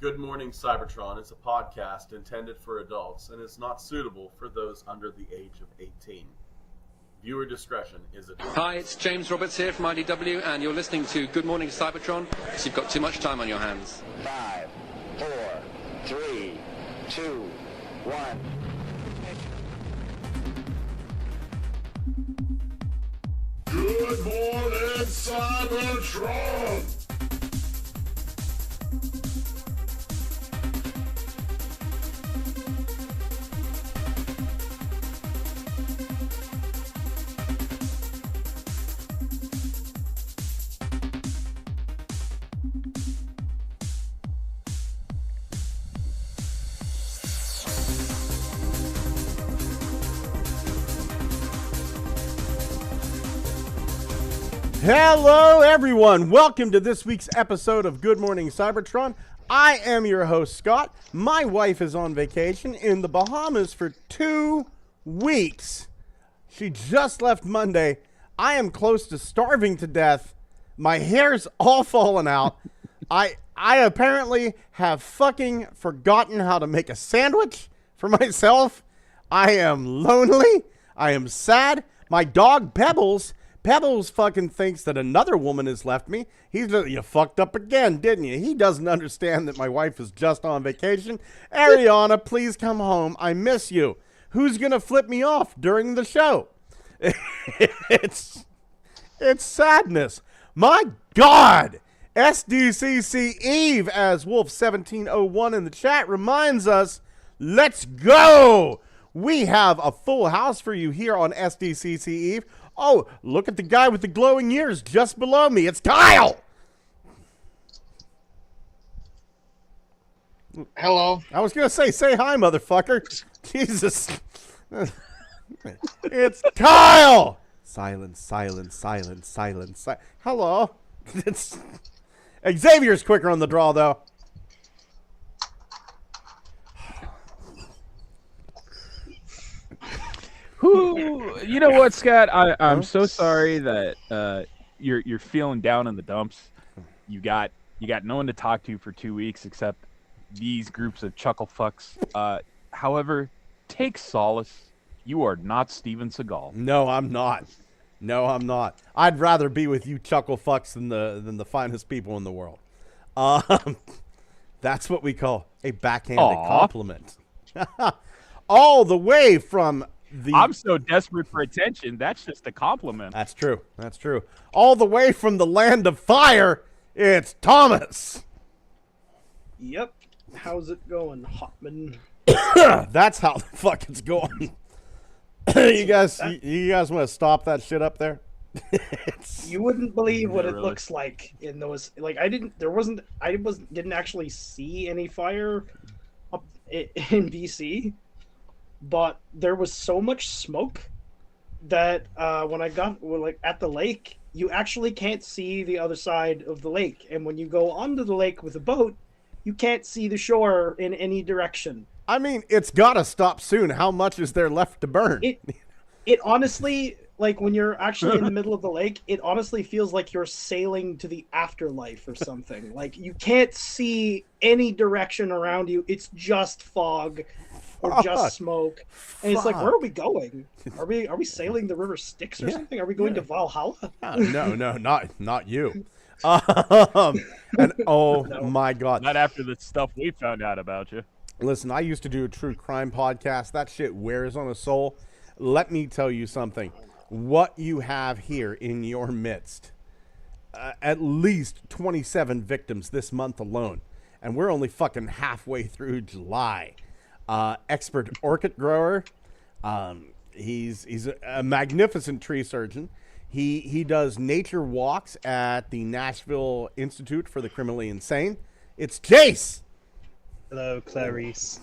Good Morning CYBERTRON is a podcast intended for adults and is not suitable for those under the age of 18. Viewer discretion is advised. Hi, it's James Roberts here from IDW, and you're listening to Good Morning CYBERTRON, so you've got too much time on your hands. 5, 4, 3, 2, 1. Good morning, CYBERTRON! Hello, everyone. Welcome to this week's episode of Good Morning CYBERTRON. I am your host, Scott. My wife is on vacation in the Bahamas for 2 weeks. She just left Monday. I am close to starving to death. My hair's all fallen out. I apparently have fucking forgotten how to make a sandwich for myself. I am lonely. I am sad. My dog, Pebbles fucking thinks that another woman has left me. You fucked up again, didn't you? He doesn't understand that my wife is just on vacation. Ariana, please come home. I miss you. Who's going to flip me off during the show? It's sadness. My God. SDCC Eve, as Wolf1701 in the chat reminds us, let's go. We have a full house for you here on SDCC Eve. Oh, look at the guy with the glowing ears just below me. It's Kyle. Hello. I was going to say hi, motherfucker. Jesus. It's Kyle. Silence. Hello. It's Xavier's quicker on the draw, though. You know what, Scott? I'm so sorry that you're feeling down in the dumps. You got no one to talk to for 2 weeks except these groups of chuckle fucks. However, take solace. You are not Steven Seagal. No, I'm not. I'd rather be with you chuckle fucks than the finest people in the world. That's what we call a backhanded compliment. All the way from I'm so desperate for attention. That's just a compliment. That's true. All the way from the land of fire, it's Thomas. Yep. How's it going, Hotman? That's how the fuck it's going. you guys want to stop that shit up there? You wouldn't believe what it looks like in those. Like I didn't actually see any fire up in BC. But there was so much smoke that when I got at the lake, you actually can't see the other side of the lake. And when you go onto the lake with a boat, you can't see the shore in any direction. I mean, it's got to stop soon. How much is there left to burn? It honestly, like when you're actually in the middle of the lake, it honestly feels like you're sailing to the afterlife or something. Like you can't see any direction around you. It's just fog. Or just smoke, and it's like, where are we going? Are we sailing the river Styx or something? Are we going to Valhalla? No, not you. And my God, Not after the stuff we found out about you. Listen, I used to do a true crime podcast. That shit wears on a soul. Let me tell you something. What you have here in your midst, at least 27 victims this month alone, and we're only fucking halfway through July. Expert orchid grower. He's a magnificent tree surgeon. He does nature walks at the Nashville Institute for the Criminally Insane. It's Chase. Hello, Clarice.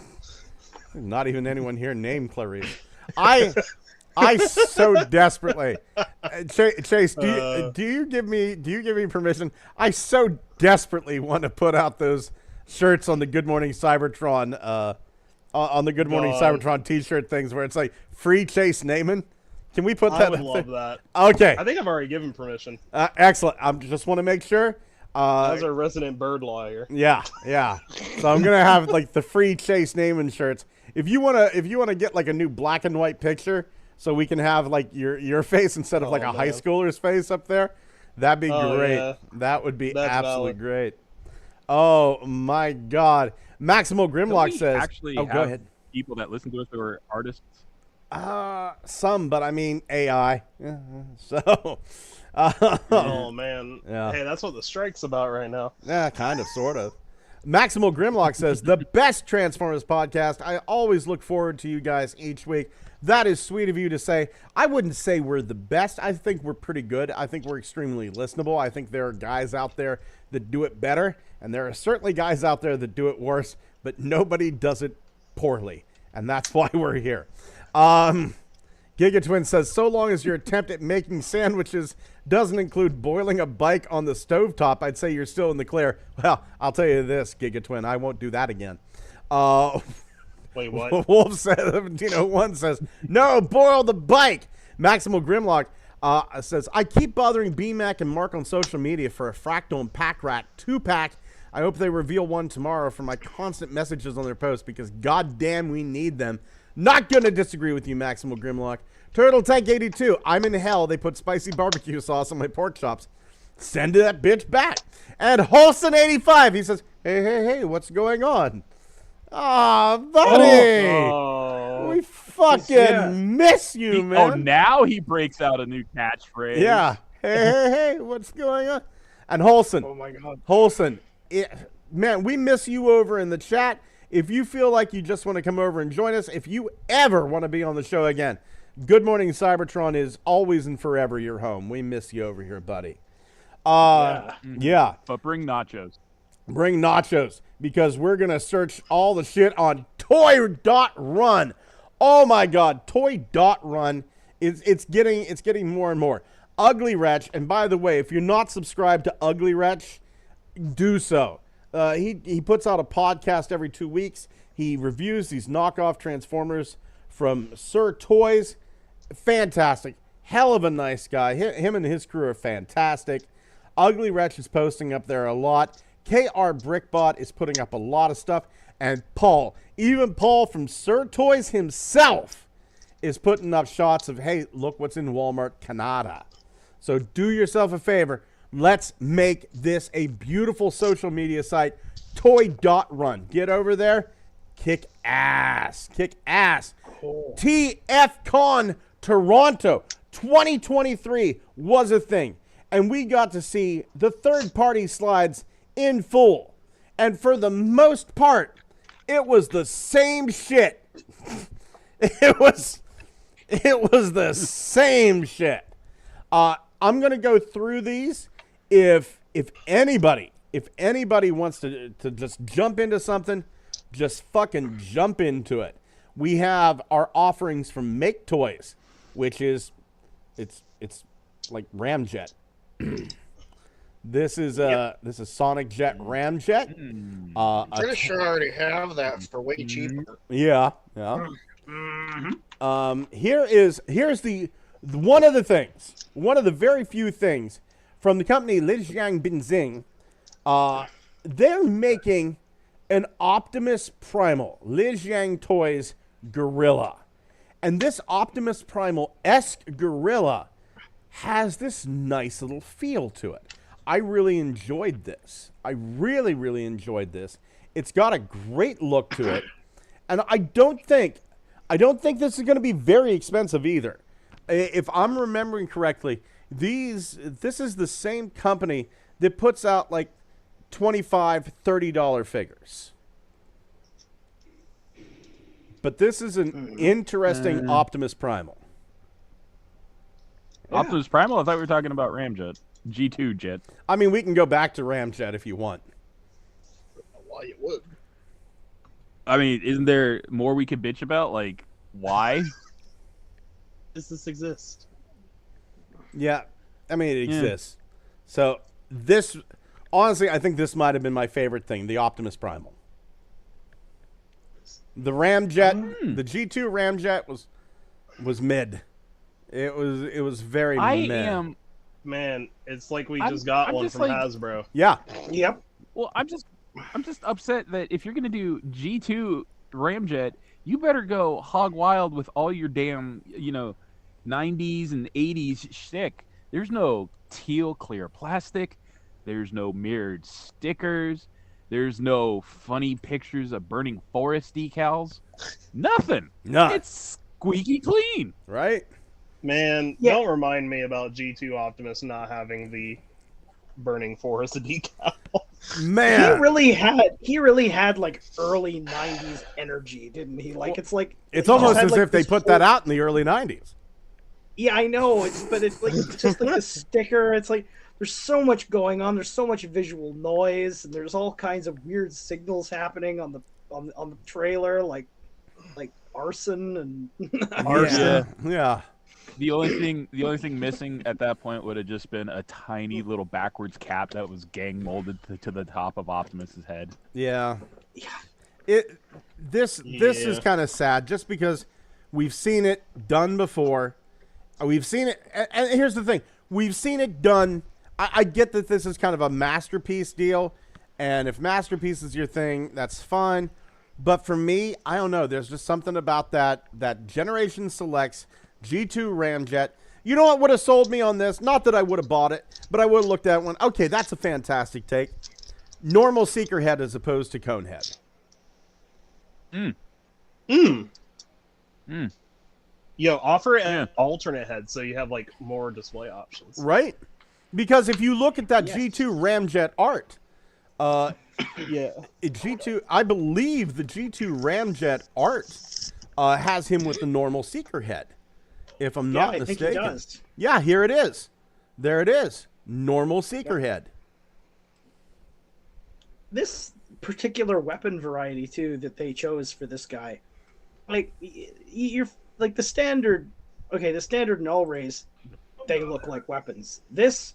Not even anyone here named Clarice. I so desperately, Chase. Do you give me permission? I so desperately want to put out those shirts on the Good Morning CYBERTRON. On the Good Morning CYBERTRON t-shirt things where it's like free Chase Naiman. Can we put that? I would love that. Okay. I think I've already given permission. Excellent. I just want to make sure. That's our resident bird lawyer. Yeah. So I'm gonna have like the free Chase Naiman shirts. If you wanna get like a new black and white picture, so we can have like your face instead of like a high schooler's face up there, that'd be great. Yeah. That would be That's absolutely valid. great. Oh my God, Maximo Grimlock says. Actually, go ahead. People that listen to us who are artists. Some, but I mean AI. Yeah, so. Oh man. Yeah. Hey, that's what the strike's about right now. Yeah, kind of, sort of. Maximal Grimlock says, the best Transformers podcast. I always look forward to you guys each week. That is sweet of you to say. I wouldn't say we're the best. I think we're pretty good. I think we're extremely listenable. I think there are guys out there that do it better, and there are certainly guys out there that do it worse, but nobody does it poorly, and that's why we're here. Gigatwin says, so long as your attempt at making sandwiches doesn't include boiling a bike on the stovetop, I'd say you're still in the clear. Well, I'll tell you this, Gigatwin, I won't do that again. Wait, what? Wolf says, 1701 says, no, boil the bike. Maximal Grimlock says, I keep bothering BMAC and Mark on social media for a Fractal and Pack Rat 2-pack. I hope they reveal one tomorrow for my constant messages on their posts because goddamn we need them. Not going to disagree with you, Maximal Grimlock. Turtle Tank 82. I'm in hell. They put spicy barbecue sauce on my pork chops. Send that bitch back. And Holson 85. He says, hey, what's going on? Aw, buddy. Oh. We fucking miss you, man. Oh, now he breaks out a new catchphrase. Yeah. Hey, what's going on? And Holson. Oh my God. Holson. Man, we miss you over in the chat. If you feel like you just want to come over and join us, if you ever want to be on the show again, Good Morning Cybertron is always and forever your home. We miss you over here, buddy. Yeah. But bring nachos. Bring nachos because we're going to search all the shit on Toy.Run. Oh my God. Toy.Run it's getting more and more. Ugly Wretch, and by the way, if you're not subscribed to Ugly Wretch, do so. He puts out a podcast every 2 weeks. He reviews these knockoff Transformers from Sir Toys. Fantastic. Hell of a nice guy. Him and his crew are fantastic. Ugly Wretch is posting up there a lot. KR Brickbot is putting up a lot of stuff. And Paul, even Paul from Sir Toys himself, is putting up shots of, hey, look what's in Walmart Canada. So do yourself a favor. Let's make this a beautiful social media site. Toy.Run. Get over there. Kick ass. Kick ass. Cool. TFCon Toronto 2023 was a thing. And we got to see the third-party slides in full. And for the most part, it was the same shit. It was the same shit. I'm going to go through these. If anybody wants to just jump into something, just fucking jump into it. We have our offerings from Make Toys, which is it's like Ramjet. This is Sonic Jet Ramjet. I'm pretty sure I already have that for way cheaper. Yeah. Here's one of the very few things from the company Lijiang Binzing. They're making an Optimus Primal Lijiang Toys Gorilla. And this Optimus Primal-esque Gorilla has this nice little feel to it. I really enjoyed this. I really, really enjoyed this. It's got a great look to it. And I don't think this is going to be very expensive either. If I'm remembering correctly, this is the same company that puts out like $25, $30 figures. But this is an interesting Optimus Primal. Yeah. Optimus Primal? I thought we were talking about Ramjet. G2 Jet. I mean, we can go back to Ramjet if you want. Well, you would. I mean, isn't there more we could bitch about? Like, why does this exist? Yeah, I mean, it exists. So this, honestly, I think this might have been my favorite thing, the Optimus Primal. The Ramjet, the G2 Ramjet was mid. It was very mid. Man, it's like we I'm- just got I'm one just from like- Hasbro. Yeah. Yep. Well, I'm just upset that if you're gonna do G2 Ramjet, you better go hog wild with all your damn 90s and 80s shtick. There's no teal clear plastic. There's no mirrored stickers. There's no funny pictures of burning forest decals. Nothing. None. It's squeaky clean. Right? Man, Yeah. don't remind me about G2 Optimus not having the burning forest decal. Man. He really had like early '90s energy, didn't he? Like it's like It's he almost just had, as like, if they this put that whole- out in the early 90s. Yeah, I know. But it's like it's just like the sticker. It's like there's so much going on. There's so much visual noise, and there's all kinds of weird signals happening on the trailer, like arson and Yeah. The only thing missing at that point would have just been a tiny little backwards cap that was gang molded to the top of Optimus's head. Yeah. This is kind of sad just because we've seen it done before. We've seen it, and here's the thing: we've seen it done. I get that this is kind of a masterpiece deal, and if masterpiece is your thing, that's fine. But for me, I don't know. There's just something about that Generation Selects G2 Ramjet. You know what would have sold me on this? Not that I would have bought it, but I would have looked at one. Okay, that's a fantastic take. Normal Seeker head as opposed to cone head. Yo, offer an alternate head so you have like more display options. Right? Because if you look at that G2 Ramjet art, G2, I believe the G2 Ramjet art has him with the normal Seeker head. If I'm not I mistaken. think he does. Yeah, here it is. There it is. Normal Seeker head. This particular weapon variety too that they chose for this guy, like you're like the standard null rays, they look like weapons. This,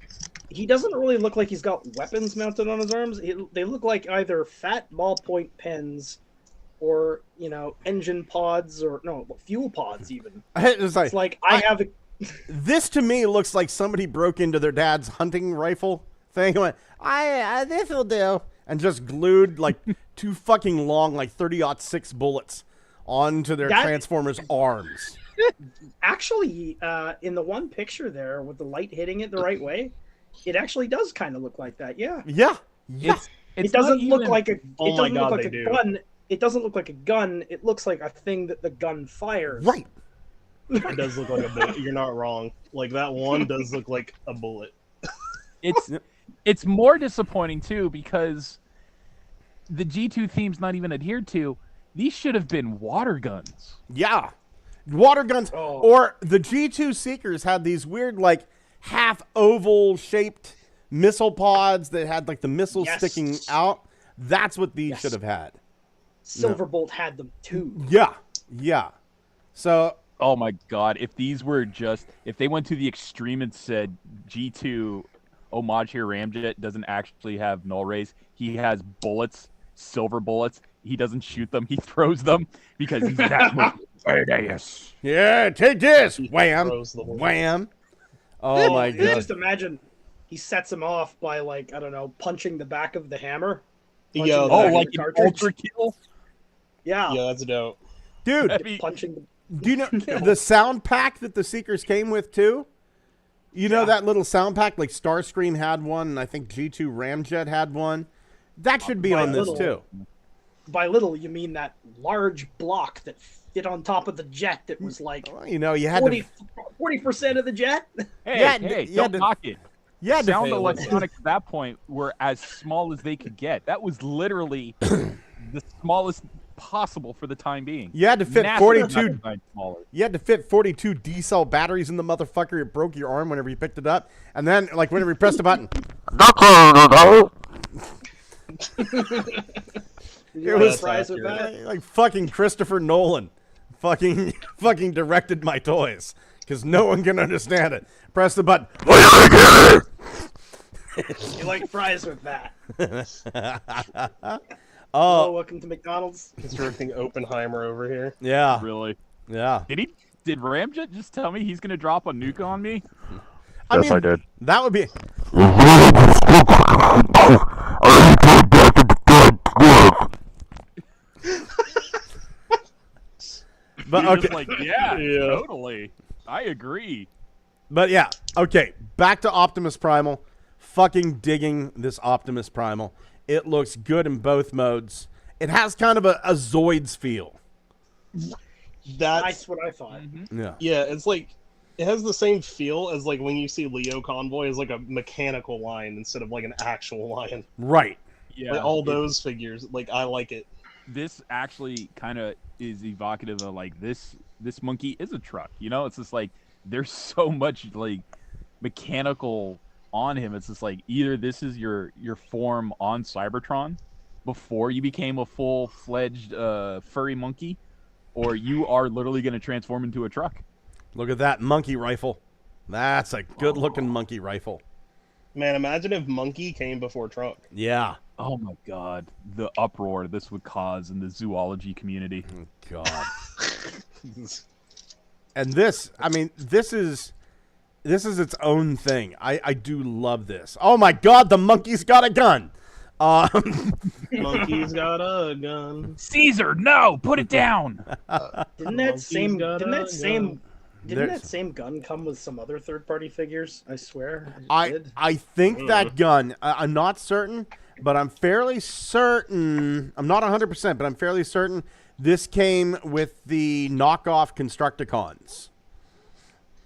he doesn't really look like he's got weapons mounted on his arms. They look like either fat ballpoint pens or engine pods or fuel pods even. It's like I have a this to me looks like somebody broke into their dad's hunting rifle thing and went, this will do, and just glued like two fucking long, like 30-06 bullets onto their Transformers' arms. Actually, in the one picture there with the light hitting it the right way, it actually does kind of look like that. Yeah. Yeah. It doesn't look like a. Oh It my doesn't God, look like they a do. gun. It doesn't look like a gun. It looks like a thing that the gun fires. Right. It does look like a bullet. You're not wrong. Like that one does look like a bullet. It's more disappointing too because the G2 theme's not even adhered to. These should have been water guns. Yeah. Water guns. Or the G2 Seekers had these weird, like, half oval shaped missile pods that had, like, the missiles sticking out. That's what these should have had. Silverbolt had them too. Yeah. Yeah. So. Oh my God. If they went to the extreme and said G2 homage here Ramjet doesn't actually have null rays, he has bullets, silver bullets. He doesn't shoot them. He throws them because he's that much badass. Yeah, take this. Wham. Wham. Oh, my God. Just imagine he sets him off by, like, I don't know, punching the back of the hammer. Yo, like an ultra kill? Yeah. Yeah, that's dope. Dude, punching do you know the sound pack that the Seekers came with, too? You know that little sound pack? Like Starscream had one, and I think G2 Ramjet had one. That should be on this, too. By little, you mean that large block that fit on top of the jet that was like, you had 40% of the jet? Hey, don't knock it. Yeah, Sound electronics at that point were as small as they could get. That was literally the smallest possible for the time being. You had to fit NASA 42. designed smaller. You had to fit 42 D-cell batteries in the motherfucker. It broke your arm whenever you picked it up, and then like whenever you pressed the button. It was like fucking Christopher Nolan, fucking directed my toys because no one can understand it. Press the button. You like fries with that? Oh, welcome to McDonald's. Constructing Oppenheimer over here. Yeah, really. Yeah. Did Ramjet just tell me he's gonna drop a nuke on me? I did. That would be. But You're okay. just like, yeah, totally. I agree. But yeah, okay. Back to Optimus Primal. Fucking digging this Optimus Primal. It looks good in both modes. It has kind of a Zoids feel. That's what I thought. Yeah. Yeah, it's like it has the same feel as like when you see Leo Convoy as like a mechanical lion instead of like an actual lion. Right. Yeah. Like all those figures, like I like it. This actually kind of is evocative of like this monkey is a truck. You know, it's just like there's so much like mechanical on him. It's just like either this is your form on Cybertron before you became a full-fledged furry monkey, or you are literally going to transform into a truck. Look at that monkey rifle. That's a good-looking monkey rifle. Man, imagine if Monkey came before Truck. Yeah. Oh my god, the uproar this would cause in the zoology community. Oh, god. And this, I mean, this is its own thing. I do love this. Oh my god, the monkey's got a gun. Monkey's got a gun. Caesar, no, put it down. Didn't that same gun come with some other third-party figures? I swear. I think that gun. I'm not certain, but I'm fairly certain. I'm not 100%, but I'm fairly certain this came with the knockoff Constructicons.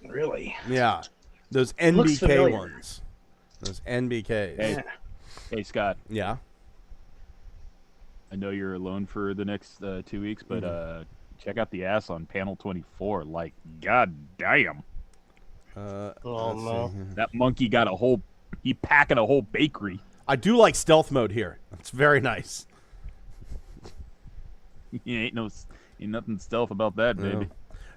Really? Yeah, those NBK ones. Those NBKs. Hey, Scott. Yeah. I know you're alone for the next 2 weeks, but check out the ass on panel 24. Like, god damn. Oh no. That monkey got he packing a whole bakery. I do like stealth mode here. It's very nice. ain't nothing stealth about that, baby.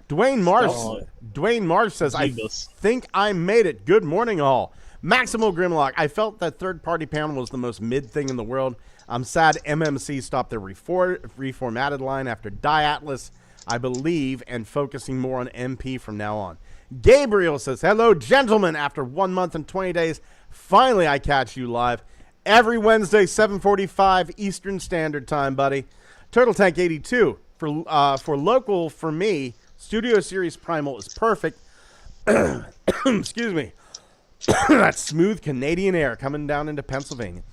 Dwayne Marsh says, I think I made it. Good morning, all. Maximal Grimlock. I felt that third-party panel was the most mid thing in the world. I'm sad MMC stopped their reformatted line after Diatlas, I believe, and focusing more on MP from now on. Gabriel says, hello, gentlemen. After 1 month and 20 days, finally I catch you live. Every Wednesday, 7:45 Eastern Standard Time, buddy. Turtle Tank 82. For local, for me, Studio Series Primal is perfect. Excuse me. That smooth Canadian air coming down into Pennsylvania.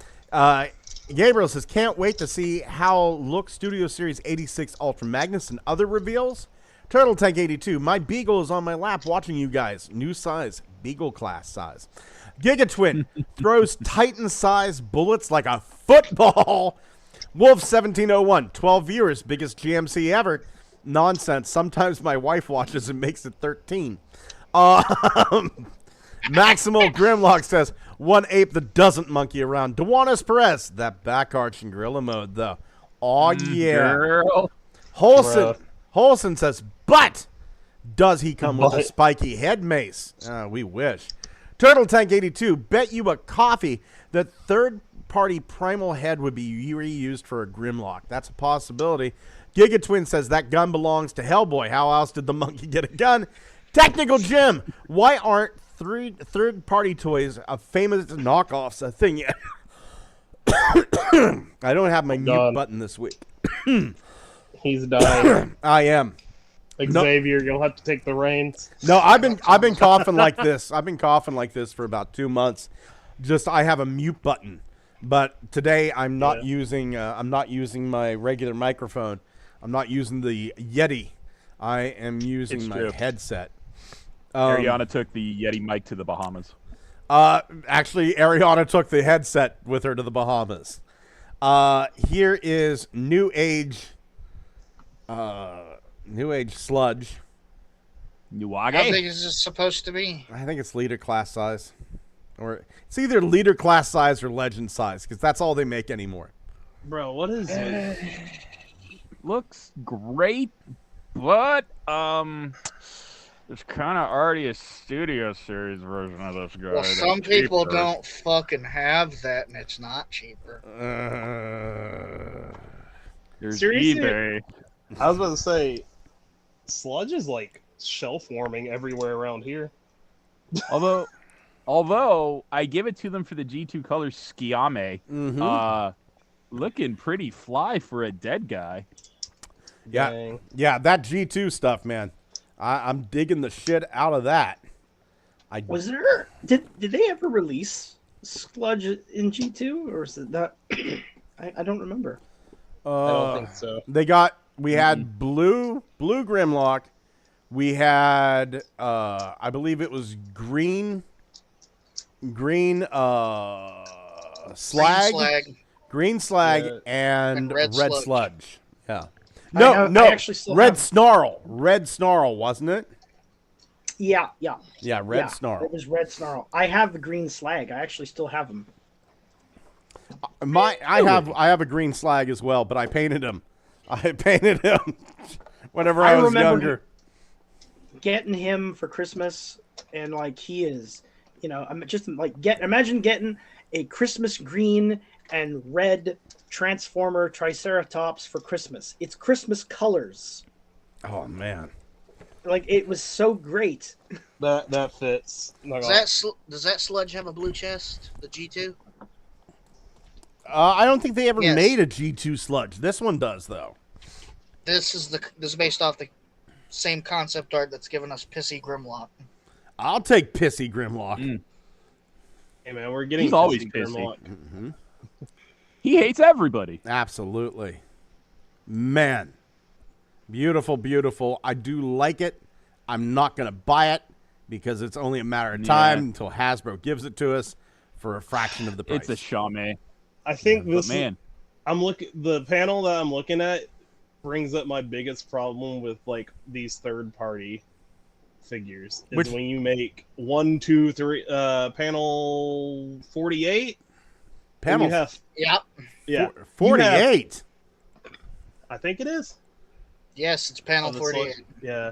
Gabriel says, can't wait to see how look Studio Series 86 Ultra Magnus and other reveals. Turtle Tank 82, my Beagle is on my lap watching you guys. New size, Beagle class size. Giga Twin throws Titan size bullets like a football. Wolf 1701, 12 viewers, biggest GMC ever. Nonsense. Sometimes my wife watches and makes it 13. Maximal Grimlock says, one ape that doesn't monkey around. Dewanis Perez, that back arching gorilla mode, though. Oh, yeah. Girl. Holson says, but does he come with a spiky head mace? We wish. Turtle Tank 82, bet you a coffee that third-party primal head would be reused for a Grimlock. That's a possibility. Giga Twin says that gun belongs to Hellboy. How else did the monkey get a gun? Technical Jim, why aren't third-party toys of famous knockoffs a thing yet? I don't have my mute button this week. He's dying. I am. Xavier, you'll have to take the reins. No, I've been coughing like this. I've been coughing like this for about 2 months. Just I have a mute button, but today I'm not using. I'm not using my regular microphone. I'm not using the Yeti. I am using my headset. Ariana took the Yeti mic to the Bahamas. Actually, Ariana took the headset with her to the Bahamas. Here is New Age sludge. How big is this supposed to be? I think it's leader class size. Or it's either leader class size or legend size, because that's all they make anymore. Bro, what is it? Looks great, but there's kind of already a Studio Series version of this guy. Well, some people don't fucking have that, and it's not cheaper. There's Seriously? eBay. I was about to say, sludge is like shelf warming everywhere around here. Although Although I give it to them for the G2 colors Skiame. Mm-hmm. Looking pretty fly for a dead guy. Yeah, Dang. yeah, that G2 stuff, man. I'm digging the shit out of that. Was there? Did they ever release Sludge in G2, or is it that? I don't remember. I don't think so. We had blue Grimlock. We had I believe it was green slag. Green slag Yeah. and red sludge. Yeah. I No, actually still red have- snarl. Red snarl, wasn't it? Yeah. Yeah, red snarl. It was red snarl. I have the green slag. I actually still have them. I have a green slag as well, but I painted him. Whenever I was remember younger. Getting him for Christmas, and like he is, I'm just like imagine getting a Christmas green and red Transformer Triceratops for Christmas. It's Christmas colors. Oh man. Like it was so great. That fits. Does that sludge have a blue chest? The G2? I don't think they ever Yes. made a G2 sludge. This one does though. This is based off the same concept art that's given us Pissy Grimlock. I'll take Pissy Grimlock. Hey man, we're getting He's always pissy. pissy. Grimlock. Mm-hmm. He hates everybody. Absolutely. Man. Beautiful, beautiful. I do like it. I'm not going to buy it because it's only a matter of time until Hasbro gives it to us for a fraction of the price. It's a Shame. I think But this man, the panel that I'm looking at brings up my biggest problem with like these third party figures is Which- when you make 1, 2, 3 panel 48 Panel you have Yep. yeah 48. I think it is Yes, it's panel Oh, the 48. sludge. Yeah,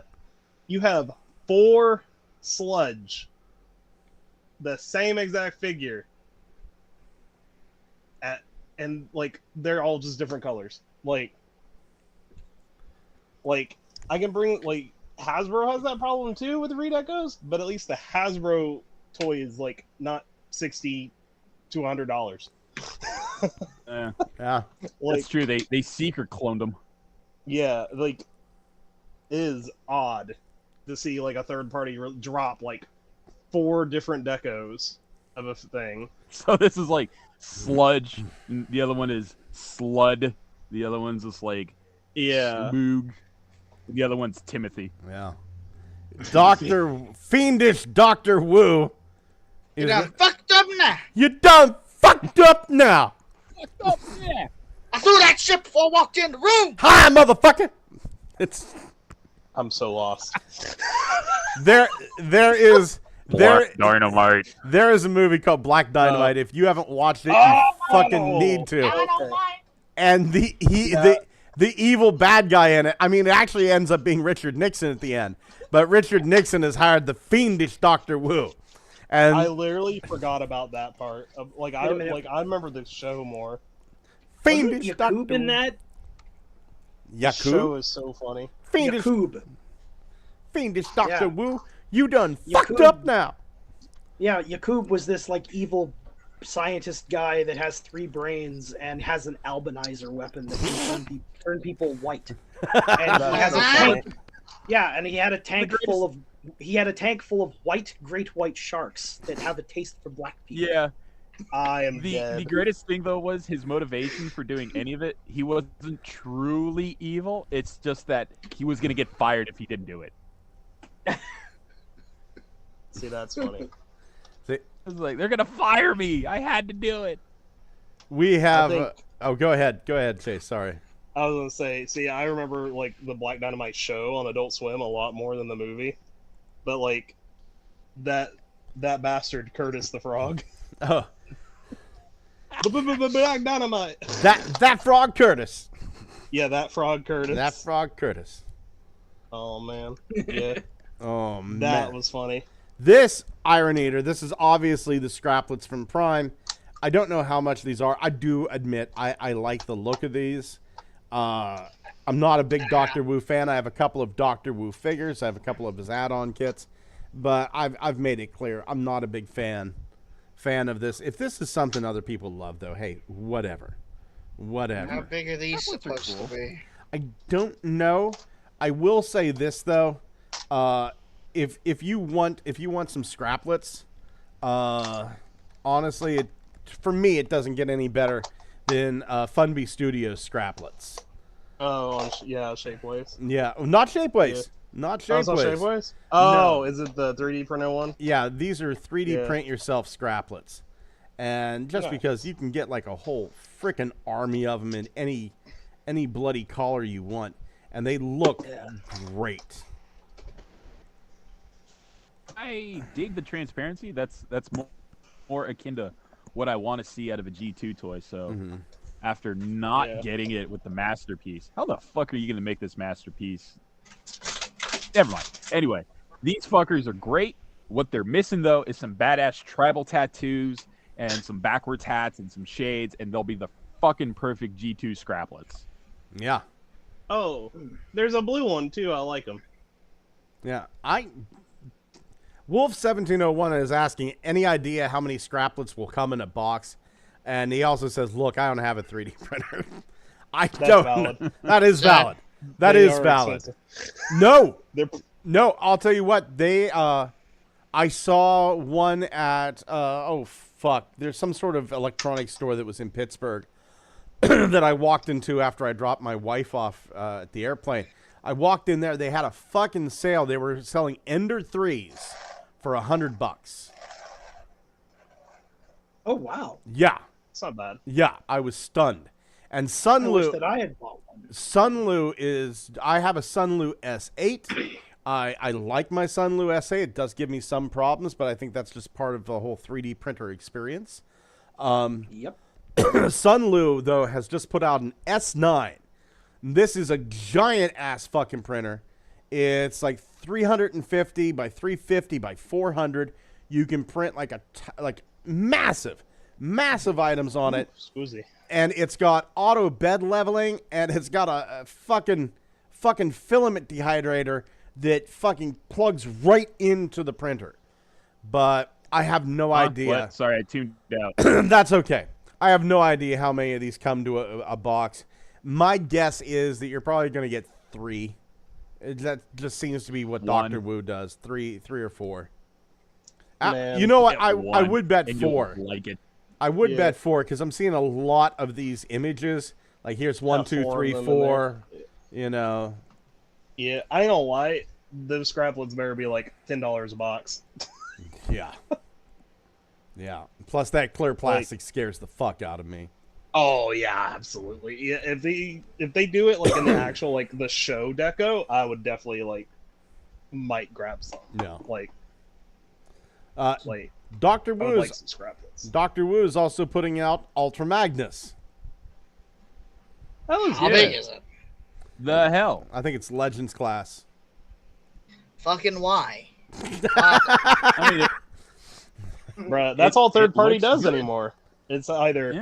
you have 4 sludge, the same exact figure and like they're all just different colors. Like I can bring like Hasbro has that problem too with the redecos, but at least the Hasbro toy is like not $60 to $100. yeah, Yeah. Like that's true. They secret cloned him. yeah, like it is odd to see like a third party drop like 4 different decos of a thing. So this is like Sludge. And the other one is Slud. The other one's just like Yeah. Moog. The other one's Timothy. Yeah. Fiendish Dr. Wu. You done fucked up now. You done fucked up now. I threw that shit before I walked in the room. Hi, motherfucker. It's I'm so lost. there is Dynamite. there is a movie called Black Dynamite. If you haven't watched it, you fucking need to. And the evil bad guy in it. I mean, it actually ends up being Richard Nixon at the end. But Richard Nixon has hired the fiendish Dr. Wu. And I literally forgot about that part. I Wait a minute. remember the show more. fiendish Wasn't Dr. Yakub in Wu. that? The show Yakub? is so funny. Fiendish, Yakub. fiendish Dr. Yeah. Wu. You done fucked Yakub. up now. Yeah, Yakub was this like evil scientist guy that has 3 brains and has an albinizer weapon that can turn people white. And he has a tank. Yeah, and he had a tank full of white great white sharks that have a taste for black people. Yeah. I am The dead. greatest thing though was his motivation for doing any of it. He wasn't truly evil. It's just that he was gonna get fired if he didn't do it. See, that's funny. It was like they're gonna fire me. I had to do it. We have. think- Go ahead. Go ahead, Chase. Sorry. I was gonna say, see, I remember like the Black Dynamite show on Adult Swim a lot more than the movie, but like that bastard Curtis the Frog, Oh, Black Dynamite. that frog Curtis. Yeah, that frog Curtis. That frog Curtis. Oh man, yeah, Oh man. that was funny. This Iron Eater, this is obviously the scraplets from Prime. I don't know how much these are. I do admit I like the look of these. I'm not a big Doctor Wu fan. I have a couple of Doctor Wu figures. I have a couple of his add-on kits. But I've made it clear I'm not a big fan of this. If this is something other people love, though, hey, whatever. How big are these supposed to be? I don't know. I will say this though, if you want some scraplets, honestly, for me it doesn't get any better than Funby Studios scraplets. Oh, yeah, Shapeways. Yeah, not Shapeways. Yeah. Not Oh, it's not Shapeways. Shapeways? Oh, No. is it the 3D printed one? Yeah, these are 3D Yeah. print yourself scraplets, and just Nice. because you can get like a whole freaking army of them in any bloody collar you want, and they look great. I dig the transparency. That's more akin to what I want to see out of a G2 toy. So after not getting it with the masterpiece, how the fuck are you going to make this masterpiece? Never mind. Anyway, these fuckers are great. What they're missing, though, is some badass tribal tattoos and some backwards hats and some shades, and they'll be the fucking perfect G2 scraplets. Yeah. Oh, there's a blue one, too. I like them. Yeah. Wolf1701 is asking, any idea how many scraplets will come in a box? And he also says, look, I don't have a 3D printer. That's valid. That is valid. That They is are valid. expensive. No, I'll tell you what. I saw one at, there's some sort of electronics store that was in Pittsburgh that I walked into after I dropped my wife off at the airplane. I walked in there. They had a fucking sale. They were selling Ender 3s for $100. Oh, wow. Yeah. It's not bad. Yeah, I was stunned. And I wish Sunlu, that I had bought one. I have a Sunlu S8. I like my Sunlu S8. It does give me some problems, but I think that's just part of the whole 3D printer experience. Yep. Sunlu, though, has just put out an S9. This is a giant ass fucking printer. It's like 350 by 350 by 400. You can print like massive items on it. Squeezy. And it's got auto bed leveling, and it's got a fucking filament dehydrator that fucking plugs right into the printer. But I have no idea. What? Sorry, I tuned out. That's okay. I have no idea how many of these come to a box. My guess is that you're probably going to get 3. That just seems to be what Dr. Wu does. 3 or 4. Man, you know what? I one, would bet and you'll 4. like it. I would bet 4 because I'm seeing a lot of these images. Like here's 1, 2, 4 3, of them 4. You know. Yeah, I ain't gonna lie. Those scraplets better be like $10 a box. Yeah. Yeah. Plus that clear plastic scares the fuck out of me. Oh yeah, absolutely. Yeah, if they do it like in the actual like the show deco, I would definitely might grab some. Yeah. Like Dr. I would Wu like some scraplets. Dr. Wu is also putting out Ultra Magnus. How big is it? The hell? I think it's Legends class. Fucking why? I mean, Bruh, that's all third party looks does good. anymore. It's either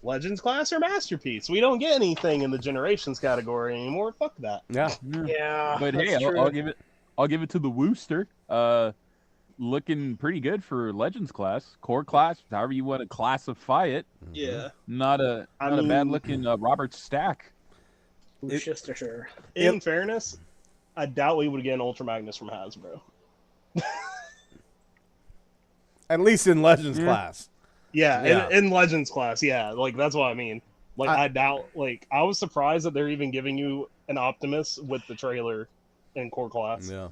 Legends class or Masterpiece. We don't get anything in the Generations category anymore. Fuck that. Yeah. Yeah. But hey, that's I'll true. I'll give it to the Wooster. Looking pretty good for Legends class, core class, however you want to classify it. Yeah. Not a mean- bad looking Robert Stack. Worcestershire. In fairness, I doubt we would get an Ultra Magnus from Hasbro. At least in Legends class. Yeah, Yeah. In Legends class, yeah. Like that's what I mean. Like I doubt. Like I was surprised that they're even giving you an Optimus with the trailer in core class. Yeah.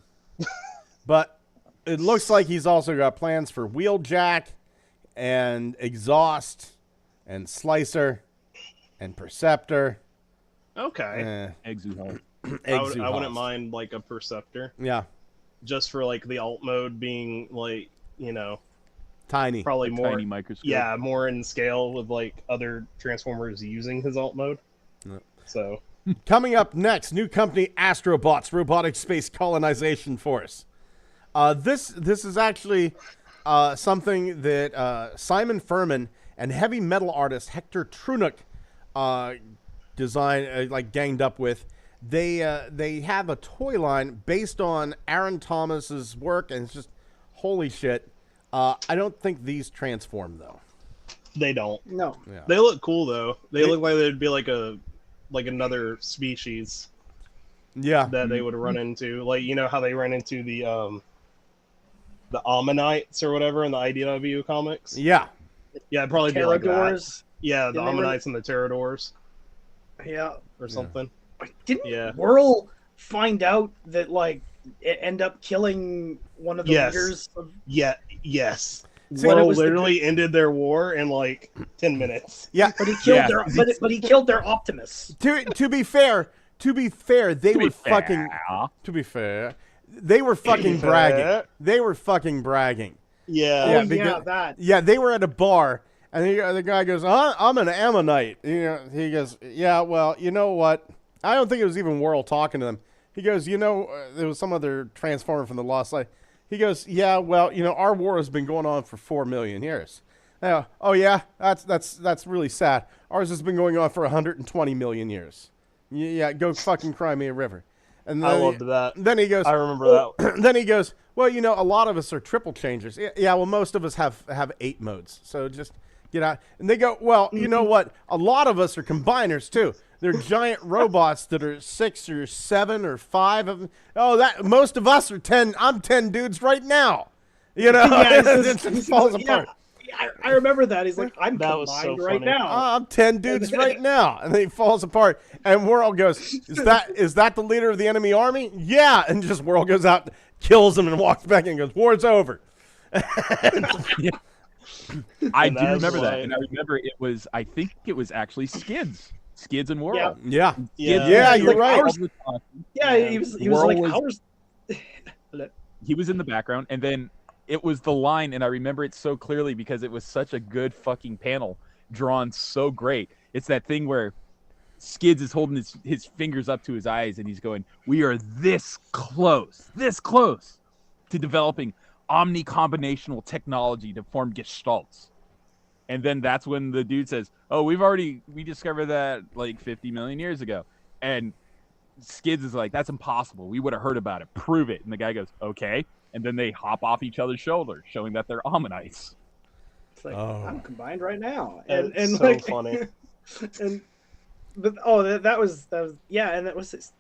But it looks like he's also got plans for Wheeljack and Exhaust and Slicer and Perceptor. Okay. Exuhart. I wouldn't mind like a Perceptor. Yeah. Just for like the alt mode being like, Tiny. probably A more tiny microscope. Yeah, more in scale with like other Transformers using his alt mode. Yep. So Coming up next, new company Astrobots, Robotic Space Colonization Force. This is actually something that Simon Furman and heavy metal artist Hector Trunick ganged up with. they have a toy line based on Aaron Thomas's work, and it's just holy shit. I don't think these transform though. They don't. No. Yeah. They look cool though. They look like they'd be like another species. Yeah. That they would run into, like you know how they ran into the Ammonites or whatever in the IDW comics. Yeah. Yeah, it'd probably be like that. Pterodors. Yeah, the Ammonites and the Pterodors. Yeah. Or something. Didn't Whirl find out that like it end up killing one of the leaders? Yes. See, Whirl literally ended their war in like 10 minutes. Yeah, but he killed their but he killed their Optimus. To be fair, they were fucking. To be fair, they were fucking bragging. They were fucking bragging. Yeah. Yeah, they were at a bar, and the guy goes, "I'm an Ammonite." You know, he goes, "Yeah, well, you know what? I don't think it was even Whirl talking to them." He goes, "You know, there was some other Transformer from the Lost Light." He goes, "Yeah, well, you know, our war has been going on for 4 million years." Oh yeah, that's really sad. Ours has been going on for 120 million years. Yeah, go fucking cry me a river. And then I loved that. Then he goes, I remember that. Then he goes, well, you know, a lot of us are triple changers. Yeah, well, most of us have 8 modes. So just get out. And they go, well, you know what? A lot of us are combiners too. They're giant robots that are 6 or 7 or 5 of them. Oh, that most of us are 10. I'm 10 dudes right now. You know, it just falls apart. I remember that. He's like, I'm that was so right funny. now. I'm 10 dudes right now. And then he falls apart. And Whirl goes, is that the leader of the enemy army? Yeah. And just Whirl goes out, kills him, and walks back in and goes, war's over. I do remember that. And I remember I think it was actually Skids and Whirl. Yeah. Yeah, you're right. He was like, ours. He was in the background, and then it was the line, and I remember it so clearly because it was such a good fucking panel, drawn so great. It's that thing where Skids is holding his fingers up to his eyes, and he's going, "We are this close to developing omni-combinational technology to form gestalts." And then that's when the dude says, "Oh, we discovered that like 50 million years ago." And Skids is like, "That's impossible. We would have heard about it. Prove it." And the guy goes, "Okay." And then they hop off each other's shoulders, showing that they're Ammonites. It's like, I'm combined right now. And so like, funny. That was yeah, and that was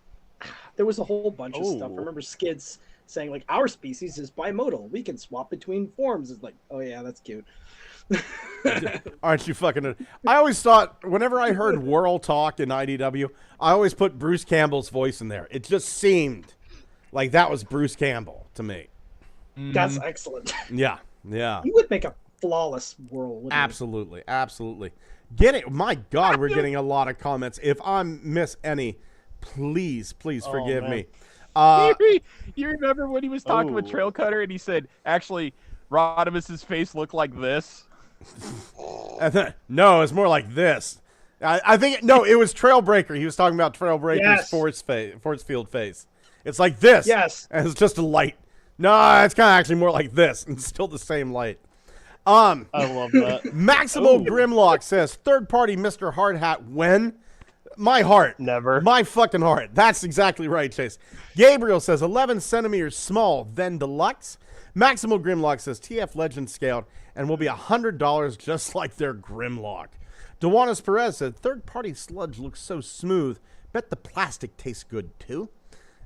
there was a whole bunch of stuff. I remember Skids saying like, our species is bimodal. We can swap between forms. It's like, oh yeah, that's cute. Aren't you fucking... I always thought, whenever I heard Whirl talk in IDW, I always put Bruce Campbell's voice in there. It just seemed like that was Bruce Campbell to me. That's excellent. Yeah. He would make a flawless Whirl. Absolutely. My God, we're getting a lot of comments. If I miss any, please forgive me. You remember when he was talking with Trail Cutter and he said, actually, Rodimus's face looked like this? No, it's more like this. I think it was Trailbreaker. He was talking about Trailbreaker's force field face. It's like this. Yes. And it's just a light. No, it's kind of actually more like this. And it's still the same light. I love that. Maximal Grimlock says, third-party Mr. Hardhat when? My heart. Never. My fucking heart. That's exactly right, Chase. Gabriel says, 11 centimeters small, then deluxe. Maximal Grimlock says, TF Legend scaled and will be $100 just like their Grimlock. Dewanis Perez said, third-party sludge looks so smooth. Bet the plastic tastes good, too.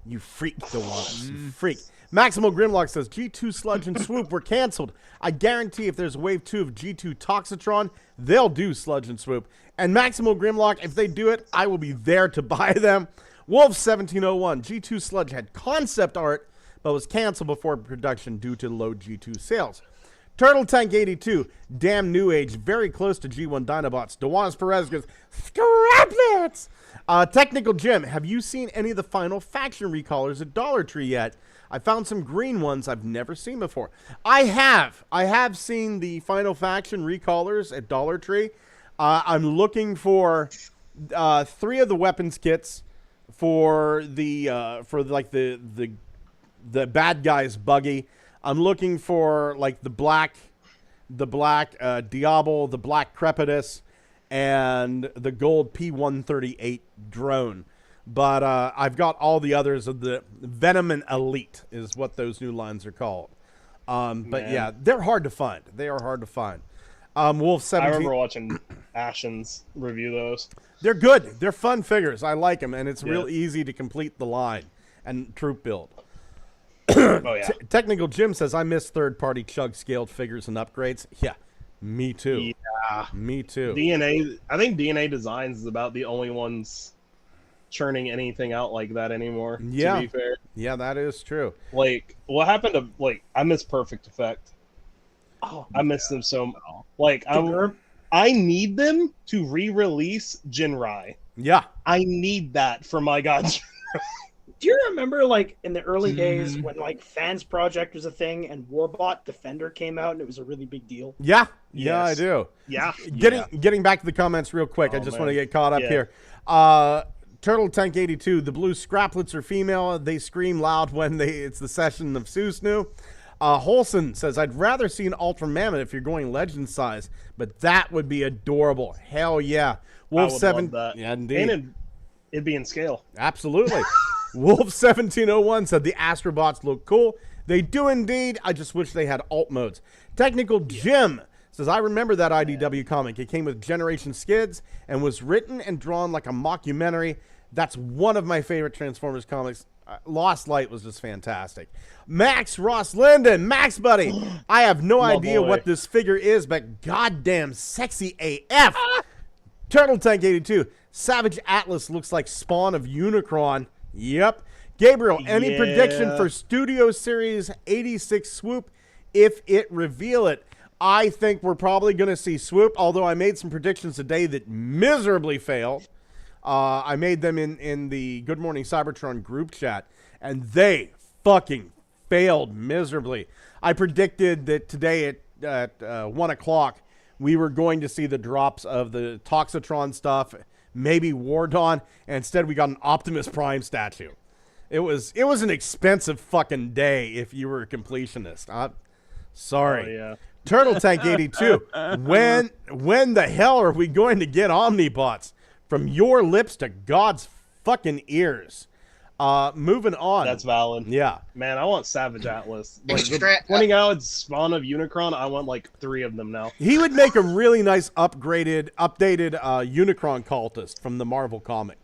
You freak, Dewanis. You freak. Maximal Grimlock says, G2 Sludge and Swoop were canceled. I guarantee if there's wave 2 of G2 Toxitron, they'll do Sludge and Swoop. And Maximal Grimlock, if they do it, I will be there to buy them. Wolf1701, G2 Sludge had concept art, but was canceled before production due to low G2 sales. Turtle Tank 82, damn new age, very close to G1 Dinobots. Dewanis Perez goes, Scraplets! Technical Jim, have you seen any of the final faction recallers at Dollar Tree yet? I found some green ones I've never seen before. I have seen the final faction recallers at Dollar Tree. I'm looking for 3 of the weapons kits for the bad guy's buggy. I'm looking for like the black Diablo, the black Crepitus, and the gold P-138 drone. But I've got all the others of the Venom and Elite is what those new lines are called. But yeah, they're hard to find. They are hard to find. Wolf 17. I remember watching Ashen's review those. They're good. They're fun figures. I like them, and it's real easy to complete the line and troop build. Oh yeah. Technical Jim says, I miss third-party chug scaled figures and upgrades. Yeah, me too. Yeah, me too. DNA. I think DNA Designs is about the only ones churning anything out like that anymore. Yeah, to be fair. Yeah, that is true. Like, what happened to I miss Perfect Effect. Oh, I miss them so much. Like, I need them to re-release Jinrai. Yeah, I need that for my gods. Do you remember, like, in the early days when, like, Fans Project was a thing and Warbot Defender came out and it was a really big deal? Yeah, yeah, I do. Yeah. Getting back to the comments real quick. I just want to get caught up here. Turtle Tank 82, the blue scraplets are female. They scream loud when it's the session of Susnu. Holson says, I'd rather see an Ultra Mammoth if you're going legend size, but that would be adorable. Hell yeah. Wolf 7. Yeah, indeed. And it'd be in scale. Absolutely. Wolf 1701 said the Astrobots look cool. They do indeed. I just wish they had alt modes. Technical Jim says, I remember that IDW comic. It came with Generation Skids and was written and drawn like a mockumentary. That's one of my favorite Transformers comics. Lost Light was just fantastic. Max Ross Linden, Max buddy. I have no idea what this figure is, but goddamn sexy AF. Turtle Tank 82. Savage Atlas looks like Spawn of Unicron. Yep. Gabriel, any prediction for Studio Series 86 Swoop if it reveal it? I think we're probably going to see Swoop, although I made some predictions today that miserably failed. I made them in the Good Morning Cybertron group chat, and they fucking failed miserably. I predicted that today at 1 o'clock, we were going to see the drops of the Toxitron stuff, maybe War Dawn, and instead we got an Optimus Prime statue. It was an expensive fucking day if you were a completionist. Sorry. Oh, yeah. Turtle Tank 82. When the hell are we going to get Omnibots? From your lips to God's fucking ears. Moving on. That's valid. Yeah. Man, I want Savage Atlas. Like, pointing out Spawn of Unicron, I want like 3 of them now. He would make a really nice updated Unicron cultist from the Marvel comic.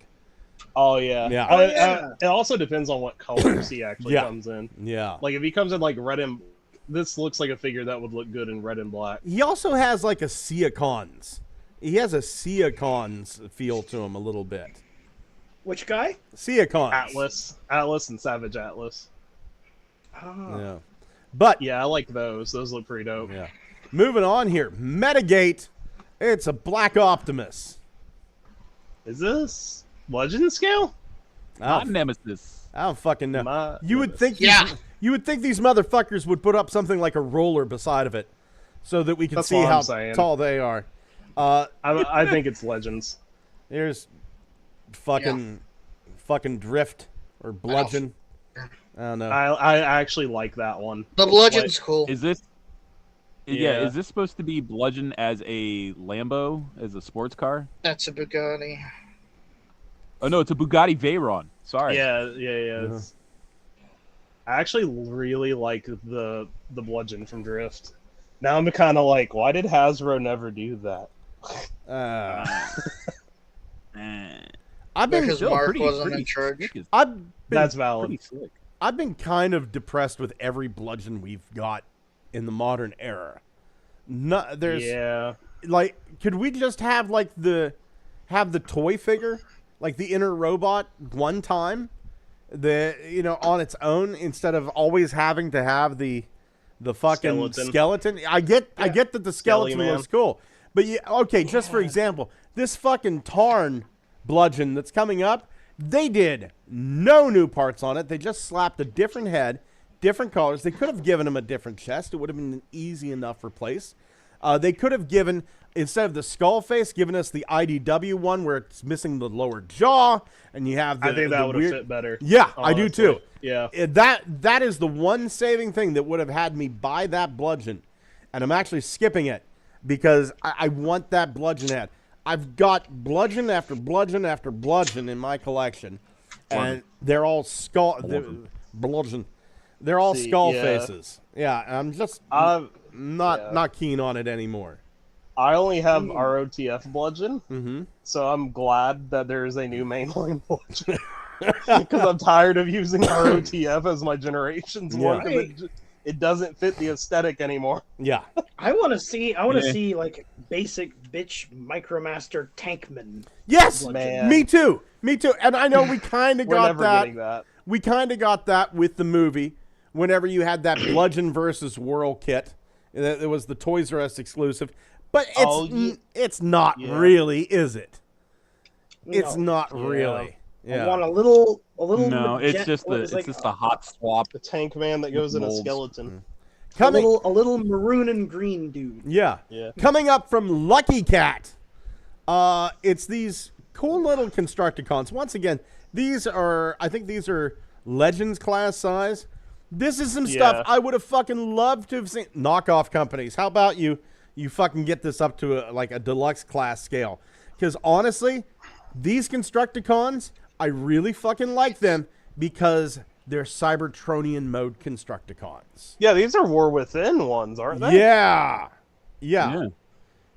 Oh, yeah. Yeah. It also depends on what colors he actually comes in. Yeah. Like, if he comes in like red and... This looks like a figure that would look good in red and black. He also has like a Seacons. He has a Seacons feel to him a little bit. Which guy? Seacons. Atlas and Savage Atlas. Oh. Yeah. But yeah, I like those. Those look pretty dope. Yeah. Moving on here. Metagate. It's a Black Optimus. Is this Legend scale? Not Nemesis. I don't fucking know. Not you would think you would think these motherfuckers would put up something like a roller beside of it so that we can see how tall they are. I think it's Legends. There's fucking Drift or Bludgeon. I don't know. I actually like that one. The Bludgeon's cool. Is this? Yeah, is this supposed to be Bludgeon as a Lambo, as a sports car? That's a Bugatti. Oh no, it's a Bugatti Veyron. Sorry. Yeah. I actually really like the Bludgeon from Drift. Now I'm kind of like, why did Hasbro never do that? I've been because Mark wasn't in charge. That's valid. I've been kind of depressed with every Bludgeon we've got in the modern era. Like, could we just have like the toy figure, like the inner robot, one time, on its own instead of always having to have the fucking skeleton. I get that the skeleton looks cool, but just for example, this fucking Tarn Bludgeon that's coming up, they did no new parts on it. They just slapped a different head, different colors. They could have given him a different chest. It would have been an easy enough replace. They could have given, instead of the skull face, given us the IDW one where it's missing the lower jaw, and you have the I think that would have weird... fit better. Yeah, honestly. I do too. Yeah. That is the one saving thing that would have had me buy that Bludgeon, and I'm actually skipping it because I want that Bludgeon head. I've got bludgeon after bludgeon after bludgeon in my collection, and they're all skull bludgeon. They're all skull faces. Yeah, I'm just not keen on it anymore. I only have ROTF bludgeon, so I'm glad that there is a new mainline bludgeon. Because I'm tired of using ROTF as my generations one. It doesn't fit the aesthetic anymore. Yeah, I want to see like basic bitch Micromaster Tankman. Yes, bludgeon. Me too. And I know we kind of We're got never that. getting that. We kind of got that with the movie. Whenever you had that bludgeon versus whirl kit, it was the Toys R Us exclusive. But it's not really, is it? It's not really. Yeah. I want a little. No, it's just the hot swap. The tank man that goes in a skeleton. A little maroon and green dude. Yeah. Coming up from Lucky Cat, it's these cool little Constructicons. Once again, I think these are Legends class size. This is some stuff I would have fucking loved to have seen. Knockoff companies. How about you fucking get this up to a deluxe class scale? Because honestly, these Constructicons, I really fucking like them because they're Cybertronian mode Constructicons. Yeah, these are War Within ones, aren't they? Yeah.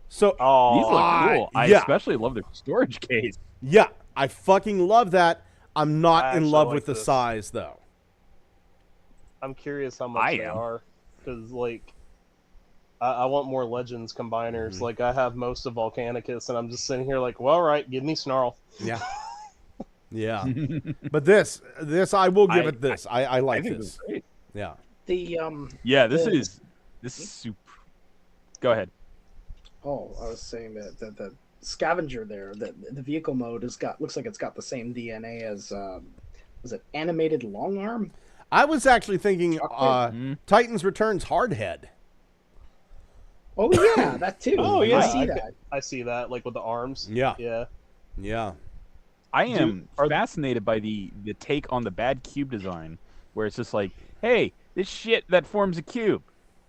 So these look cool. I especially love their storage case. Yeah, I fucking love that. I'm not in love like with the this. size though. I'm curious how much they are, because I want more Legends combiners. Like I have most of Volcanicus, and I'm just sitting here like, well, all right, give me Snarl. Yeah. Yeah. But this I will give it this. I like this. Yeah. This is super. Go ahead. Oh, I was saying that the scavenger there, the vehicle mode looks like it's got the same DNA as was it animated long arm? I was actually thinking Titans Returns Hardhead. Oh yeah, that too. Oh yeah, I see that. I see that, like with the arms. Yeah. I am fascinated by the take on the bad cube design, where it's just like, hey, this shit that forms a cube,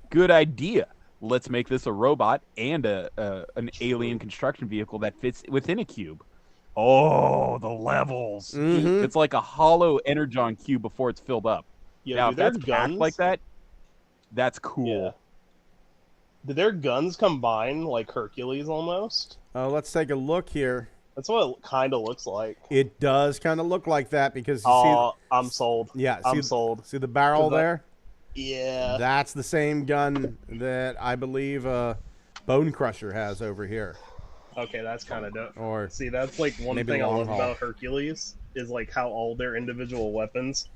good idea. Let's make this a robot and an alien construction vehicle that fits within a cube. Oh, the levels! It's like a hollow energon cube before it's filled up. Yeah, now, if that's packed like that, that's cool. Yeah. Do their guns combine like Hercules almost? Let's take a look here. That's what it kind of looks like. It does kind of look like that because you see. I'm sold. Yeah, I'm sold. See the barrel there? Yeah. That's the same gun that I believe Bone Crusher has over here. Okay, that's kind of dope. Or see, that's like one maybe thing I love Long Haul. about Hercules is like how all their individual weapons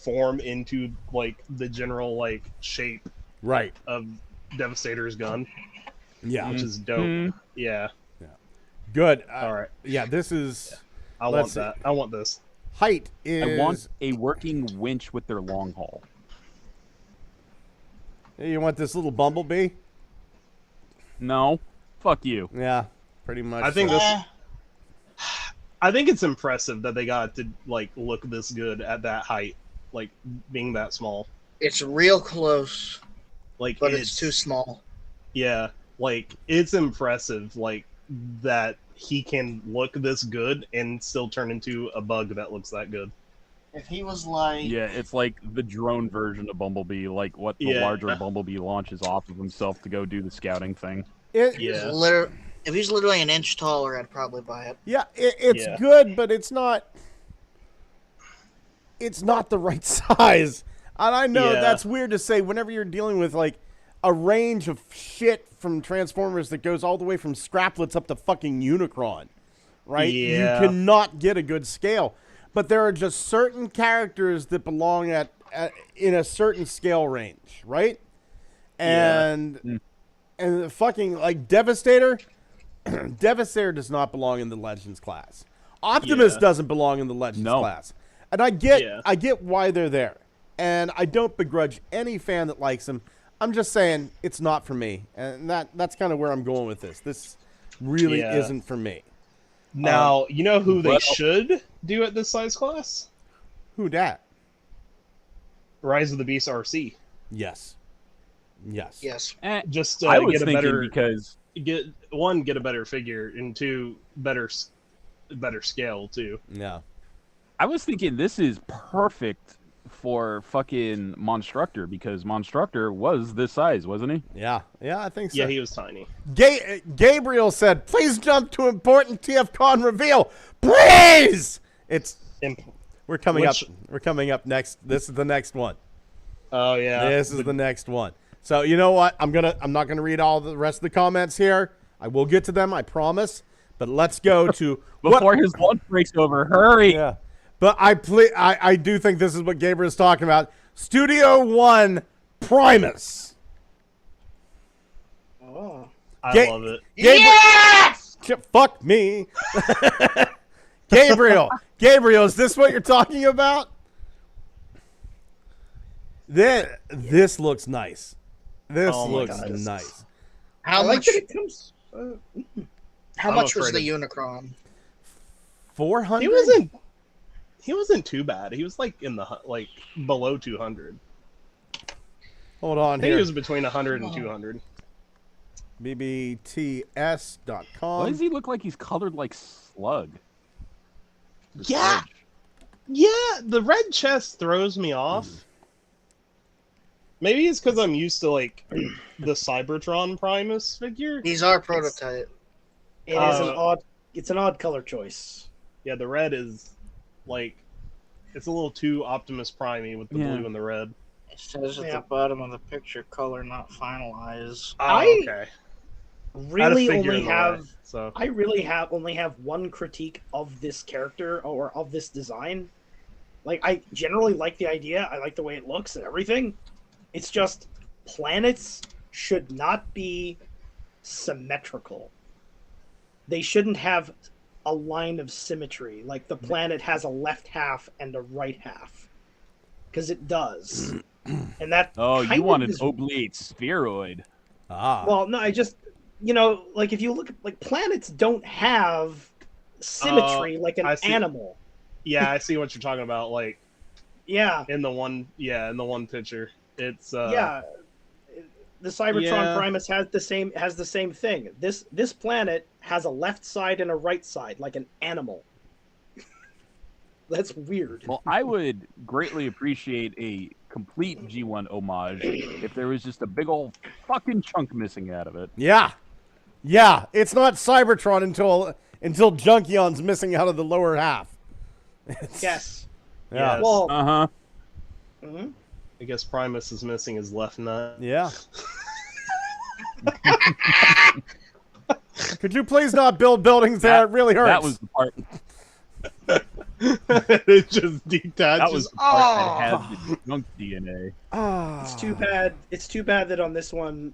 form into like the general like shape of Devastator's gun. Yeah, which is dope. Yeah. Good. All right. Yeah, this is. I want that. I want this. Height is. I want a working winch with their long haul. You want this little bumblebee? No. Fuck you. Yeah, pretty much. I think I think it's impressive that they got to like look this good at that height, like being that small. It's real close, like, but it's too small. Yeah, like it's impressive, like that he can look this good and still turn into a bug that looks that good. If he was like, yeah, it's like the drone version of Bumblebee, like what the larger Bumblebee launches off of himself to go do the scouting thing. if he's literally an inch taller, I'd probably buy it. Yeah, it's good, but it's not. It's not the right size, and I know that's weird to say whenever you're dealing with like a range of shit from Transformers that goes all the way from Scraplets up to fucking Unicron, right? Yeah. You cannot get a good scale. But there are just certain characters that belong at in a certain scale range, right? And and the fucking like Devastator, Devastator does not belong in the Legends class. Optimus doesn't belong in the Legends class, and I get why they're there, and I don't begrudge any fan that likes them. I'm just saying it's not for me, and that's kind of where I'm going with this. This really isn't for me. Now, you know who they should do at this size class? Who dat? Rise of the Beast RC. Yes. Yes. Just I was get a thinking better because get a better figure, and two, better scale too. Yeah. I was thinking this is perfect for fucking Monstructor, because Monstructor was this size, wasn't he? Yeah, I think so. Yeah, he was tiny. Gabriel said, "Please jump to important TFCon reveal, please." We're coming up next. This is the next one. Oh yeah, this is the next one. So you know what? I'm not gonna read all the rest of the comments here. I will get to them, I promise. But let's go to before his lunch breaks over. Hurry. Yeah. But I do think this is what Gabriel's talking about. Studio One Primus. Oh, I love it. Yes! Fuck me. Gabriel, is this what you're talking about? This looks nice. This looks nice. How much? How I'm much was afraid the Unicron? 400. He wasn't too bad. He was like in the below 200. Hold on I think here. he was between 100 and 200. BBTS.com. Why does he look like he's colored like Slug? Yeah. Yeah, the red chest throws me off. Maybe it's because I'm used to like the Cybertron Primus figure. He's our prototype. It's an odd color choice. Yeah, the red is like it's a little too Optimus Prime-y with the blue and the red. It says at the bottom of the picture, color not finalized. Okay. Really only have only have one critique of this character or of this design. Like, I generally like the idea. I like the way it looks and everything. It's just planets should not be symmetrical. They shouldn't have a line of symmetry. Like the planet has a left half and a right half. Because it does. And that you want an oblate spheroid. Well, no, I just, like if you look at, like, planets don't have symmetry like an animal. Yeah, I see what you're talking about. Like, yeah, in the one picture, it's the Cybertron Primus has the same thing. This planet has a left side and a right side, like an animal. That's weird. Well, I would greatly appreciate a complete G1 homage if there was just a big old fucking chunk missing out of it. Yeah. It's not Cybertron until Junkion's missing out of the lower half. Yes. Yeah. Yes. Well. I guess Primus is missing his left nut. Yeah. Could you please not build buildings there? It really hurts. That was the part. It just detached. That was the part that had the junk DNA. It's too bad. It's too bad that on this one,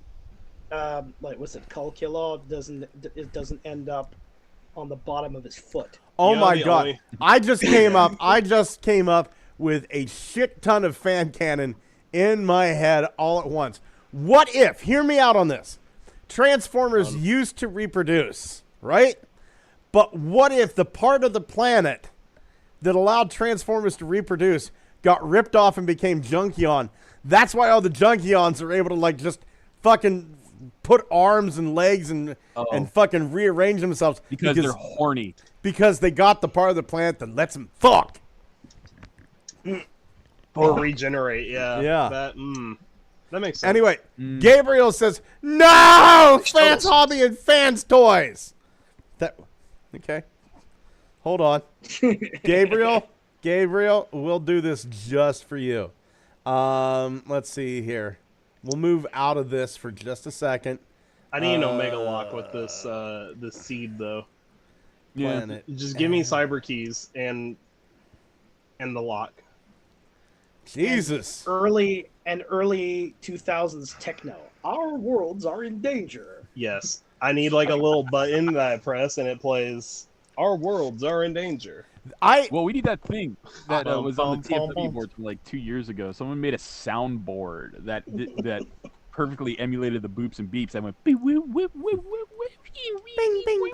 what's it, Calcula doesn't end up on the bottom of his foot. Oh my god! I just came up with a shit ton of fan canon in my head all at once. What if? Hear me out on this. Transformers used to reproduce, right? But what if the part of the planet that allowed Transformers to reproduce got ripped off and became Junkion? That's why all the Junkions are able to, like, just fucking put arms and legs and fucking rearrange themselves. Because they're horny. Because they got the part of the planet that lets them fuck. Or regenerate, yeah. Yeah. That makes sense. Anyway, Gabriel says, no! Fans Hobby and Fans Toys! Okay. Hold on. Gabriel, we'll do this just for you. Let's see here. We'll move out of this for just a second. I need an Omega Lock with this seed, though. Planet. Just give me Cyber Keys and the lock. Jesus. Early 2000s techno. Our worlds are in danger. Yes. I need like a little button that I press and it plays Our Worlds Are in Danger. Well, we need that thing that was on the TFW board from like 2 years ago. Someone made a soundboard that perfectly emulated the boops and beeps. I went beep, whoop, whoop, whoop, whoop, whoop, bing, bing,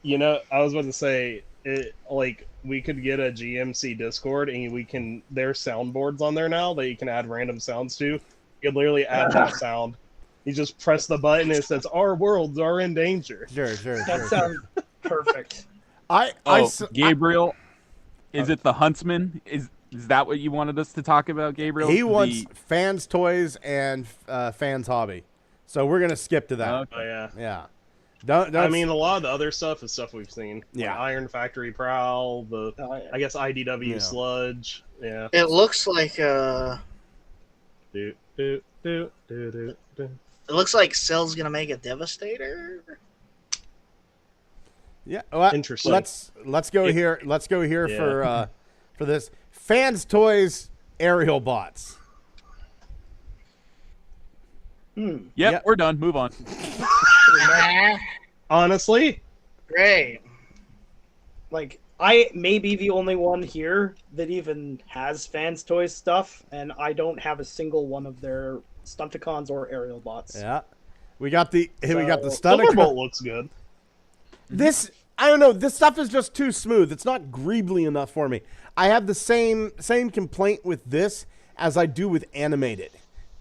You know, I was about to say, we could get a GMC Discord and there's soundboards on there now that you can add random sounds to. You could literally add that sound You just press the button and it says, "Our worlds are in danger." Sure. That sounds perfect. Gabriel, is it the Huntsman? Is that what you wanted us to talk about, Gabriel? He wants fans' toys and fans' hobby. So we're gonna skip to that. Oh yeah. Yeah. I mean, a lot of the other stuff is stuff we've seen. Yeah. Like Iron Factory Prowl, I guess IDW Sludge. Yeah. It looks like Do, do, do, do, do, do. It looks like Cell's gonna make a Devastator. Yeah. Well, Interesting. Let's go here. Let's go here for this fans' toys aerial bots. Yep, we're done. Move on. Honestly, Great. Like, I may be the only one here that even has fans' toys stuff, and I don't have a single one of their Stunticons or aerial bots. Yeah. We got the Silverbolt Stunticon. looks good. This, I don't know. This stuff is just too smooth. It's not greebly enough for me. I have the same complaint with this as I do with animated.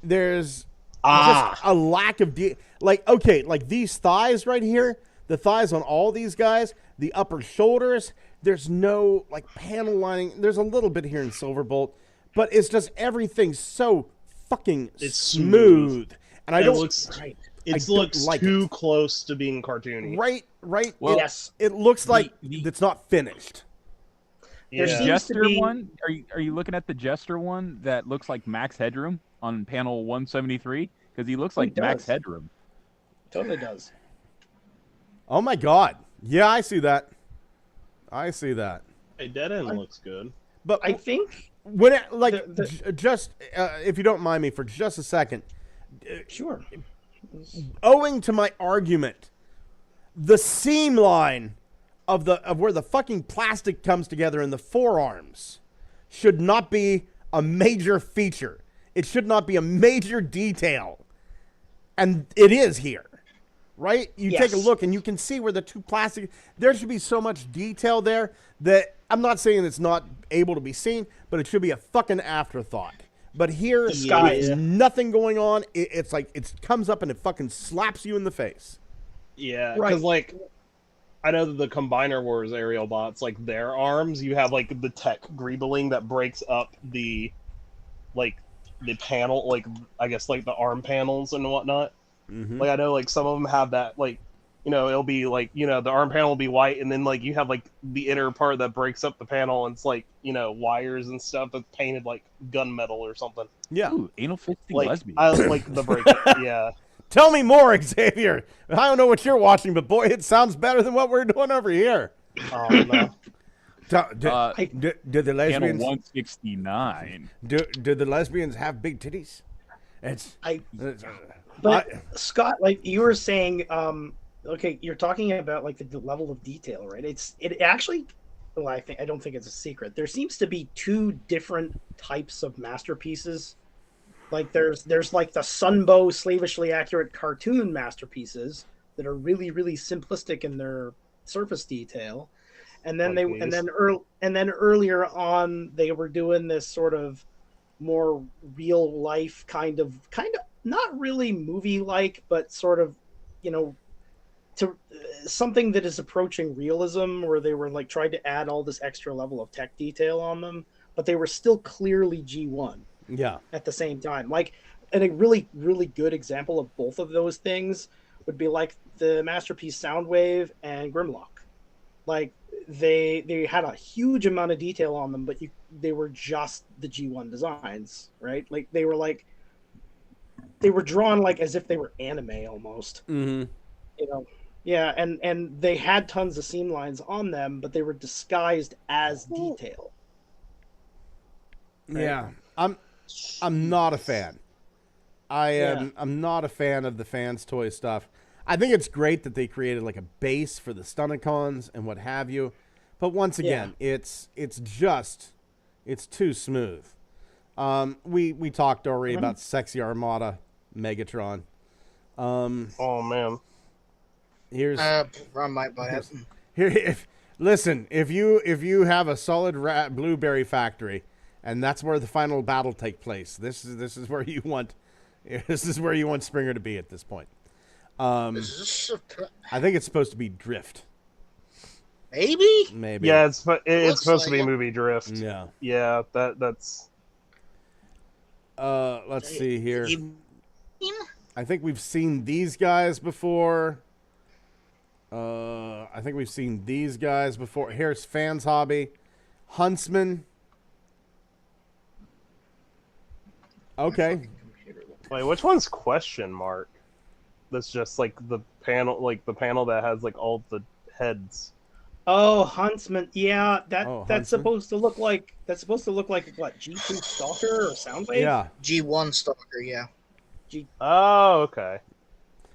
There's just a lack of like these thighs right here, the thighs on all these guys, the upper shoulders. There's no like panel lining. There's a little bit here in Silverbolt, but it's just everything's so fucking smooth. And I don't. It looks too close to being cartoony. Right. Well, yes. It looks like it's not finished. The Jester one? Are you looking at the Jester one that looks like Max Headroom on panel 173? Because he looks like Max Headroom. Totally does. Oh my God! Yeah, I see that. Hey, Dead End looks good. But I think when it, just if you don't mind me for just a second. Sure. Owing to my argument, the seam line of where the fucking plastic comes together in the forearms should not be a major feature. It should not be a major detail. And it is here. Right? You take a look and you can see where the two plastic, there should be so much detail there that I'm not saying it's not able to be seen, but it should be a fucking afterthought. But here, there's nothing going on. It's like it comes up and it fucking slaps you in the face. Yeah, because like I know that the Combiner Wars aerial bots, like their arms, you have like the tech greebling that breaks up the panel, like I guess like the arm panels and whatnot. Mm-hmm. Like I know like some of them have that, like, you know, it'll be like, you know, the arm panel will be white, and then like you have like the inner part that breaks up the panel, and it's like, you know, wires and stuff that's painted like gunmetal or something. Yeah. Ooh, anal fisting Like lesbian. I like the break. Yeah. Tell me more, Xavier. I don't know what you're watching, but boy, it sounds better than what we're doing over here. Oh no. Do the lesbians? Panel 169. Do the lesbians have big titties? But Scott, like you were saying, okay, you're talking about like the level of detail, right? It actually, well, I don't think it's a secret. There seems to be two different types of masterpieces. Like there's like the Sunbow slavishly accurate cartoon masterpieces that are really, really simplistic in their surface detail, and then earlier on they were doing this sort of more real life kind of not really movie like, but sort of, you know, to something that is approaching realism, where they were like trying to add all this extra level of tech detail on them, but they were still clearly G1. Yeah. At the same time, like, and a really, really good example of both of those things would be like the Masterpiece Soundwave and Grimlock. Like they had a huge amount of detail on them, but they were just the G1 designs, right? Like they were drawn like as if they were anime almost. Mm-hmm. You know, yeah, and they had tons of seam lines on them, but they were disguised as detail. Right? Yeah, I'm not a fan. I'm not a fan of the fans' toy stuff. I think it's great that they created like a base for the Stunticons and what have you, but once again, it's too smooth. We talked already about Sexy Armada Megatron. Oh man, Ron might buy it. If you have a solid blueberry factory, and that's where the final battle take place, this is where you want This is where you want Springer to be at this point. I think it's supposed to be Drift. Maybe. Yeah, it's supposed to be movie Drift. Yeah. Yeah, that's. Let's see here. I think we've seen these guys before. Here's Fans Hobby. Huntsman. Okay. Wait, which one's question mark? That's just like the panel that has like all the heads. Oh, Huntsman. Yeah, that's Huntsman? supposed to look like what, G2 Stalker or Soundwave? Yeah. G1 Stalker, yeah. Oh, okay.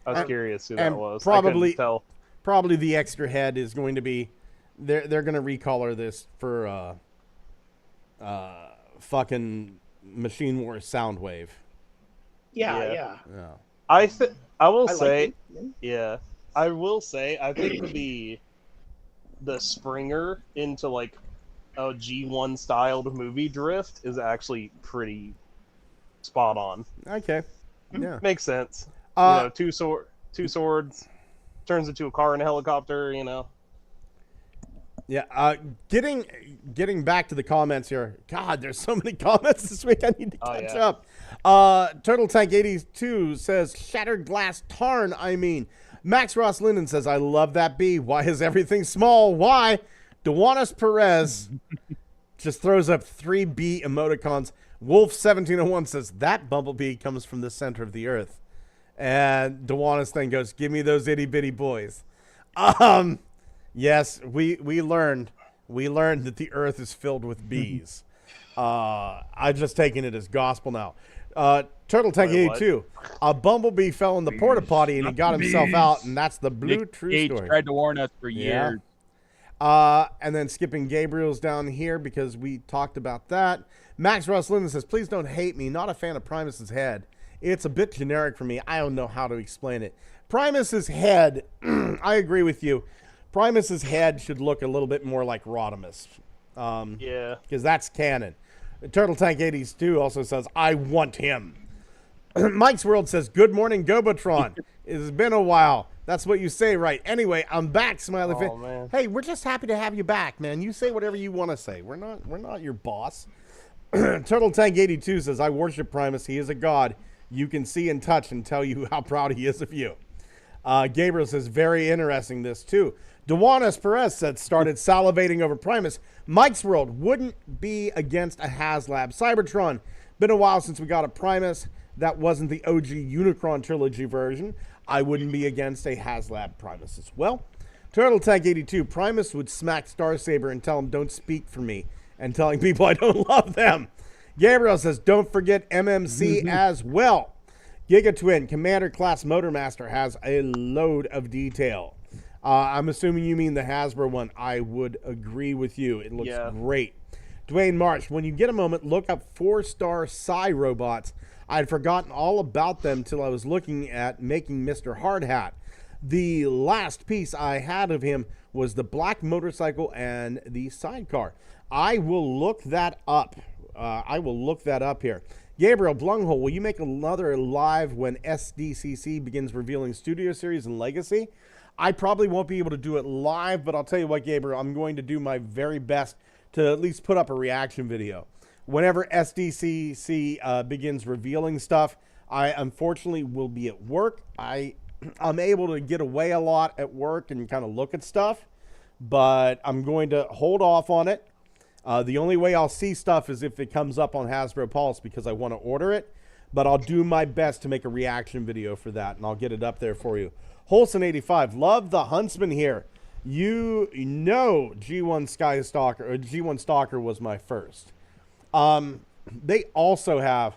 I was curious who that was. I couldn't tell. Probably the extra head is going to be they're going to recolor this for fucking Machine Wars Soundwave. Yeah. I will say I think the Springer into like a G1 styled movie Drift is actually pretty spot on. Okay. Yeah. Makes sense. Two swords turns into a car and a helicopter, Yeah, getting back to the comments here. God, there's so many comments this week. I need to catch up. Turtle Tank 82 says shattered glass tarn. Max Ross Linden says I love that bee. Why is everything small? Why? Dewanis Perez just throws up 3 bee emoticons. Wolf 1701 says that bumblebee comes from the center of the earth, and Dewanis then goes, "Give me those itty bitty boys." Yes, we learned that the earth is filled with bees. I've just taken it as gospel now. Turtle Tank 82, a bumblebee fell in the porta potty and he got himself out, and that's the blue true story. Tried to warn us for years. And then skipping Gabriel's down here because we talked about that. Max Ross Linden says, please don't hate me. Not a fan of Primus's head. It's a bit generic for me. I don't know how to explain it. Primus's head, I agree with you. Primus's head should look a little bit more like Rodimus. Because that's canon. Turtle Tank 82 also says, I want him. Mike's World says, good morning, Gobotron. It's been a while. That's what you say, right? Anyway, I'm back, Smiley Face. Man. Hey, we're just happy to have you back, man. You say whatever you want to say. We're not your boss. Turtle Tank 82 says, I worship Primus. He is a god. You can see and touch and tell you how proud he is of you. Gabriel says, very interesting this too. Dewanis Perez said, started salivating over Primus. Mike's World wouldn't be against a HasLab Cybertron. Been a while since we got a Primus. That wasn't the OG Unicron trilogy version. I wouldn't be against a HasLab Primus as well. Turtle Tank 82, Primus would smack Starsaber and tell him, don't speak for me, and telling people I don't love them. Gabriel says, don't forget MMC as well. Giga Twin, Commander Class Motormaster has a load of detail. I'm assuming you mean the Hasbro one. I would agree with you. It looks great. Dwayne Marsh, when you get a moment, look up 4-star Psy robots. I'd forgotten all about them till I was looking at making Mr. Hardhat. The last piece I had of him was the black motorcycle and the sidecar. I will look that up. Here. Gabriel Blunghole, will you make another live when SDCC begins revealing Studio Series and Legacy? I probably won't be able to do it live, but I'll tell you what, Gabriel, I'm going to do my very best to at least put up a reaction video. Whenever SDCC begins revealing stuff, I unfortunately will be at work. I'm able to get away a lot at work and kind of look at stuff, but I'm going to hold off on it. The only way I'll see stuff is if it comes up on Hasbro Pulse because I want to order it, but I'll do my best to make a reaction video for that, and I'll get it up there for you. Holson85, love the Huntsman here. You know G1 Sky Stalker, or G1 Stalker was my first. They also have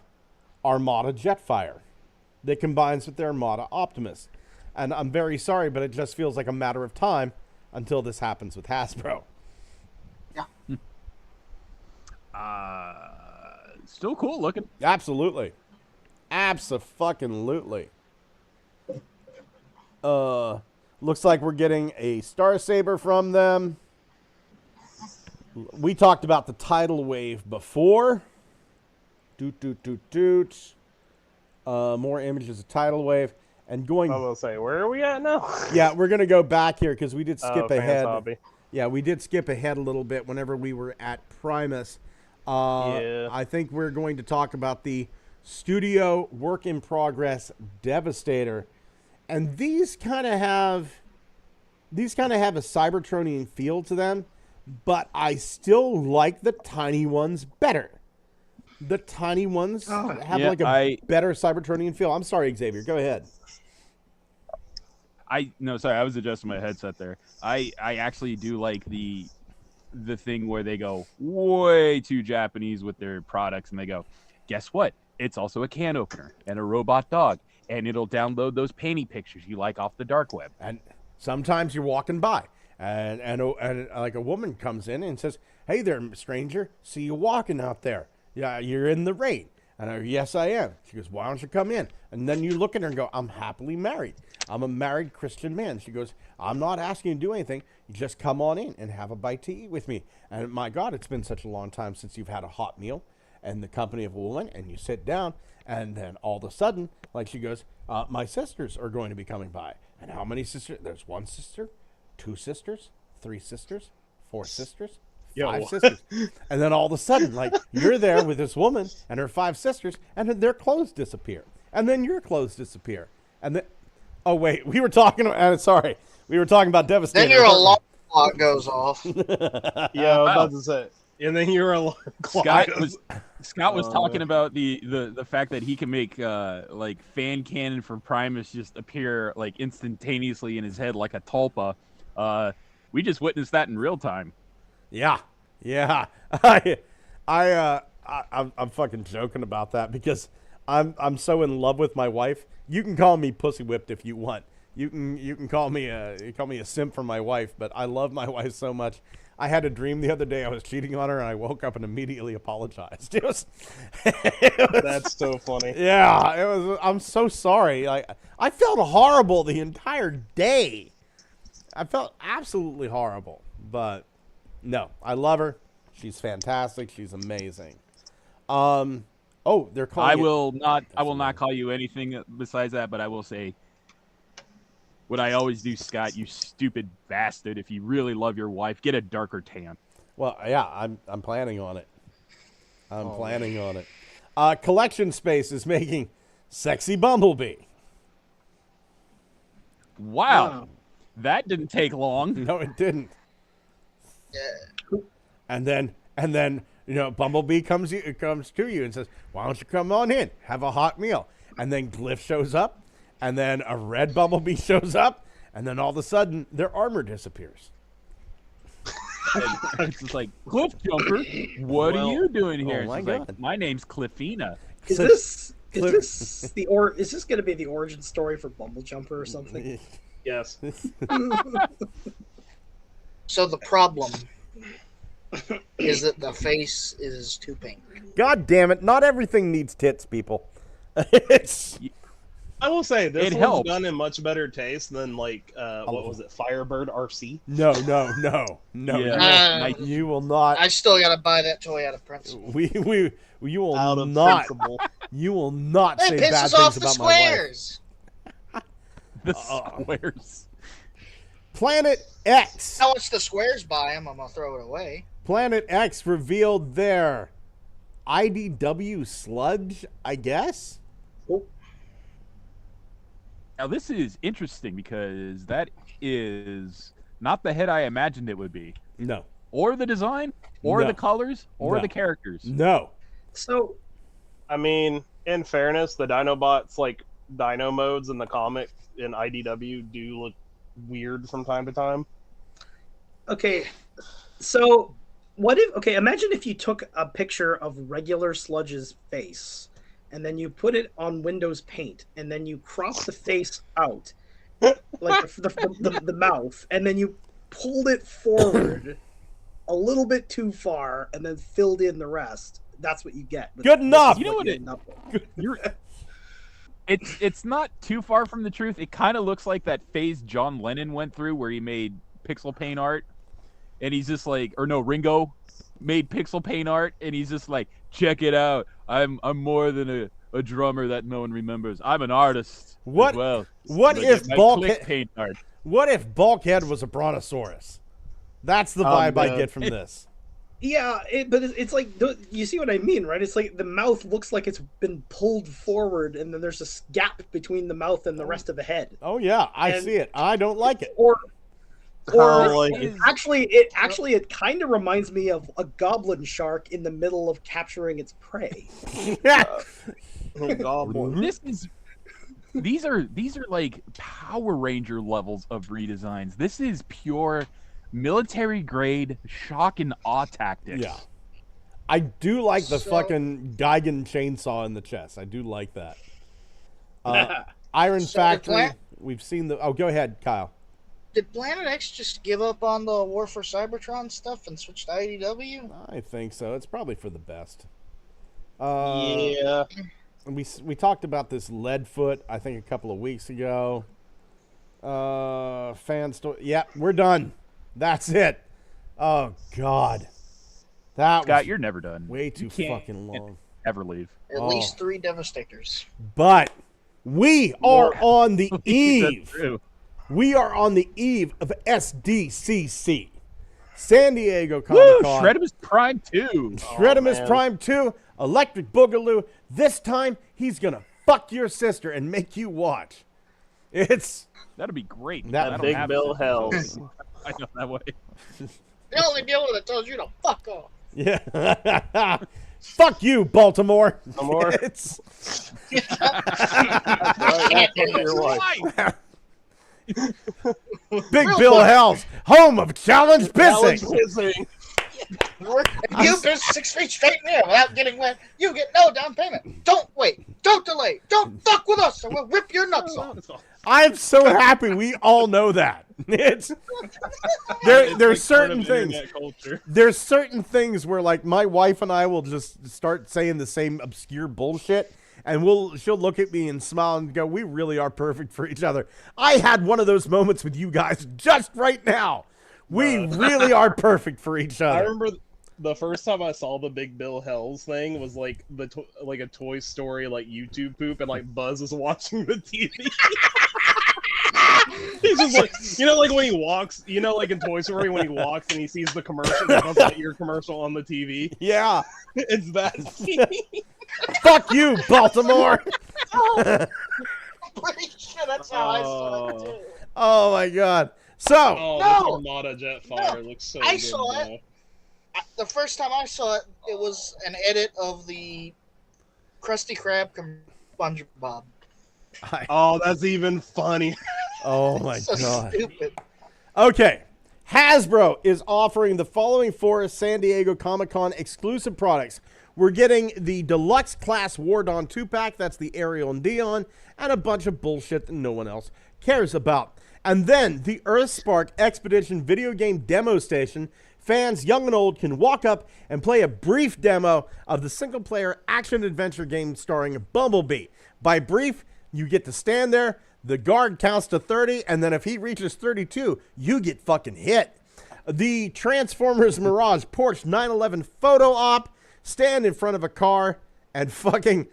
Armada Jetfire that combines with their Armada Optimus. And I'm very sorry, but it just feels like a matter of time until this happens with Hasbro. Yeah. Still cool looking. Absolutely. Abso-fucking-lutely. Looks like we're getting a Starsaber from them. We talked about the tidal wave before. Doot, doot, doot, doot. more images of tidal wave, and going. I will say, where are we at now? Yeah, we're gonna go back here because we did skip Fans ahead. Hobby. Yeah, we did skip ahead a little bit whenever we were at Primus. Yeah. I think we're going to talk about the Studio Work in Progress Devastator, and these kind of have a Cybertronian feel to them, but I still like the tiny ones better. The tiny ones have like a better Cybertronian feel. I'm sorry, Xavier. Go ahead. I was adjusting my headset there. I actually do like the thing where they go way too Japanese with their products, and they go, guess what? It's also a can opener and a robot dog, and it'll download those painting pictures you like off the dark web. And sometimes you're walking by, and like a woman comes in and says, "Hey there, stranger. See you walking out there. Yeah, you're in the rain." And I go, "Yes, I am." She goes, "Why don't you come in?" And then you look at her and go, "I'm happily married. I'm a married Christian man." She goes, "I'm not asking you to do anything. You just come on in and have a bite to eat with me." And my God, it's been such a long time since you've had a hot meal and the company of a woman, and you sit down, and then all of a sudden, like she goes, "My sisters are going to be coming by." And how many sisters? There's 1 sister, 2 sisters, 3 sisters, 4 sisters, 5 sisters. And then all of a sudden, like, you're there with this woman and her 5 sisters, and then their clothes disappear. And then your clothes disappear. And then, oh, wait, we were talking about Devastator. Then your alarm clock goes off. Yeah, I was about to say. And then your alarm clock. Scott was talking about the fact that he can make like fan cannon for Primus just appear like instantaneously in his head like a tulpa. We just witnessed that in real time. Yeah. I'm fucking joking about that because I'm so in love with my wife. You can call me pussy whipped if you want. You can call me a simp for my wife, but I love my wife so much. I had a dream the other day I was cheating on her, and I woke up and immediately apologized. It was That's so funny. Yeah, it was. I'm so sorry. I felt horrible the entire day. I felt absolutely horrible, but no, I love her. She's fantastic. She's amazing. Oh, they're calling. I will not call you anything besides that, but I will say what I always do, Scott. You stupid bastard! If you really love your wife, get a darker tan. Well, yeah, I'm planning on it. I'm planning on it. Collection Space is making Sexy Bumblebee. Wow. That didn't take long. No, it didn't. Yeah. And then Bumblebee comes to you and says, "Why don't you come on in, have a hot meal?" And then Glyph shows up, and then a red Bumblebee shows up, and then all of a sudden their armor disappears. It's just like, Cliff Jumper, what are you doing here? Oh my She's God. like, my name's Cliffina. Is this going to be the origin story for Bumble Jumper or something? Yes. So the problem is that the face is too pink. God damn it! Not everything needs tits, people. It's. I will say this It one's helps. done in much better taste than what was it, Firebird RC? No. Yeah. You will not. I still gotta buy that toy out of principle. You will Out of not. principle. You will not It say bad pisses things off the about my wife. squares. The squares. Planet X. How much the squares buy them, I'm gonna throw it away. Planet X revealed their IDW sludge, I guess. Now, this is interesting because that is not the head I imagined it would be. No. Or the design, or No. the colors, or No. the characters. No. So, I mean, in fairness, the Dinobots, like Dino modes in the comic in IDW, do look weird from time to time. okay, so imagine if you took a picture of regular Sludge's face, and then you put it on Windows Paint, and then you crop the face out, like the mouth, and then you pulled it forward a little bit too far, and then filled in the rest. That's what you get. But Good this enough. is You know what you it- end up with. It's not too far from the truth. It kind of looks like that phase John Lennon went through where he made pixel paint art, and he's just like, or no, Ringo made pixel paint art, and he's just like, check it out. I'm more than a drummer that no one remembers. I'm an artist. What? As well. What I if get my Bulkhead? click paint art. What if Bulkhead was a brontosaurus? That's the vibe I get from this. Yeah, but it's like, you see what I mean, right? It's like the mouth looks like it's been pulled forward, and then there's this gap between the mouth and the rest of the head. Oh yeah, I see it. I don't like it. Or like it kind of reminds me of a goblin shark in the middle of capturing its prey. Goblin. These are like Power Ranger levels of redesigns. This is pure military grade shock and awe tactics. Yeah. I do like the fucking Geigen chainsaw in the chest. I do like that. Iron Factory. We've seen the. Oh, go ahead, Kyle. Did Planet X just give up on the War for Cybertron stuff and switch to IDW? I think so. It's probably for the best. Yeah. We talked about this Leadfoot, I think, a couple of weeks ago. Fan story. Yeah, we're done. That's it. Oh God, that Scott, was you're never done. way too fucking long. Ever leave? At least 3 Devastators. But we are on the eve. That's true. We are on the eve of SDCC, San Diego Woo! Comic-Con. Shredimus Prime 2. Shredimus Prime 2, Electric Boogaloo. This time, he's going to fuck your sister and make you watch. That'd be great. That Big Bill Hells. I know that way. The only deal that tells you to fuck off. Yeah. Fuck you, Baltimore. It's... Big Bill Hells, home of challenge pissing. You piss 6 feet straight in the air without getting wet, you get no down payment. Don't wait. Don't delay. Don't fuck with us, or we'll rip your nuts off. I'm so happy we all know that. It's there's certain things. There's certain things where like my wife and I will just start saying the same obscure bullshit, and she'll look at me and smile and go, "We really are perfect for each other." I had one of those moments with you guys just right now. We really are perfect for each other. I remember the first time I saw the Big Bill Hells thing was like like a Toy Story like YouTube poop, and like Buzz is watching the TV. He's just like, like when he walks, like in Toy Story when he walks and he sees the commercial, the Buzz Lightyear commercial on the TV. Yeah, it's that scene. Fuck you, Baltimore. I'm pretty sure that's how I saw it too. Oh my God. So, this Armada Jetfire looks so good. I saw it. The first time I saw it, it was an edit of the Krusty Krab SpongeBob. Oh, that's even funny. Oh my So God. stupid. Okay. Hasbro is offering the following 4 San Diego Comic-Con exclusive products. We're getting the Deluxe Class War Dawn 2-pack. That's the Ariel and Dion. And a bunch of bullshit that no one else cares about. And then the Earthspark Expedition video game demo station. Fans young and old can walk up and play a brief demo of the single-player action-adventure game starring Bumblebee. By brief, you get to stand there, the guard counts to 30, and then if he reaches 32, you get fucking hit. The Transformers Mirage Porsche 911 photo op, stand in front of a car and fucking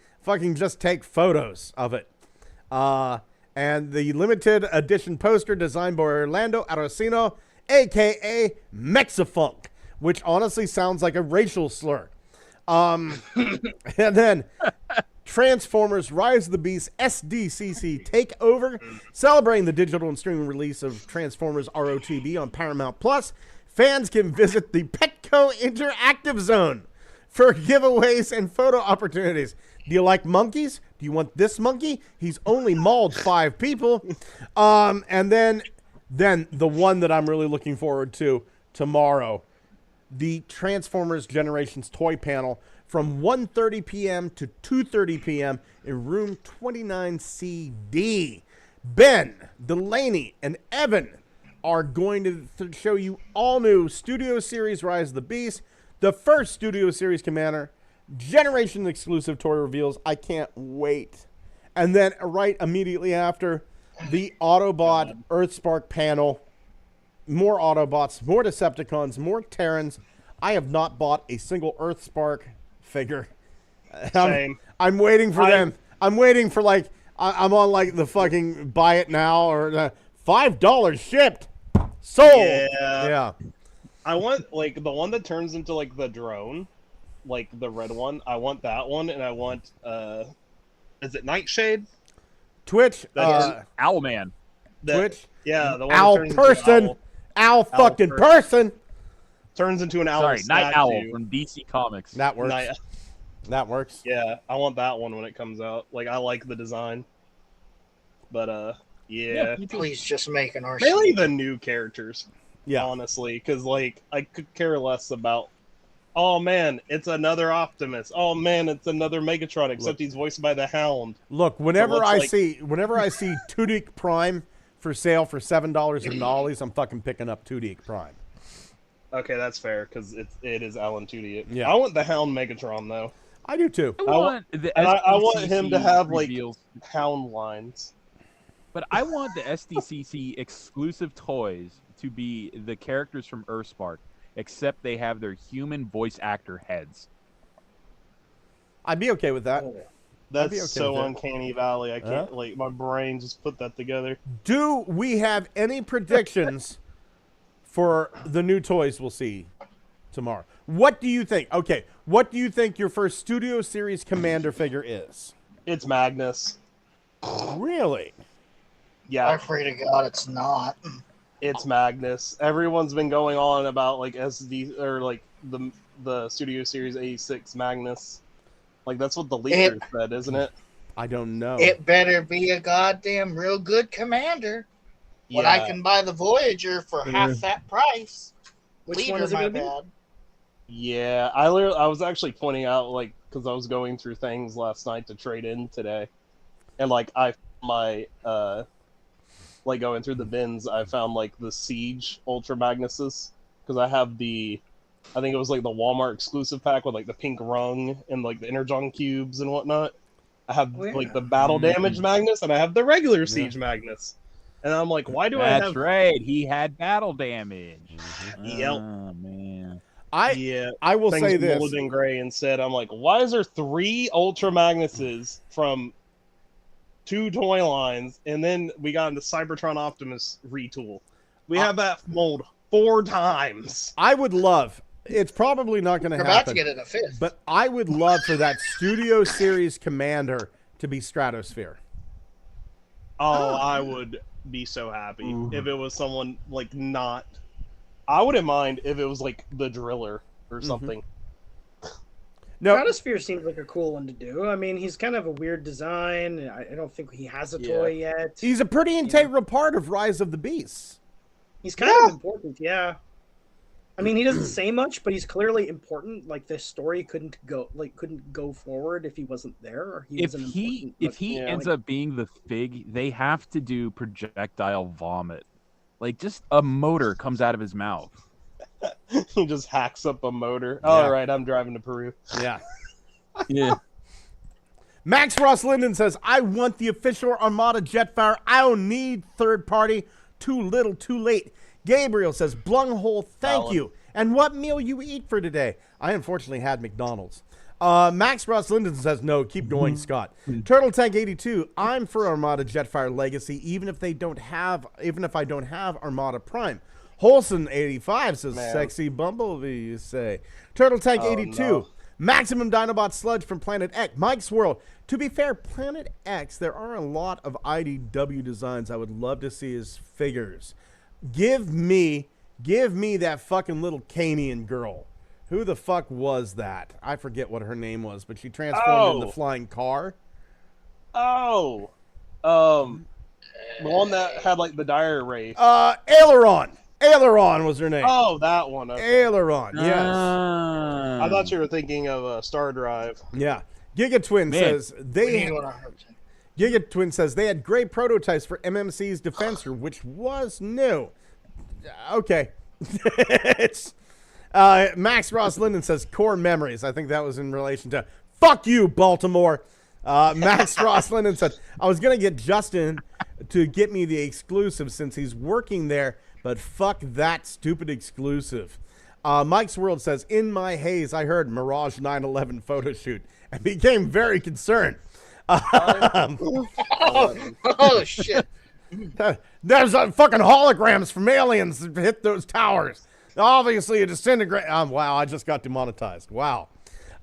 just take photos of it. And the limited edition poster designed by Orlando Arocino, a.k.a. Mexafunk, which honestly sounds like a racial slur. And then Transformers Rise of the Beast SDCC Takeover, celebrating the digital and streaming release of Transformers ROTB on Paramount+. Fans can visit the Petco Interactive Zone for giveaways and photo opportunities. Do you like monkeys? Do you want this monkey? He's only mauled 5 people. And then the one that I'm really looking forward to tomorrow, the Transformers Generations toy panel from 1:30 p.m. to 2:30 p.m. in room 29CD. Ben, Delaney, and Evan are going to show you all new Studio Series Rise of the Beast, the first Studio Series Commander, Generation exclusive toy reveals. I can't wait. And then right immediately after, the Autobot Earthspark panel. More Autobots, more Decepticons, more Terrans. I have not bought a single Earthspark figure Same. I'm waiting for them. I'm waiting for like I'm on like the fucking buy it now or the $5 shipped. Sold. Yeah. I want like the one that turns into like the drone, like the red one. I want that one, and I want is it Nightshade? Twitch. Owlman. Twitch. Yeah, the one Owl that turns person. into Owl fucking person. Turns into an owl. Sorry, Night Owl statue. from DC Comics. That works. That works. Yeah, I want that one when it comes out. Like, I like the design. But, yeah. Please just make an RC. Mainly the new characters. Yeah. Honestly, because, like, I could care less about, oh, man, it's another Optimus. Oh, man, it's another Megatron, except he's voiced by the Hound. Look, whenever I see Tudyk Prime for sale for $7 in Nollies, I'm fucking picking up Tudyk Prime. Okay, that's fair, because it is Alan Tudyk. Yeah. I want the Hound Megatron, though. I do, too. I want him to have, like, Hound lines. But I want the SDCC exclusive toys to be the characters from Earthspark, except they have their human voice actor heads. I'd be okay with that. That's okay so with that. uncanny valley. I can't, like, my brain just put that together. Do we have any predictions for the new toys we'll see tomorrow? What do you think? Okay, what do you think your first Studio Series Commander figure is? It's Magnus. Really? Yeah. I pray to God it's not. It's Magnus. Everyone's been going on about like SD or like the Studio Series 86 Magnus. Like that's what the leaker said, isn't it? I don't know. It better be a goddamn real good commander. When I can buy the Voyager for half that price. Which one is it my gonna be? bad. Yeah, I was actually pointing out like because I was going through things last night to trade in today, and like like going through the bins, I found like the Siege Ultra Magnuses because I have I think it was like the Walmart exclusive pack with like the pink rung and like the Energon cubes and whatnot. I have like the battle damage Magnus and I have the regular Siege Magnus, and I'm like, why do I have? That's right, he had battle damage. Yep. Oh man. I will say this. Molded in gray and said, I'm like, why is there 3 Ultra Magnuses from 2 toy lines, and then we got into Cybertron Optimus retool. We have that mold 4 times. I would love. It's probably not going to happen. We're about to get it a 5th. But I would love for that Studio Series Commander to be Stratosphere. Oh, I would be so happy if it was someone like not. I wouldn't mind if it was like the Driller or something. No, Stratosphere seems like a cool one to do. I mean, he's kind of a weird design. I don't think he has a toy yet. He's a pretty integral part of Rise of the Beasts. He's kind of important, yeah. I mean, he doesn't say much, but he's clearly important. Like this story couldn't go forward if he wasn't there. Or If he ends up being the Fig, they have to do projectile vomit. Like just a motor comes out of his mouth. He just hacks up a motor. Yeah. All right, I'm driving to Peru. Yeah. Yeah. Max Ross Linden says, I want the official Armada Jetfire. I don't need third party. Too little, too late. Gabriel says, Blunghole, thank you. And what meal you eat for today? I unfortunately had McDonald's. Max Ross Linden says, no, keep going, Scott. Turtle Tank 82, I'm for Armada Jetfire Legacy, even if I don't have Armada Prime. Wholesome 85 says, sexy Bumblebee, you say. Turtle Tank 82, no. Maximum Dinobot Sludge from Planet X. Mike's World. To be fair, Planet X, there are a lot of IDW designs I would love to see as figures. Give me that fucking little Canian girl. Who the fuck was that? I forget what her name was, but she transformed into flying car. Oh. The one that had like the dire wraith. Aileron. Aileron was her name. Oh, that one. Okay. Aileron, yes. I thought you were thinking of Star Drive. Yeah. Giga Twin says they had great prototypes for MMC's Defensor, which was new. Okay. It's Max Ross Linden says core memories. I think that was in relation to fuck you, Baltimore. Max Ross Linden said I was gonna get Justin to get me the exclusive since he's working there, but fuck that stupid exclusive. Mike's World says, in my haze, I heard Mirage 911 photo shoot and became very concerned. Oh, shit. There's fucking holograms from aliens that hit those towers. Obviously, a disintegrate. Wow, I just got demonetized. Wow.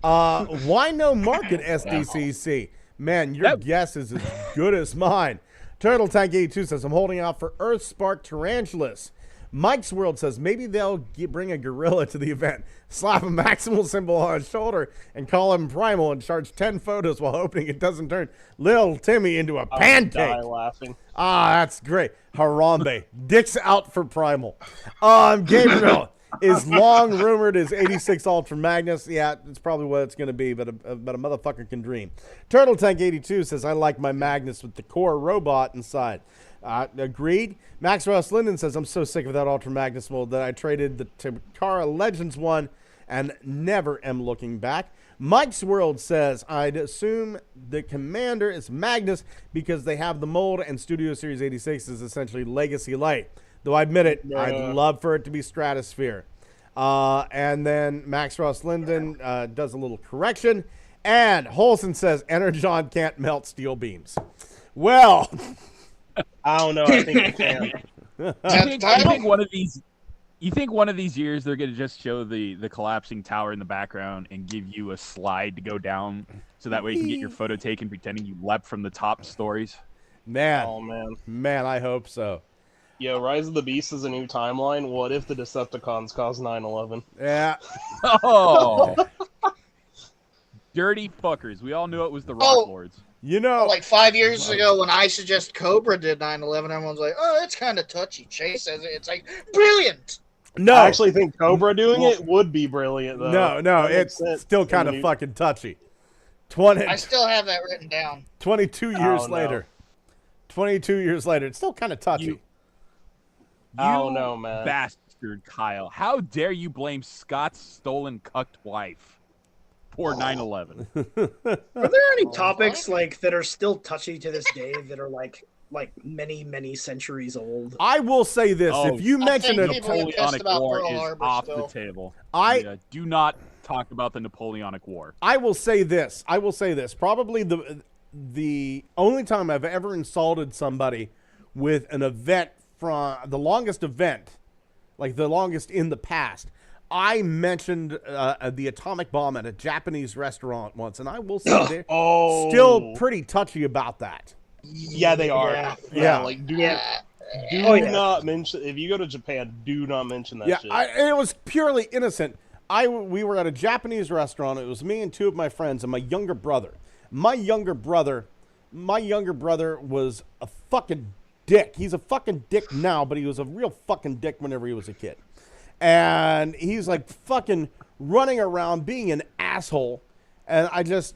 Why no market SDCC? Man, your guess is as good as mine. Turtle Tank 82 says, I'm holding out for Earthspark Tarantulas. Mike's World says, maybe they'll bring a gorilla to the event, slap a maximal symbol on his shoulder, and call him Primal and charge 10 photos while hoping it doesn't turn Lil Timmy into a pancake. Die laughing. That's great. Harambe. Dick's out for Primal. Gabriel is long rumored as 86 Ultra Magnus. Yeah, it's probably what it's going to be, but a motherfucker can dream. Turtle Tank 82 says, I like my Magnus with the core robot inside. Agreed. Max Ross Linden says, I'm so sick of that Ultra Magnus mold that I traded the Takara Legends one and never am looking back. Mike's World says, I'd assume the Commander is Magnus because they have the mold and Studio Series 86 is essentially Legacy Light. Though I admit it, I'd love for it to be Stratosphere. And then Max Ross Linden does a little correction. And Holson says, Energon can't melt steel beams. Well... I don't know. I think it can. You think one of these years they're going to just show the collapsing tower in the background and give you a slide to go down so that way you can get your photo taken pretending you leapt from the top stories? Man. Oh, man. Man, I hope so. Yo, Rise of the Beast is a new timeline. What if the Decepticons caused 9/11? Yeah. Oh. Dirty fuckers. We all knew it was the Rock Lords. You know, like 5 years ago when I suggest Cobra did 9/11, everyone's like, "Oh, it's kind of touchy." Chase says it's like brilliant. No, I actually think Cobra doing it would be brilliant, though. No, it's still kind of fucking touchy. I still have that written down. 22 years later. 22 years later, it's still kind of touchy. Oh no, man, bastard, Kyle! How dare you blame Scott's stolen cucked wife? Poor 9/11. Are there any topics like that are still touchy to this day that are like many centuries old? I will say this: if you mention a Napoleonic War is off the table. Do not talk about the Napoleonic War. I will say this. Probably the only time I've ever insulted somebody with an event from the longest event, like the longest in the past. I mentioned the atomic bomb at a Japanese restaurant once, and I will say they're still pretty touchy about that. Yeah, they are. Yeah. Like, do not mention, if you go to Japan, do not mention that shit. It was purely innocent. We were at a Japanese restaurant. It was me and two of my friends and my younger brother. My younger brother was a fucking dick. He's a fucking dick now, but he was a real fucking dick whenever he was a kid. And he's like fucking running around being an asshole. And I just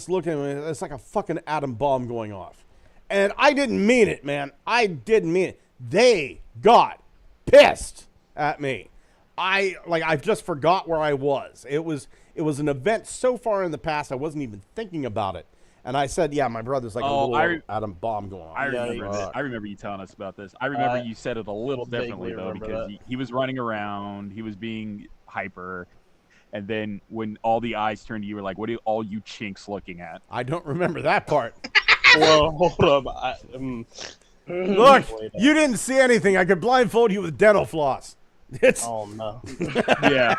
looked at him and it's like a fucking atom bomb going off. And I didn't mean it, man. I didn't mean it. They got pissed at me. I just forgot where I was. It was an event so far in the past I wasn't even thinking about it. And I said, yeah, my brother's like a little atom bomb going on. I remember you telling us about this. I remember you said it a little differently, though, because he was running around. He was being hyper. And then when all the eyes turned to you, were like, what are all you chinks looking at? I don't remember that part. Well, hold up. Look, you didn't see anything. I could blindfold you with dental floss. Oh, no. Yeah.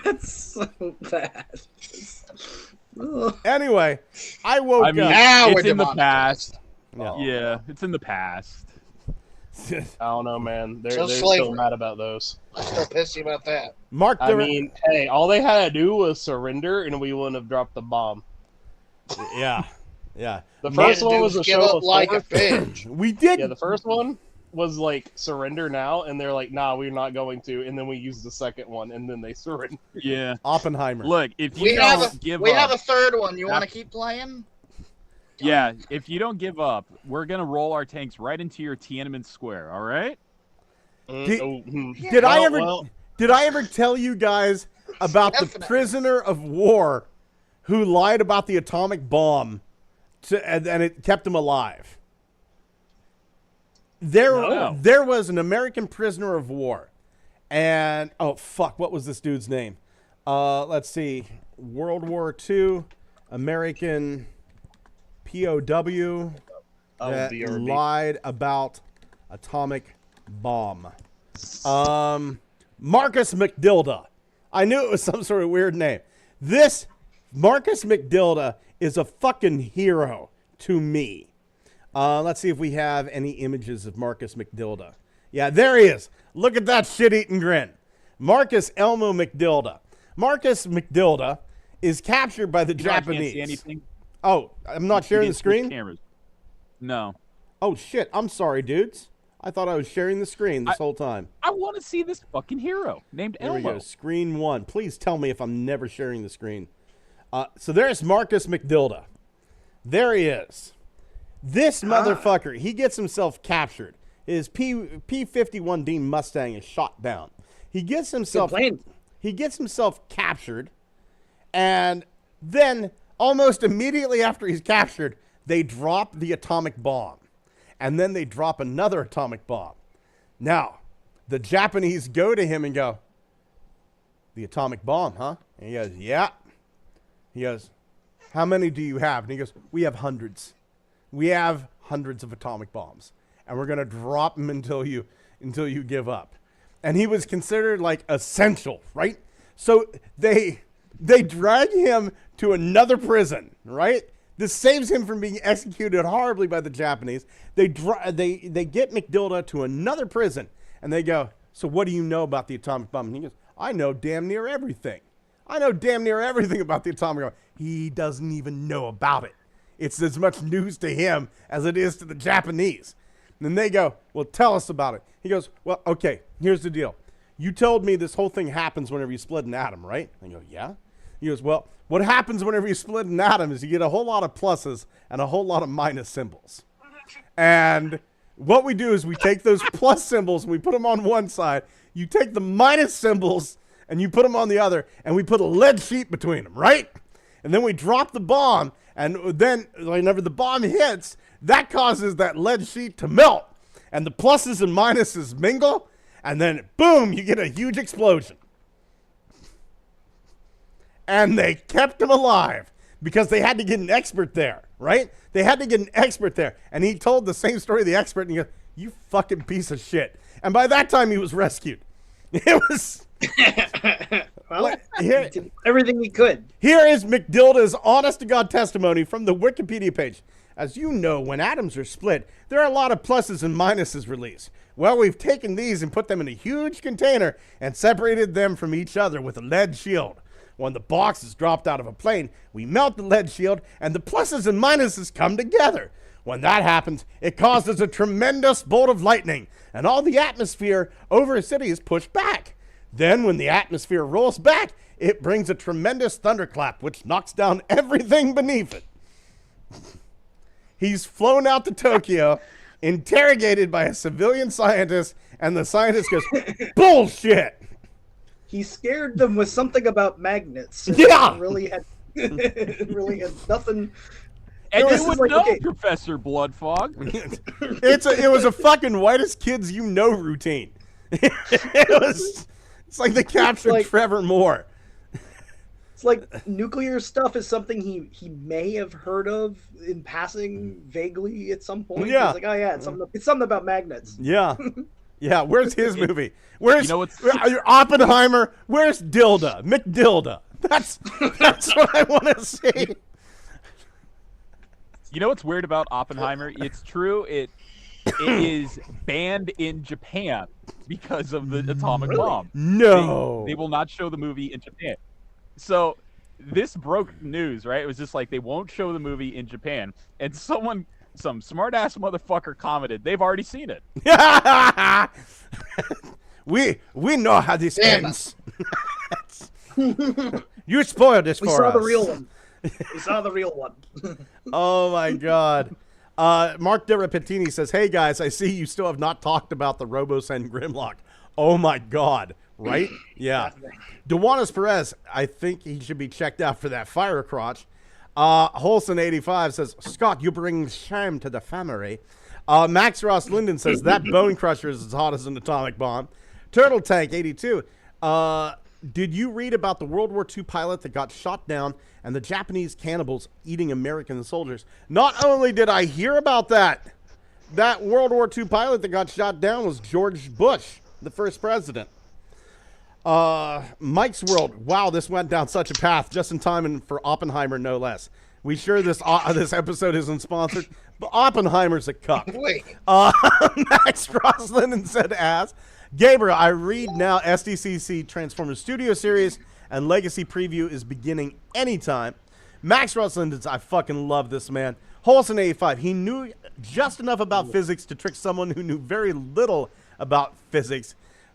That's so bad. Anyway, I woke up. It's in the past. Yeah, it's in the past. I don't know, man. They're still mad about those. I'm still pissy about that. I mean, hey, all they had to do was surrender, and we wouldn't have dropped the bomb. Yeah. The first one was a give show up like a bitch. We did. Yeah, the first one was like surrender now, and they're like, nah, we're not going to. And then we used the second one, and then they surrendered. Yeah, Oppenheimer. Look, if you we have a third one. You Yeah. want to keep playing? Yeah, if you don't give up, we're gonna roll our tanks right into your Tiananmen Square. All right? Did I ever tell you guys about the prisoner of war who lied about the atomic bomb and it kept him alive? There was an American prisoner of war, And, oh, fuck, what was this dude's name? Let's see. World War II, American POW that lied about atomic bomb. Marcus McDilda. I knew it was some sort of weird name. This Marcus McDilda is a fucking hero to me. Let's see if we have any images of Marcus McDilda. Yeah, there he is. Look at that shit-eating grin. Marcus Elmo McDilda. Marcus McDilda is captured by the Japanese. Can't see anything. Oh, I'm not sharing the screen? Cameras. No. Oh, shit. I'm sorry, dudes. I thought I was sharing the screen this whole time. I want to see this fucking hero named There Elmo. we go. Screen 1. Please tell me if I'm never sharing the screen. So there's Marcus McDilda. There he is. This motherfucker, he gets himself captured. His P-51D Mustang is shot down. He gets himself captured, and then almost immediately after he's captured, they drop the atomic bomb. And then they drop another atomic bomb. Now, the Japanese go to him and go, the atomic bomb, huh? And he goes, yeah. He goes, how many do you have? And he goes, we have hundreds. We have hundreds of atomic bombs. And we're going to drop them until you give up. And he was considered like essential, right? So they drag him to another prison, right? This saves him from being executed horribly by the Japanese. They get McDilda to another prison, and they go, so what do you know about the atomic bomb? And he goes, I know damn near everything. I know damn near everything about the atomic bomb. He doesn't even know about it. It's as much news to him as it is to the Japanese. And then they go, well, tell us about it. He goes, well, okay, here's the deal. You told me this whole thing happens whenever you split an atom, right? I go, yeah. He goes, well, what happens whenever you split an atom is you get a whole lot of pluses and a whole lot of minus symbols. And what we do is we take those plus symbols and we put them on one side. You take the minus symbols and you put them on the other, and we put a lead sheet between them, right? And then we drop the bomb, and then whenever the bomb hits, that causes that lead sheet to melt, and the pluses and minuses mingle, and then boom, you get a huge explosion. And they kept him alive because they had to get an expert there, right? They had to get an expert there. And he told the same story to the expert, and he goes, you fucking piece of shit. And by that time, he was rescued. It was... well, he did everything he could. Here is McDilda's honest-to-God testimony from the Wikipedia page. As you know, when atoms are split, there are a lot of pluses and minuses released. Well, we've taken these and put them in a huge container and separated them from each other with a lead shield. When the box is dropped out of a plane, we melt the lead shield and the pluses and minuses come together. When that happens, it causes a tremendous bolt of lightning, and all the atmosphere over a city is pushed back. Then, when the atmosphere rolls back, it brings a tremendous thunderclap, which knocks down everything beneath it. He's flown out to Tokyo, interrogated by a civilian scientist, and the scientist goes, bullshit! He scared them with something about magnets. Yeah! It really had nothing... And this you is would like, know, okay. Professor Bloodfog. It was a fucking whitest kids you know routine. It's like they captured Trevor Moore. It's like nuclear stuff is something he may have heard of in passing vaguely at some point. Yeah. He's like, oh yeah, it's something about magnets. Yeah. Yeah, where's his movie? Where's what's Oppenheimer? Where's Dilda? McDilda. That's what I want to see. You know what's weird about Oppenheimer? It's true. It is banned in Japan because of the atomic bomb. No. They will not show the movie in Japan. So this broke news, right? It was just like they won't show the movie in Japan. And some smart ass motherfucker commented, they've already seen it. we know how this ends. You spoiled this for us. We saw the real one. We saw the real one. Oh my God. Mark De Repentini says, hey guys, I see you still have not talked about the Robosend Grimlock. Oh my God. Right? Yeah. Dewanis Perez, I think he should be checked out for that fire crotch. Holson85 says, Scott, you bring shame to the family. Max Ross Linden says, that bone crusher is as hot as an atomic bomb. Turtle Tank 82. Did you read about the World War II pilot that got shot down and the Japanese cannibals eating American soldiers? Not only did I hear about that World War II pilot that got shot down was George Bush, the first president. Mike's World. Wow, this went down such a path just in time and for Oppenheimer, no less. We sure this episode isn't sponsored, but Oppenheimer's a cuck. Wait. Max Roslin said ass. Gabriel, I read now SDCC Transformers Studio Series and Legacy Preview is beginning anytime. Max Roslin, I fucking love this man. Holson 85, he knew just enough about physics to trick someone who knew very little about physics.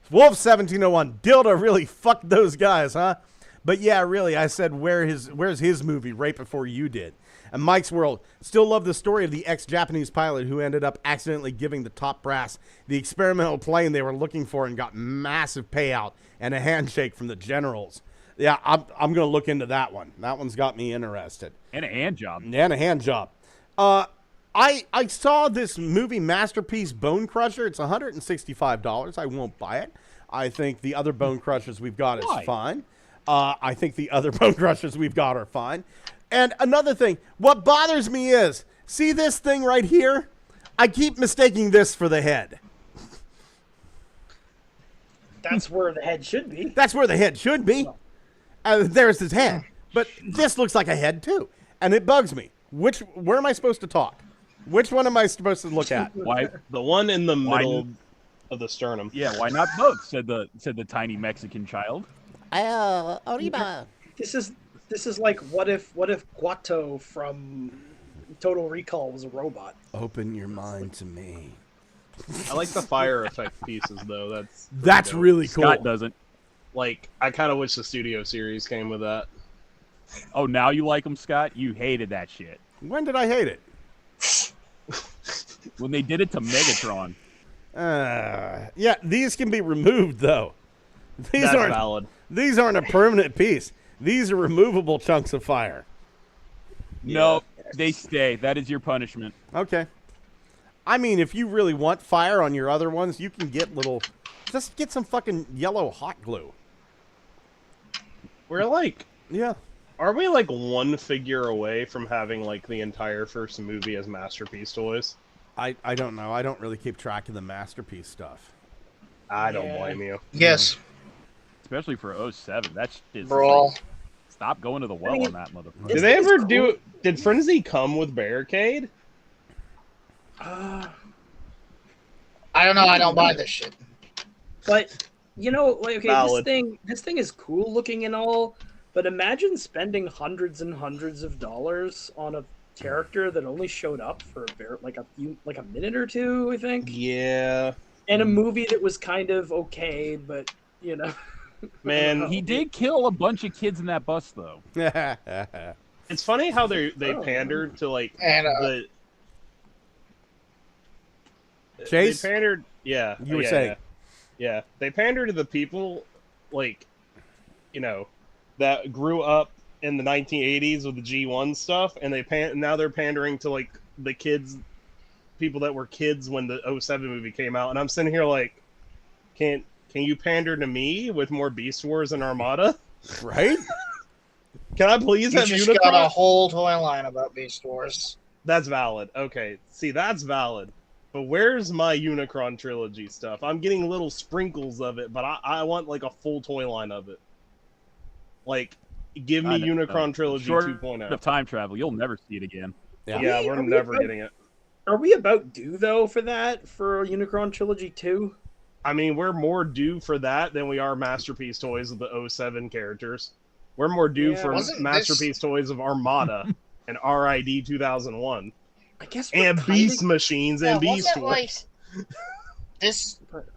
Wolf 1701, Dilda really fucked those guys, huh? But yeah, really, I said, where's his movie right before you did? And Mike's World, still love the story of the ex-Japanese pilot who ended up accidentally giving the top brass the experimental plane they were looking for and got massive payout and a handshake from the generals. Yeah, I'm going to look into that one. That one's got me interested. And a hand job. And a hand job. I saw this movie Masterpiece Bone Crusher. It's $165. I won't buy it. I think the other Bone Crushers we've got is fine. I think the other Bone Crushers we've got are fine. And another thing, what bothers me is, see this thing right here? I keep mistaking this for the head. That's where the head should be. That's where the head should be. There's his head. But this looks like a head too. And it bugs me. Where am I supposed to talk? Which one am I supposed to look at? Why the one in the middle of the sternum? Yeah, why not both? Said the tiny Mexican child. Oriba. This is like what if Guato from Total Recall was a robot? Open your mind to me. I like the fire effect pieces though. That's really cool. Scott doesn't. Like, I kind of wish the studio series came with that. Oh, now you like them, Scott? You hated that shit. When did I hate it? When they did it to Megatron. Yeah, these can be removed though. That's valid. These aren't a permanent piece. These are removable chunks of fire. No, they stay. That is your punishment. Okay. I mean, if you really want fire on your other ones, you can get just get some fucking yellow hot glue. We're like, yeah. Are we like one figure away from having like the entire first movie as Masterpiece toys? I don't know. I don't really keep track of the Masterpiece stuff. I don't blame you. Yes. Especially for 07. That shit. Brawl. Stop going to the well on that motherfucker. Did they ever do? Did Frenzy come with Barricade? I don't know. I don't buy this shit. But you know, like, okay, Valid. this thing is cool looking and all, but imagine spending hundreds and hundreds of dollars on a character that only showed up for a minute or two, I think. Yeah. And a movie that was kind of okay, but you know. Man, he did kill a bunch of kids in that bus, though. It's funny how they pandered to like the Chase. They pandered, yeah. You were saying, yeah, they pandered to the people, like, you know, that grew up in the 1980s with the G1 stuff, and now they're pandering to like the kids, people that were kids when the 07 movie came out, and I'm sitting here like, Can you pander to me with more Beast Wars and Armada? Right? Can I please have You just Unicron? got a whole toy line about Beast Wars. That's valid. Okay, see, that's valid. But where's my Unicron trilogy stuff? I'm getting little sprinkles of it, but I want like a full toy line of it. Like, give me Unicron trilogy Short 2.0. of time travel, you'll never see it again. Yeah, we're never getting it. Are we about due though for that for Unicron Trilogy 2? I mean, we're more due for that than we are Masterpiece toys of the 07 characters. We're more due for Masterpiece toys of Armada and RID 2001. I guess and Beast Machines and Beast Wars.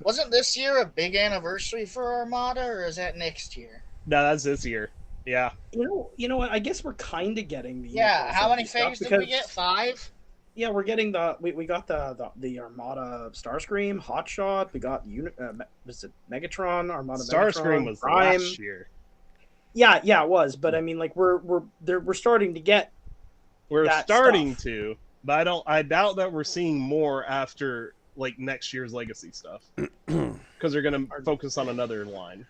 Wasn't this year a big anniversary for Armada, or is that next year? No, that's this year. Yeah. You know what? I guess we're kind of getting the. Yeah. How many figures did we get? 5. Yeah, we're getting we got the Armada Starscream, Hotshot. We got was it Megatron, Armada Starscream Megatron, was Prime. last year. Yeah, it was. But I mean, like we're starting to get. We're starting to, but I doubt that we're seeing more after like next year's Legacy stuff because they're gonna focus on another line.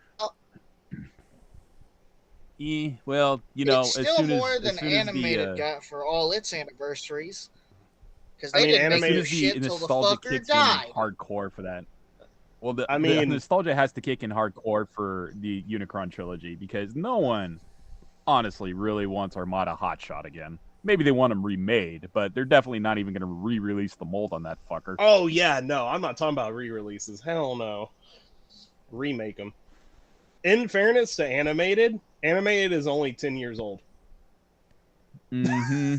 Well, you know, it's as still soon more as, than as soon as animated the, got for all its anniversaries. Because I they mean, didn't make animated their shit the till the nostalgia fucker kicks died. in hardcore for that. Well, I mean, the nostalgia has to kick in hardcore for the Unicron trilogy because no one, honestly, really wants Armada Hotshot again. Maybe they want them remade, but they're definitely not even going to re-release the mold on that fucker. Oh yeah, no, I'm not talking about re-releases. Hell no, remake them. In fairness to animated is only 10 years old. Mm-hmm.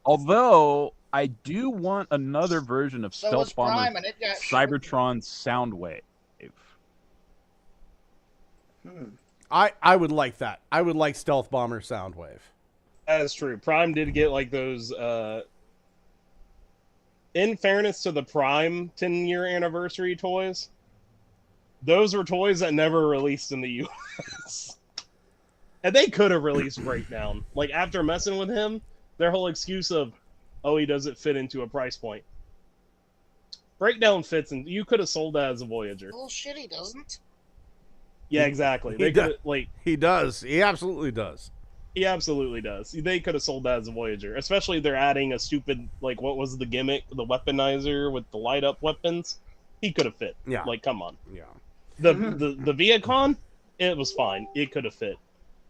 Although I do want another version of So Stealth was Bomber Prime, and it got Cybertron Soundwave. I would like that. I would like Stealth Bomber Soundwave. That is true. Prime did get like those. In fairness to the Prime 10-year anniversary toys, those were toys that never released in the U.S. And they could have released Breakdown. Like after messing with him, their whole excuse of, "Oh, he doesn't fit into a price point." Breakdown fits, and you could have sold that as a Voyager. Bullshit, he doesn't. Yeah, exactly. They could like He does. He absolutely does. he absolutely does. They could have sold that as a Voyager, especially they're adding a stupid like what was the gimmick, the weaponizer with the light up weapons. He could have fit. Yeah. Like, come on. Yeah. The Viacon, it was fine. It could have fit.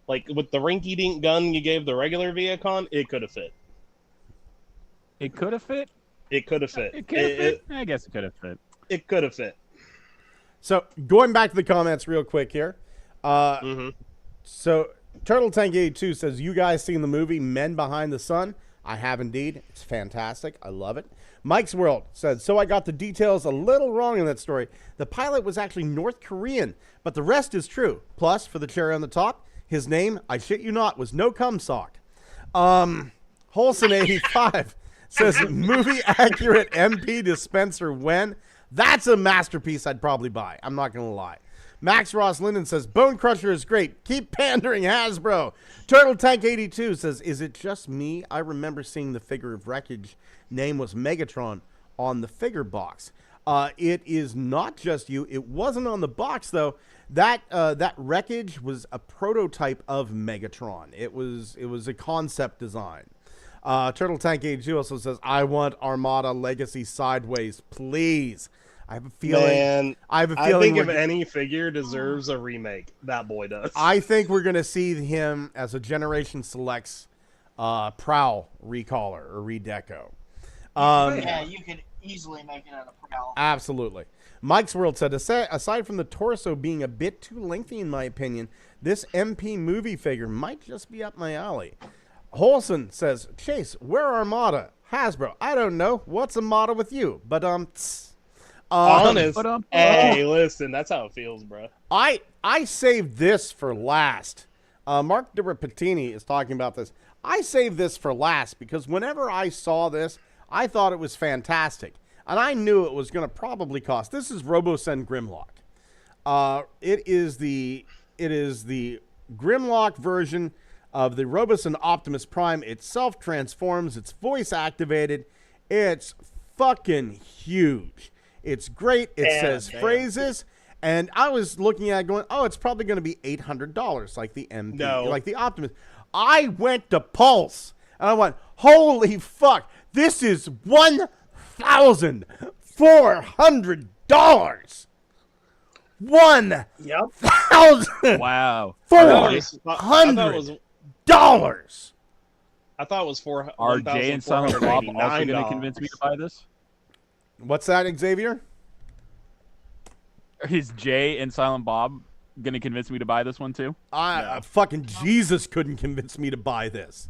Like with the rinky-dink gun you gave the regular Viacon, it could have fit. It could have fit. It could have fit. It could have fit. I guess it could have fit. It could have fit. So going back to the comments real quick here. So Turtle Tank 82 says, "You guys seen the movie Men Behind the Sun?" I have indeed. It's fantastic. I love it. Mike's World said, "So I got the details a little wrong in that story. The pilot was actually North Korean, but the rest is true. Plus, for the cherry on the top, his name, I shit you not, was No Cum Sock." Holson 85 says, "Movie accurate MP dispenser when?" That's a masterpiece I'd probably buy. I'm not going to lie. Max Ross Linden says, "Bone Crusher is great. Keep pandering, Hasbro." Turtle Tank 82 says, "Is it just me? I remember seeing the figure of wreckage. Name was Megatron on the figure box." It is not just you. It wasn't on the box, though. That wreckage was a prototype of Megatron. It was a concept design. Turtle Tank 82 also says, "I want Armada Legacy Sideways, please." I have a feeling. Man, I think if any figure deserves a remake, that boy does. I think we're gonna see him as a Generation Selects Prowl recaller or redeco. Yeah, you could easily make it out of Prowl. Absolutely. Mike's World said, "Aside from the torso being a bit too lengthy, in my opinion, this MP movie figure might just be up my alley." Holson says, "Chase, where Armada? Hasbro, I don't know. What's Armada with you?" But honest. Hey, listen, that's how it feels, bro. I saved this for last. Mark DiRapatini is talking about this. I saved this for last because whenever I saw this, I thought it was fantastic. And I knew it was going to probably cost. This is RoboSen Grimlock. It is the Grimlock version of the RoboSen Optimus Prime. It self-transforms. It's voice-activated. It's fucking huge. It's great. It says phrases. And I was looking at it going, oh, it's probably going to be $800 like the MP, like the Optimus. I went to Pulse, and I went, holy fuck, this is $1,400. $1,000. Wow. $400. I thought it was $400. Are Jay and Silent Bob also going to convince me to buy this? What's that, Xavier? Is Jay and Silent Bob going to convince me to buy this one too? Fucking Jesus couldn't convince me to buy this.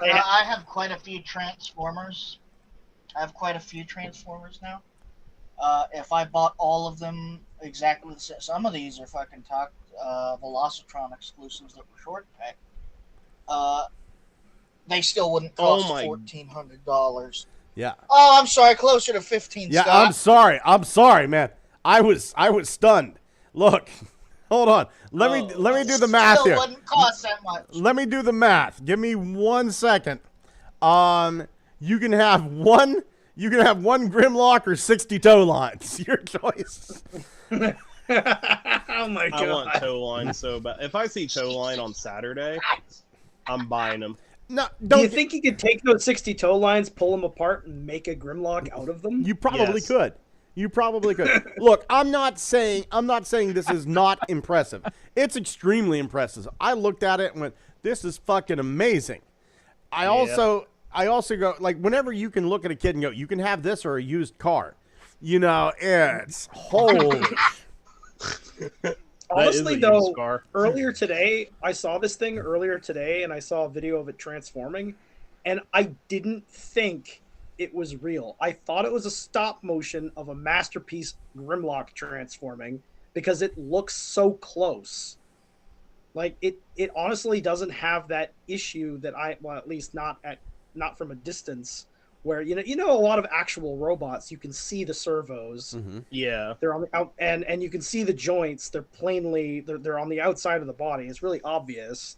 I have quite a few Transformers. Now. If I bought all of them exactly the same, some of these are fucking Velocitron exclusives that were short pack. They still wouldn't cost $1,400. Yeah. Oh, I'm sorry, closer to 15. Yeah, Scott. I'm sorry, man. I was stunned. Look, hold on. Let me do the math here. Wouldn't cost that much. Let me do the math. Give me 1 second. You can have one You can have one Grimlock or 60 toe lines. Your choice. Oh my god! I want toe line so bad. If I see toe line on Saturday, I'm buying them. No, Do you think you could take those 60 toe lines, pull them apart, and make a Grimlock out of them? You probably could. You probably could. Look, I'm not saying this is not impressive. It's extremely impressive. I looked at it and went, "This is fucking amazing." I also go, like, whenever you can look at a kid and go, "You can have this or a used car," you know, it's holy. Honestly, though, earlier today, I saw this thing and I saw a video of it transforming, and I didn't think it was real. I thought it was a stop motion of a masterpiece Grimlock transforming because it looks so close. Like, it honestly doesn't have that issue that at least not from a distance, where you know a lot of actual robots, you can see the servos. Yeah, they're on the out, and you can see the joints. They're on the outside of the body. It's really obvious.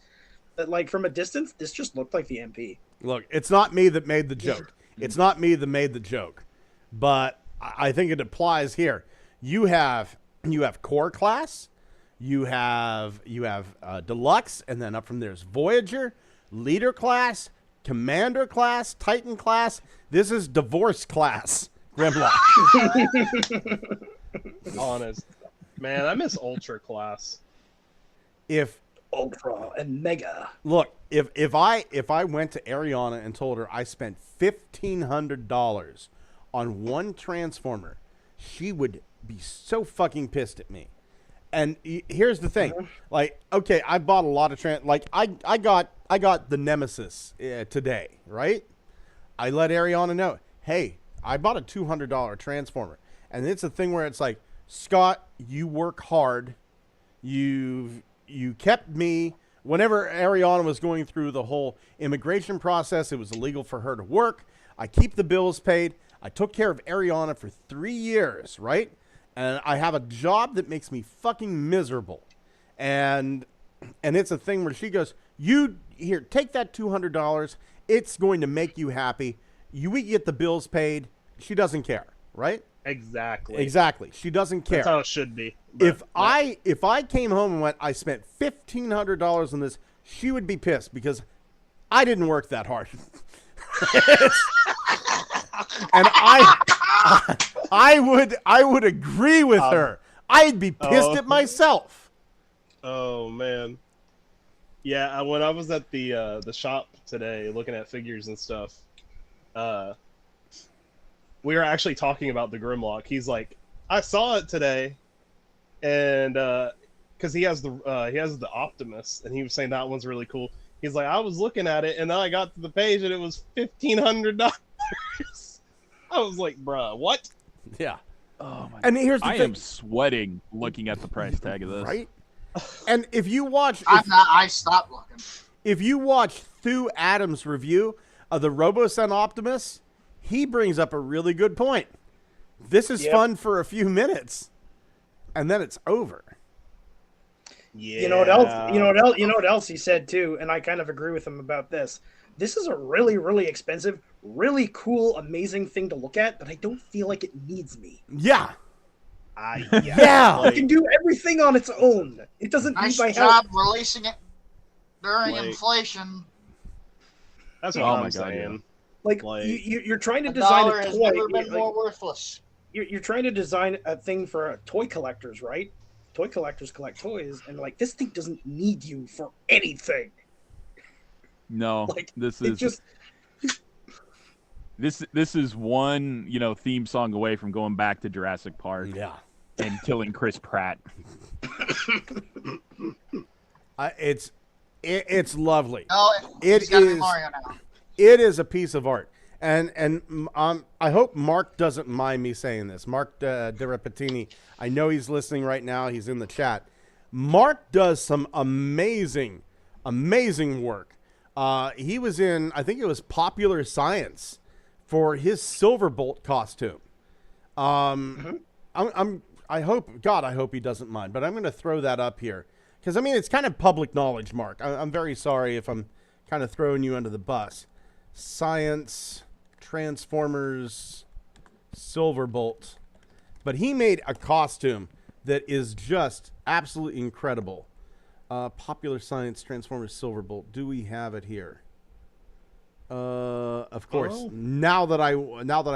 But like from a distance, this just looked like the MP. Look, it's not me that made the joke. It's not me that made the joke, but I think it applies here. You have core class, you have deluxe, and then up from there's Voyager, leader class, commander class, Titan class. This is divorce class Grimlock. Honest, man, I miss Ultra class. If Ultra and Mega. Look, if I went to Ariana and told her I spent $1,500 on one transformer, she would be so fucking pissed at me. And here's the thing, like, okay, I bought a lot of I got the Nemesis today, right? I let Ariana know, hey, I bought a $200 transformer, and it's a thing where it's like, Scott, you work hard, you kept me. Whenever Ariana was going through the whole immigration process, it was illegal for her to work. I keep the bills paid. I took care of Ariana for 3 years, right? And I have a job that makes me fucking miserable. And it's a thing where she goes, here, take that $200. It's going to make you happy. We get the bills paid. She doesn't care, right? Exactly. She doesn't care. That's how it should be. If I came home and went, I spent $1,500 on this, she would be pissed because I didn't work that hard. And I would agree with her. I'd be pissed at myself. Oh man. Yeah, when I was at the shop today looking at figures and stuff, we were actually talking about the Grimlock. He's like, I saw it today, and because he has the Optimus, and he was saying that one's really cool. He's like, I was looking at it, and then I got to the page, and it was $1,500. I was like, bruh, what? Yeah. Oh my! And here's the I thing. am sweating looking at the price tag of this. Right? And if you watch, I stopped looking. If you watch Thu Adams' review of the RoboSen Optimus, he brings up a really good point. This is fun for a few minutes, and then it's over. Yeah. You know what else? You know what else he said too, and I kind of agree with him about this. This is a really, really expensive, really cool, amazing thing to look at, but I don't feel like it needs me. Yeah. Yeah. It can do everything on its own. It doesn't nice need my job help. releasing it during inflation. That's what I'm saying. Like you're trying to a design dollar a has toy. never been more worthless. You're trying to design a thing for toy collectors, right? Toy collectors collect toys, and like this thing doesn't need you for anything. No, Like, this it is just this is one theme song away from going back to Jurassic Park. Yeah. And killing Chris Pratt. It's lovely. No, It he's got is. Mario now. It is a piece of art, and I hope Mark doesn't mind me saying this. Mark De Repetini, I know he's listening right now. He's in the chat. Mark does some amazing work. He was in, I think it was Popular Science for his Silverbolt costume. I hope he doesn't mind, but I'm going to throw that up here because I mean it's kind of public knowledge, Mark. I'm very sorry if I'm kind of throwing you under the bus. Science Transformers Silverbolt. But he made a costume that is just absolutely incredible. Popular Science Transformers Silverbolt. Do we have it here? Of course. Oh. Now that I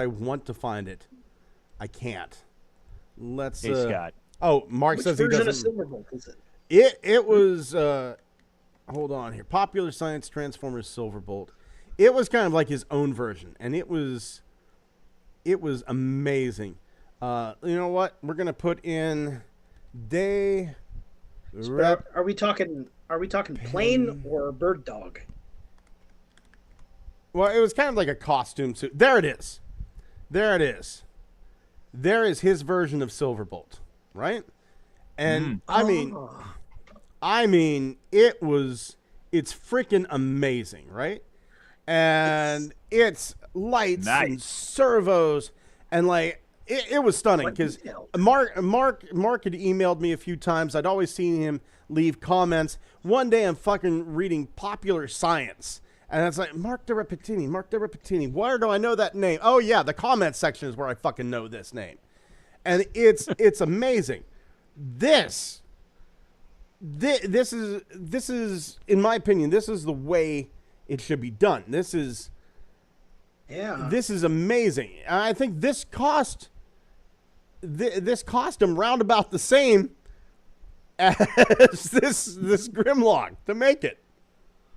want to find it, I can't. Let's. Hey, Scott. Oh, Mark Which says he version doesn't. of Silverbolt is it? It was. Hold on here. Popular Science Transformers Silverbolt. It was kind of like his own version, and it was amazing. You know what? We're gonna put in day. Are we talking plane or bird dog? Well, it was kind of like a costume suit. There it is. There is his version of Silverbolt, right? And I mean, it's freaking amazing, right? And it's lights and servos, and like it was stunning because Mark had emailed me a few times. I'd always seen him leave comments. One day I'm fucking reading Popular Science, and it's like Mark de Repetini. Where do I know that name? Oh yeah, the comment section is where I fucking know this name, and it's amazing. This is, in my opinion, this is the way it should be done. This is amazing. I think this cost him round about the same as this Grimlock to make it.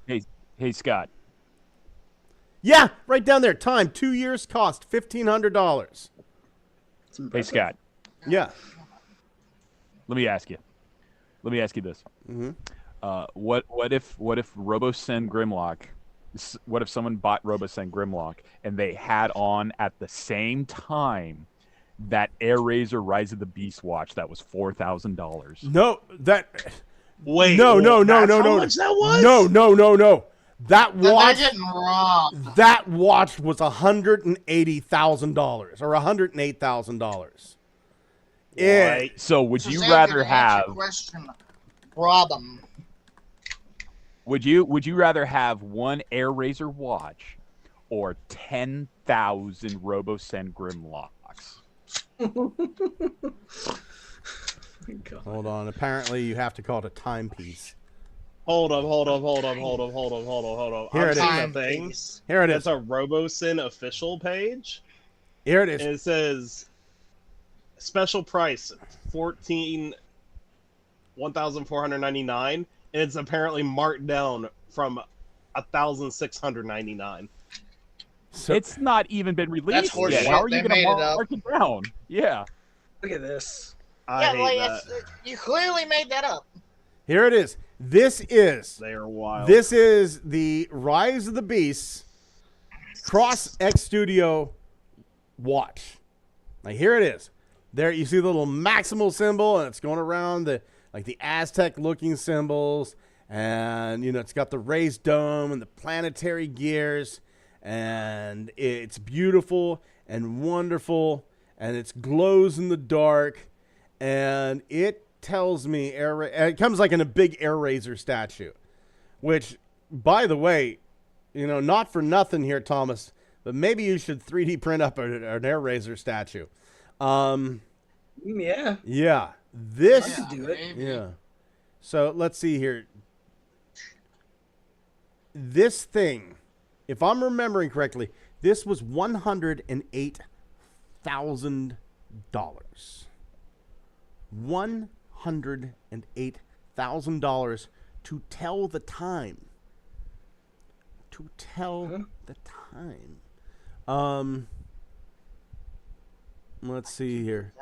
Hey, Scott. Yeah, right down there. Time 2 years, cost $1,500. Hey, Scott. Yeah. Let me ask you this. Mm-hmm. What if RoboSend Grimlock? What if someone bought RoboSend Grimlock and they had on at the same time that AirRaiser Rise of the Beast watch that was $4,000? No, that. Wait. No. How much that was? No. That watch. They're getting robbed. That watch was $180,000 or $108,000. Right. So would you Xavier, rather to answer have? your question, rob them. Would you rather have one AirRaiser watch or 10,000 RoboSend Grimlocks? Hold on. Apparently, you have to call it a timepiece. Hold up. Here it is. I'm seeing a thing. Here it is. It's a RoboSyn official page. Here it is. And it says special price $1,499, and it's apparently marked down from $1,699. So, It's not even been released horseshit. yet. How are They you going made to it up. mark it down? Yeah. Look at this. I Yeah, hate like that. you clearly made that up. here it is. This is They are wild. This is the Rise of the Beasts Cross X Studio watch. Now here it is. There you see the little maximal symbol, and it's going around the Aztec looking symbols, and it's got the raised dome and the planetary gears, and it's beautiful and wonderful, and it glows in the dark, and it tells me it comes like in a big AirRaiser statue, which, by the way, not for nothing here, Thomas, but maybe you should 3D print up an AirRaiser statue. Yeah. Yeah. This. I could do it. Yeah. So let's see here. This thing, if I'm remembering correctly, this was $108,000. $108,000 to tell the time. To tell the time. Let's see here.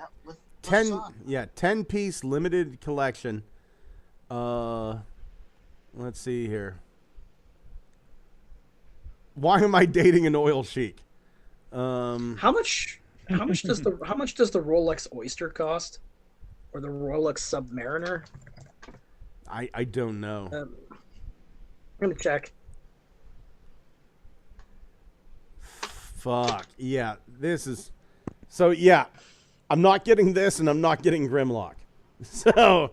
10-piece limited collection. Let's see here. Why am I dating an oil chic? How much does the Rolex Oyster cost, or the Rolex Submariner? I don't know. I'm gonna check. Fuck yeah, this is. So yeah, I'm not getting this, and I'm not getting Grimlock. So.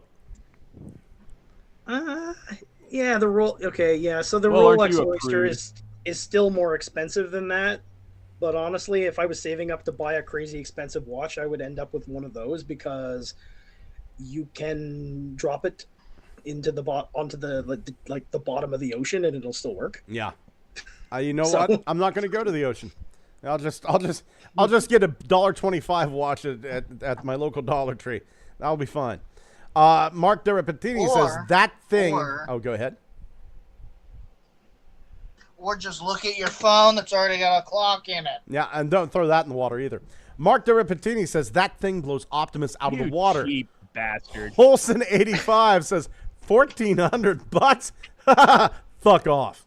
Yeah, the roll. Okay, yeah. So the Well, aren't Rolex you a Oyster prude? is still more expensive than that, But honestly, if I was saving up to buy a crazy expensive watch, I would end up with one of those because you can drop it into onto the bottom of the ocean and it'll still work. Yeah. You know what? I'm not going to go to the ocean. I'll just get a $1.25 watch at my local Dollar Tree. That'll be fine. Mark Derripatini says that thing. Oh, go ahead. Or just look at your phone that's already got a clock in it. Yeah, and don't throw that in the water either. Mark Derripatini says that thing blows Optimus out of the water. Cheap bastard. Holson85 says $1,400. Fuck off.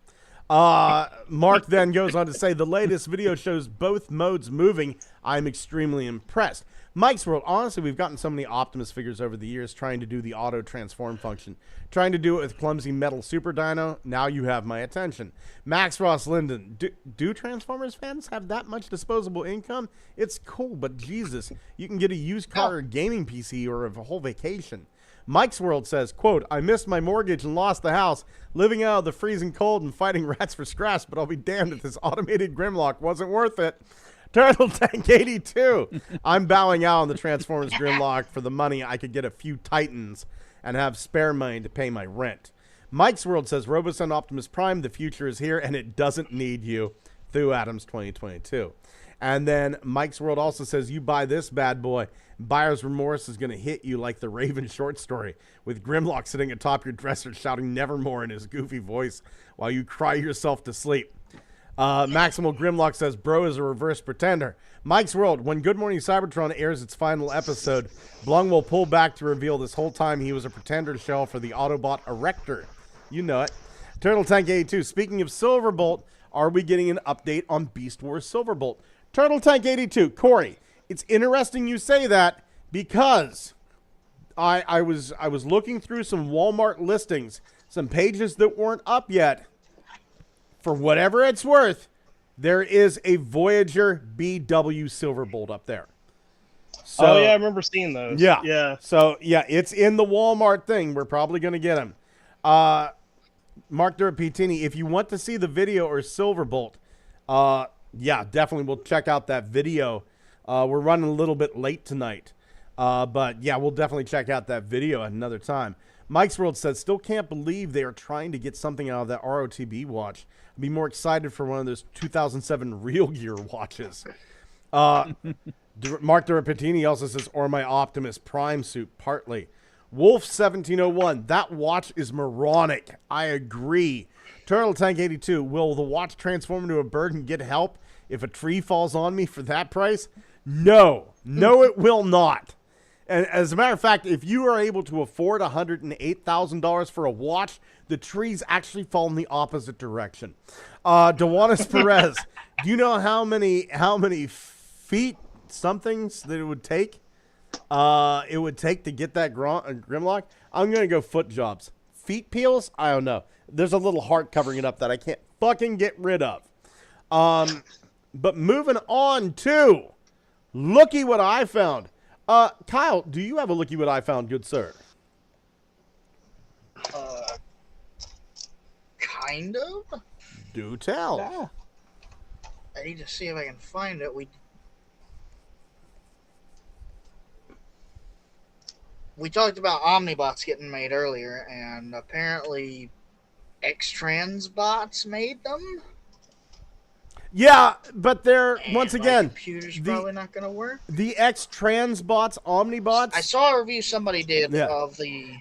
Mark then goes on to say the latest video shows both modes moving. I'm extremely impressed. Mike's World, honestly, we've gotten so many Optimus figures over the years trying to do the auto transform function. Trying to do it with clumsy metal super dino. Now you have my attention. Max Ross Linden, do Transformers fans have that much disposable income? It's cool, but Jesus, you can get a used car or gaming PC or a whole vacation. Mike's World says, quote, I missed my mortgage and lost the house, living out of the freezing cold and fighting rats for scraps, but I'll be damned if this automated Grimlock wasn't worth it. Turtle Tank 82. I'm bowing out on the Transformers Grimlock for the money I could get a few Titans and have spare money to pay my rent. Mike's World says, Robosun Optimus Prime, the future is here and it doesn't need you. Through Adams 2022. And then Mike's World also says, you buy this bad boy, buyer's remorse is going to hit you like the Raven short story, with Grimlock sitting atop your dresser shouting nevermore in his goofy voice while you cry yourself to sleep. Maximal Grimlock says, bro is a reverse pretender. Mike's World, when Good Morning Cybertron airs its final episode, Blung will pull back to reveal this whole time he was a pretender shell for the Autobot Erector. You know it. Turtle Tank 82, speaking of Silverbolt, are we getting an update on Beast Wars Silverbolt? Turtle Tank 82, Corey, it's interesting you say that because I was looking through some Walmart listings, some pages that weren't up yet. For whatever it's worth, there is a Voyager BW Silverbolt up there. So, oh, yeah, I remember seeing those. Yeah. Yeah. So, yeah, it's in the Walmart thing. We're probably going to get him. Mark Durapitini, if you want to see the video or Silverbolt, yeah, definitely we'll check out that video. We're running a little bit late tonight. But, yeah, we'll definitely check out that video at another time. Mike's World says, still can't believe they are trying to get something out of that ROTB watch. I'd be more excited for one of those 2007 Real Gear watches. Mark Durapitini also says, or my Optimus Prime suit, partly. Wolf1701, that watch is moronic. I agree. Turtle Tank 82, will the watch transform into a bird and get help if a tree falls on me for that price? No. No, it will not. And as a matter of fact, if you are able to afford $108,000 for a watch, the trees actually fall in the opposite direction. Dewanis Perez, do you know how many feet somethings that it would take? To get that Grimlock? I'm going to go foot jobs. Feet peels? I don't know. There's a little heart covering it up that I can't fucking get rid of. But moving on to looky what I found. Kyle, do you have a looky what I found, good sir? Kind of. Do tell. Yeah. I need to see if I can find it. We talked about Omnibots getting made earlier, and apparently X-Trans bots made them. Yeah, but they're, and once again, computer's probably not going to work. The X-Trans bots, Omnibots. I saw a review somebody did of the.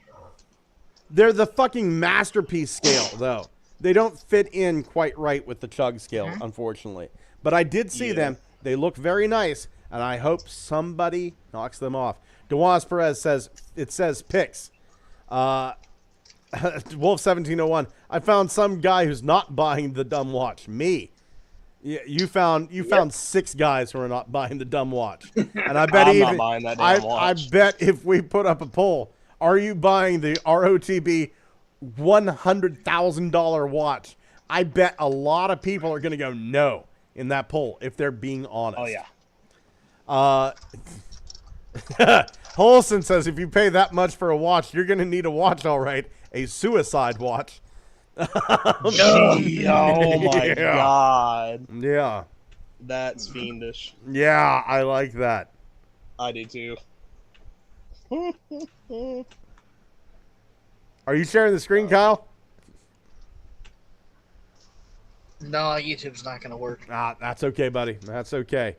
They're the fucking masterpiece scale, though. They don't fit in quite right with the chug scale, unfortunately. But I did see them. They look very nice, and I hope somebody knocks them off. Dewas Perez says, it says pics. Wolf1701, I found some guy who's not buying the dumb watch. Me. Yeah, you found 6 guys who are not buying the dumb watch. And I bet I'm not buying that damn watch. I bet if we put up a poll, are you buying the ROTB $100,000 watch? I bet a lot of people are going to go no in that poll if they're being honest. Oh yeah. Holson says if you pay that much for a watch, you're going to need a watch, all right. A suicide watch. Oh my god. Yeah. That's fiendish. Yeah, I like that. I do too. Are you sharing the screen, Kyle? No, YouTube's not going to work. That's okay, buddy. That's okay.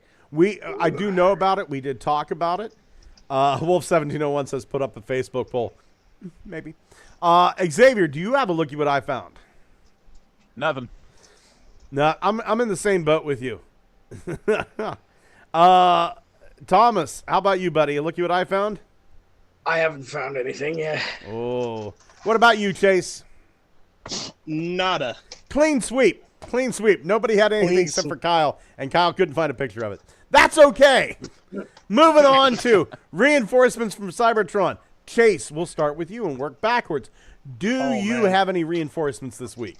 I do know about it. We did talk about it. Wolf1701 says put up the Facebook poll. Maybe. Xavier, do you have a looky what I found? Nothing. No, I'm in the same boat with you. Thomas, how about you, buddy? A looky what I found? I haven't found anything yet. Oh. What about you, Chase? Nada. Clean sweep. Clean sweep. Nobody had anything except for Kyle, and Kyle couldn't find a picture of it. That's okay. Moving on to reinforcements from Cybertron. Chase, we'll start with you and work backwards. Do you have any reinforcements this week?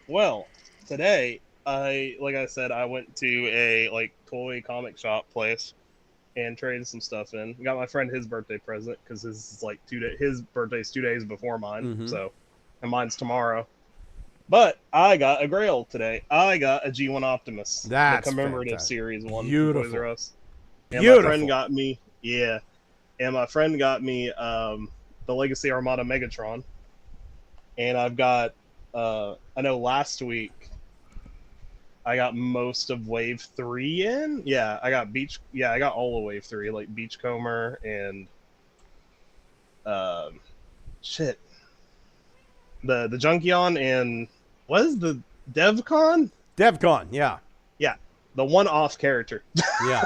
Well, today, like I said, I went to a toy comic shop place and traded some stuff in. Got my friend his birthday present because his is his birthday's 2 days before mine, and mine's tomorrow. But I got a Grail today. I got a G1 Optimus, That's the commemorative fantastic. series one. Beautiful. Toys R Us. And Beautiful. my friend got me, and my friend got me the Legacy Armada Megatron. And I've got, I know last week I got most of Wave 3 in. Yeah, I got all of Wave 3, like Beachcomber and the Junkion and what is the Devcon? Devcon, yeah. Yeah, the one-off character. Yeah.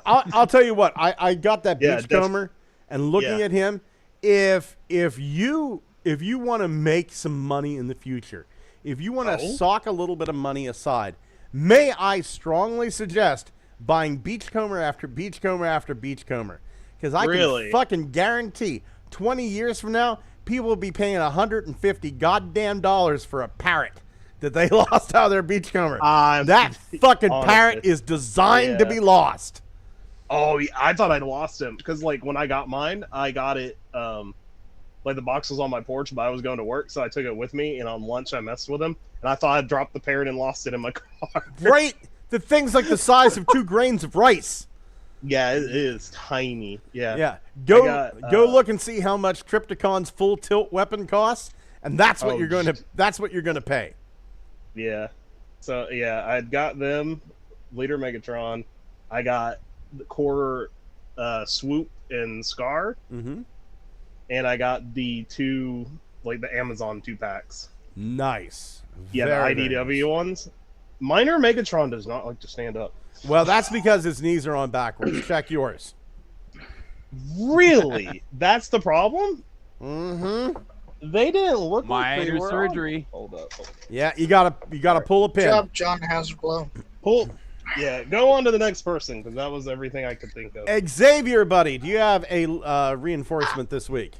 I'll tell you what, I got that Beachcomber, and looking at him, if you want to make some money in the future, if you want to sock a little bit of money aside, may I strongly suggest buying Beachcomber after Beachcomber after Beachcomber, because I can fucking guarantee 20 years from now, people will be paying $150 goddamn dollars for a parrot that they lost out of their Beachcomber. That fucking parrot is designed to be lost. Oh, I thought I'd lost him because, when I got mine, I got it. The box was on my porch, but I was going to work, so I took it with me. And on lunch, I messed with him, and I thought I'd dropped the parrot and lost it in my car. Right, the thing's like the size of 2 grains of rice. Yeah, it is tiny. Yeah. Yeah. Go look and see how much Trypticon's full tilt weapon costs, and that's what you're going to pay. Yeah. So I got them, Leader Megatron. I got the core Swoop and Scar. Mm-hmm. And I got the 2 the Amazon 2-packs. Nice. Yeah, the IDW ones. Minor Megatron does not like to stand up. Well, that's because his knees are on backwards. Check yours. Really? That's the problem? Mm-hmm. They didn't look like they Minor were surgery. Hold up. Yeah, you gotta pull a pin. Good job, John Hasbro. Pull. Yeah, go on to the next person because that was everything I could think of. Xavier, buddy, do you have a reinforcement this week?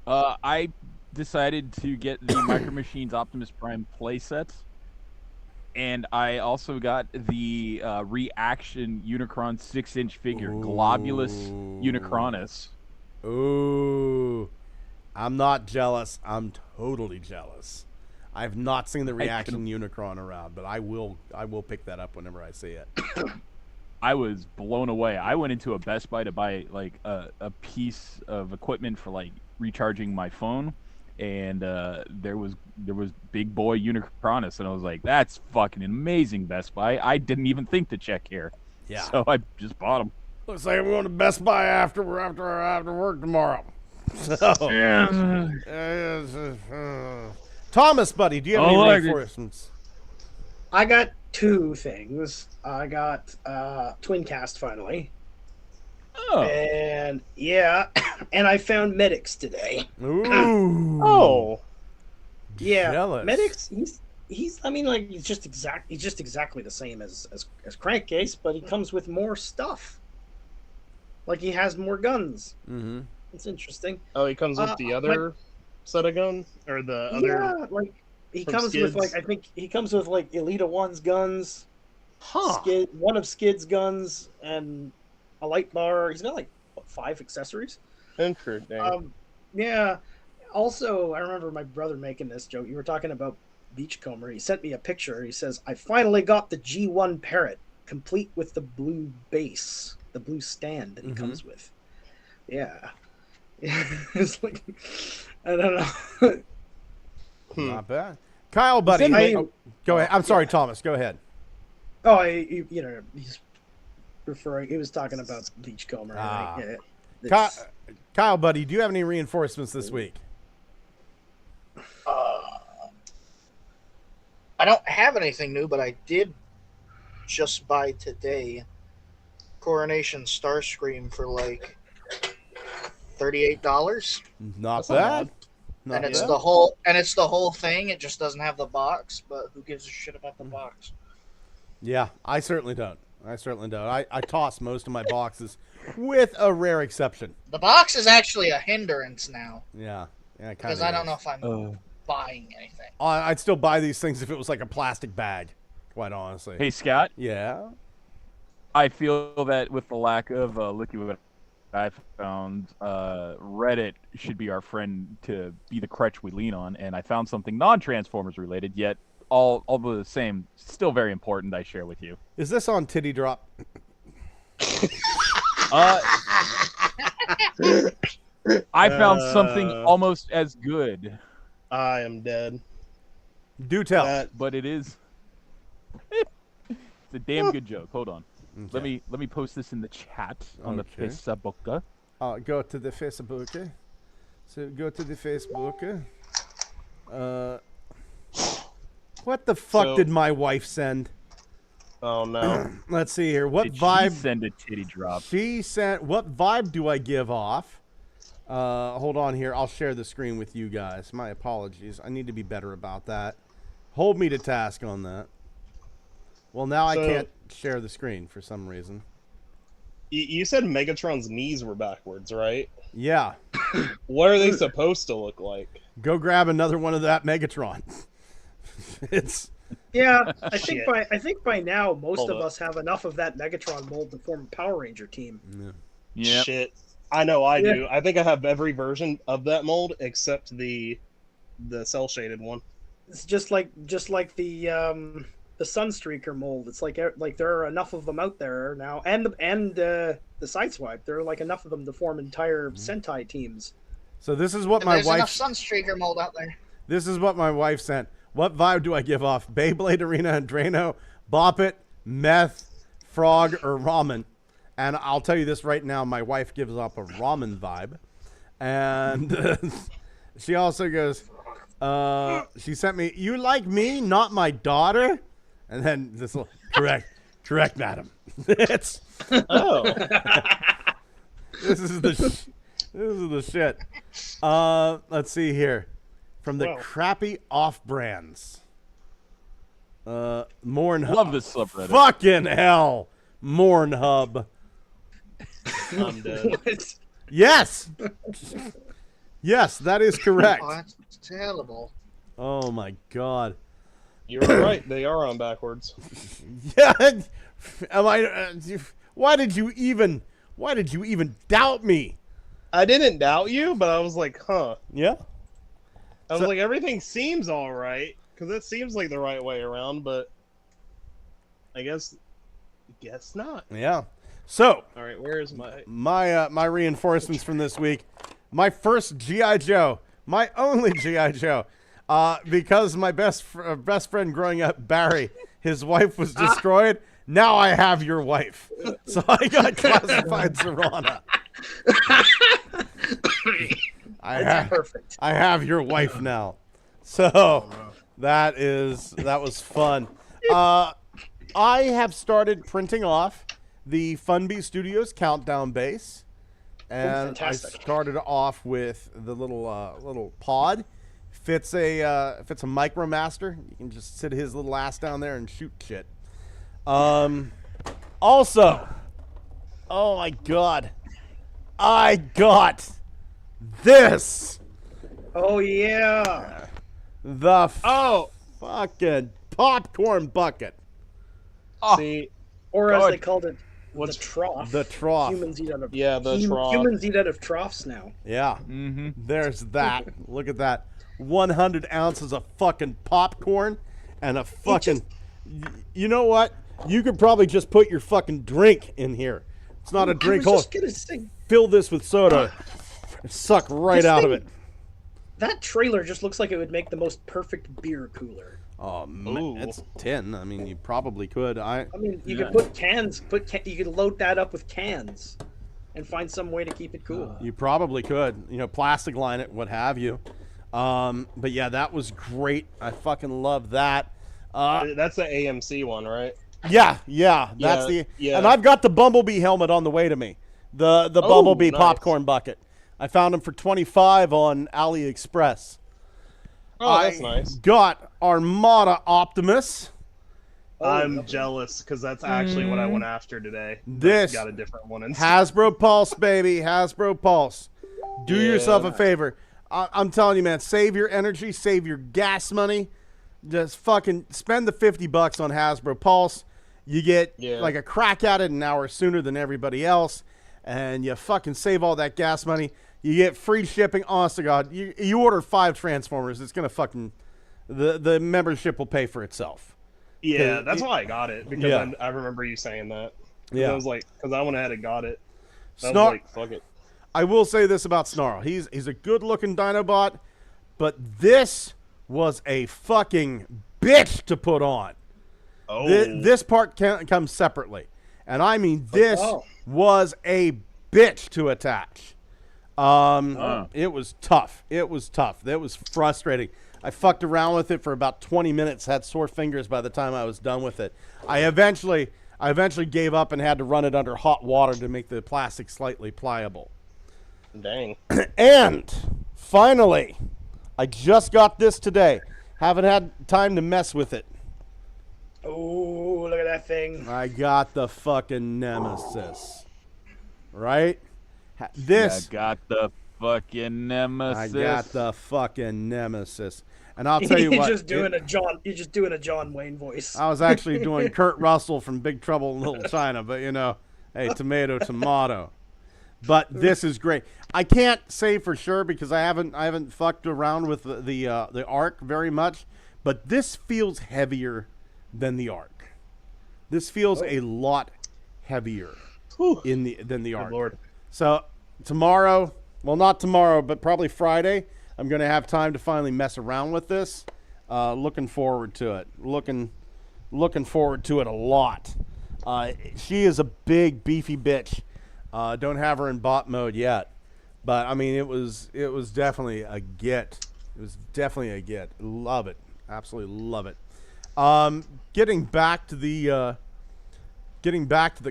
I decided to get the Micro Machines Optimus Prime playsets, and I also got the Reaction Unicron 6-inch figure, Globulus Unicronus. Ooh, I'm not jealous. I'm totally jealous. I have not seen the Reaction Unicron around, but I will pick that up whenever I see it. I was blown away. I went into a Best Buy to buy a piece of equipment for recharging my phone, and there was big boy Unicronus, and I was like, that's fucking amazing, Best Buy. I didn't even think to check here. Yeah. So I just bought them. Looks like I'm going to Best Buy after work tomorrow. So, Thomas, buddy, do you have any reinforcements? I got 2 things. I got Twin Cast finally. Oh. And and I found Medics today. Ooh. Oh. Yeah. Jealous. Medics, he's just exactly the same as Crankcase, but he comes with more stuff. He has more guns. Mm-hmm. It's interesting. Oh, he comes with the other set of guns, or the other. Yeah, he comes Skids? with I think he comes with Elita 1's guns, one of Skid's guns, and a light bar. He's got 5 accessories. Interesting. Yeah. Also, I remember my brother making this joke. You were talking about Beachcomber. He sent me a picture. He says, "I finally got the G1 Parrot, complete with the blue base, the blue stand that he comes with." Yeah. It's like, I don't know. Not bad. Kyle, buddy. Go ahead. I'm sorry, Thomas. Go ahead. Oh, he's referring. He was talking about Beachcomber. Kyle, buddy, do you have any reinforcements this week? I don't have anything new, but I did just buy today Coronation Starscream for like $38. Not bad. And it's the whole thing. It just doesn't have the box, but who gives a shit about the box? Yeah, I certainly don't. I toss most of my boxes, with a rare exception. The box is actually a hindrance now. Yeah, because I don't know if I'm buying anything. I'd still buy these things if it was like a plastic bag, quite honestly. Hey, Scott. Yeah? I feel that with the lack of liquid I found, Reddit should be our friend to be the crutch we lean on, and I found something non-Transformers related, yet all the same, still very important, I share with you. Is this on Titty Drop? I found something almost as good. I am dead. Do tell. But it is. It's a damn good joke. Hold on. Okay. Let me post this in the chat on the Facebook. Go to the Facebook. So go to the Facebook. What the fuck did my wife send? Oh no. Let's see here. What Did vibe? She send a titty drop. She sent. What vibe do I give off? Hold on here. I'll share the screen with you guys. My apologies. I need to be better about that. Hold me to task on that. Well, now I can't share the screen for some reason. You said Megatron's knees were backwards, right? Yeah. What are they supposed to look like? Go grab another one of that Megatron. It's. Yeah, I think by now most of us have enough of that Megatron mold to form a Power Ranger team. Yeah. Shit. I know I do. I think I have every version of that mold except the cell shaded one. It's just like the Sunstreaker mold. It's like there are enough of them out there now, and the Sideswipe. There are like enough of them to form entire Sentai teams. So this is what There's enough Sunstreaker mold out there. This is what my wife sent. What vibe do I give off? Beyblade Arena and Drano, Bop It, Meth, Frog, or Ramen? And I'll tell you this right now, my wife gives off a ramen vibe. And she also goes, she sent me, "You like me, not my daughter?" And then this little, correct, madam. It's, this is the shit. Let's see here. From the crappy off-brands. Mornhub. Love this subreddit. Fucking hell. Mornhub. I'm dead. Yes. Yes, that is correct. Oh, that's terrible. Oh my god. You're right. They are on backwards. Yeah. Am I? Why did you even doubt me? I didn't doubt you, but I was like, huh. Yeah. I was like, everything seems all right because it seems like the right way around, but I guess not. Yeah. So. All right, where's my my reinforcements from this week? My first GI Joe, my only GI Joe, because my best friend growing up, Barry, his wife was destroyed. Now I have your wife, so I got classified Serana. Perfect. I have your wife now. So that was fun. I have started printing off the Funbee Studios Countdown base. And I started off with the little pod. Fits a Micromaster. You can just sit his little ass down there and shoot shit. Also, oh my god, I got this. Oh yeah. The fucking popcorn bucket. See, or as they called it, the trough. The trough. Humans eat out of trough. Humans eat out of troughs now. Yeah. There's that. Look at that. 100 ounces of fucking popcorn and a fucking. You know what? You could probably just put your fucking drink in here. It's not a drink. I was just gonna say, fill this with soda and suck right out of it. That trailer just looks like it would make the most perfect beer cooler. Oh man, it's 10. I mean, you probably could. I mean, you could put cans. You could load that up with cans, and find some way to keep it cool. You probably could. You know, plastic line it, what have you. But yeah, that was great. I fucking love that. That's the AMC one, right? Yeah. That's and I've got the Bumblebee helmet on the way to me. The Bumblebee popcorn bucket. I found them for $25 on AliExpress. Oh, that's nice. Got Armada Optimus. I'm jealous because that's actually what I went after today. This got a different one instead. Hasbro Pulse, baby. Hasbro Pulse. Do yourself a favor. I'm telling you, man, save your energy, save your gas money. Just fucking spend the $50 on Hasbro Pulse. You get like a crack at it an hour sooner than everybody else, and you fucking save all that gas money. You get free shipping. Honest to God, you order 5 Transformers, it's gonna fucking the membership will pay for itself. Yeah, that's why I got it because I remember you saying that. Yeah, I was like, because I went ahead and got it. I was like, fuck it. I will say this about Snarl: he's a good-looking Dinobot, but this was a fucking bitch to put on. Oh, this part comes separately, and I mean this was a bitch to attach. It was tough. It was tough. That was frustrating. I fucked around with it for about 20 minutes, had sore fingers by the time I was done with it. I eventually gave up and had to run it under hot water to make the plastic slightly pliable. Dang. And finally, I just got this today. Haven't had time to mess with it. Oh, look at that thing. I got the fucking Nemesis. Right? This. I got the fucking Nemesis. I got the fucking Nemesis. And I'll tell you what. You're just doing a John Wayne voice. I was actually doing Kurt Russell from Big Trouble in Little China, but you know, hey, tomato. But this is great. I can't say for sure because I haven't fucked around with the Arc very much, but this feels heavier than the Arc. This feels a lot heavier than the Arc. Lord. So tomorrow, well, not tomorrow, but probably Friday, I'm going to have time to finally mess around with this. Looking forward to it. Looking forward to it a lot. She is a big, beefy bitch. Don't have her in bot mode yet, but I mean, it was definitely a get. It was definitely a get. Love it. Absolutely love it. Getting back to the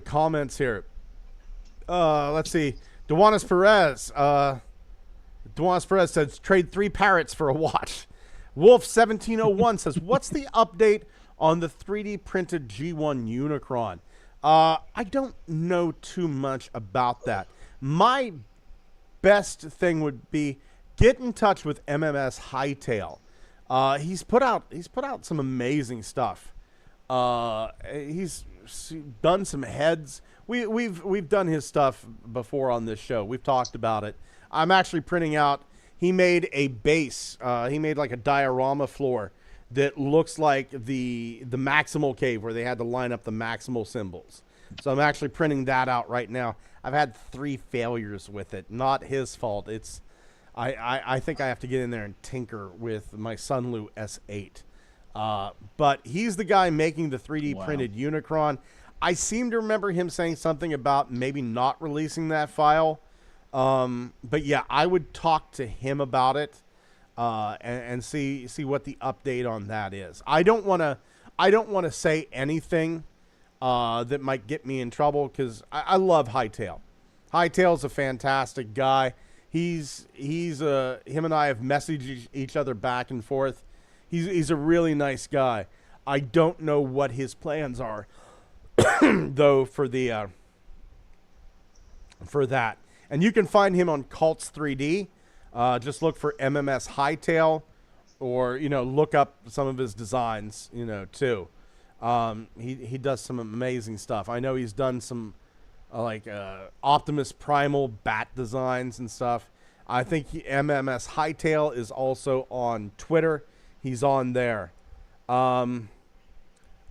comments here. Let's see. Dewanis Perez says trade 3 parrots for a watch. Wolf1701 says, what's the update on the 3D printed G1 Unicron? I don't know too much about that. My best thing would be get in touch with MMS Hightail. He's put out some amazing stuff. He's done some heads. We've done his stuff before on this show. We've talked about it. I'm actually printing out. He made a base. He made like a diorama floor that looks like the Maximal cave where they had to line up the Maximal symbols. So I'm actually printing that out right now. I've had 3 failures with it. Not his fault. It's I think I have to get in there and tinker with my Sunlu S8. But he's the guy making the 3D printed Unicron. I seem to remember him saying something about maybe not releasing that file. But yeah, I would talk to him about it and see what the update on that is. I don't want to say anything that might get me in trouble because I love Hightail. Hightail's a fantastic guy. Him and I have messaged each other back and forth. He's a really nice guy. I don't know what his plans are, though, for that. And you can find him on Cults 3D. Just look for MMS Hightail, or look up some of his designs. Too. He does some amazing stuff. I know he's done some Optimus Primal bat designs and stuff. I think MMS Hightail is also on Twitter. He's on there. Wolf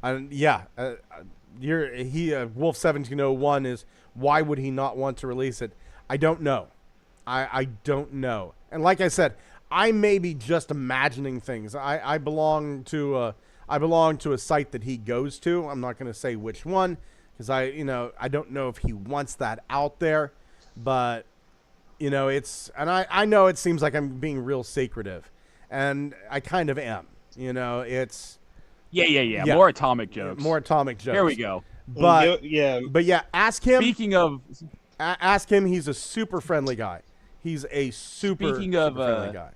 1701 is, why would he not want to release it? I don't know. I don't know. And like I said, I may be just imagining things. I belong to a site that he goes to. I'm not going to say which one because I don't know if he wants that out there, but I know it seems like I'm being real secretive, and I kind of am. It's yeah. More atomic jokes. More atomic jokes. Here we go. But ask him. Speaking of, ask him. He's a super friendly guy. He's a super friendly guy.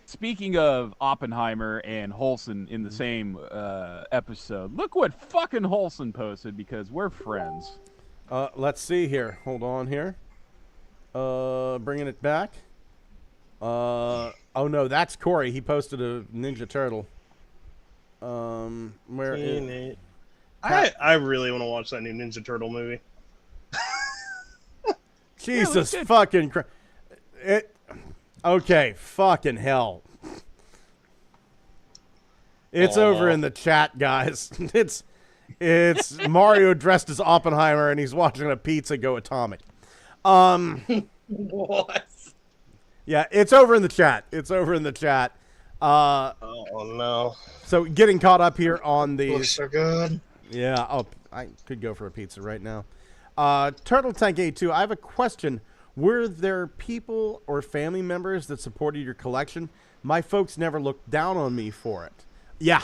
Speaking of Oppenheimer and Holson in the same episode, look what fucking Holson posted because we're friends. Let's see here. Hold on here. Bringing it back. Oh no, that's Corey. He posted a Ninja Turtle. Where is I really want to watch that new Ninja Turtle movie. Jesus fucking Christ. Okay, fucking hell. It's over in the chat, guys. It's Mario dressed as Oppenheimer and he's watching a pizza go atomic. What? Yeah, it's over in the chat. Oh no. So getting caught up here on the Looks so good. Yeah, I could go for a pizza right now. Turtle Tank A2, I have a question. Were there people or family members that supported your collection? My folks never looked down on me for it. Yeah,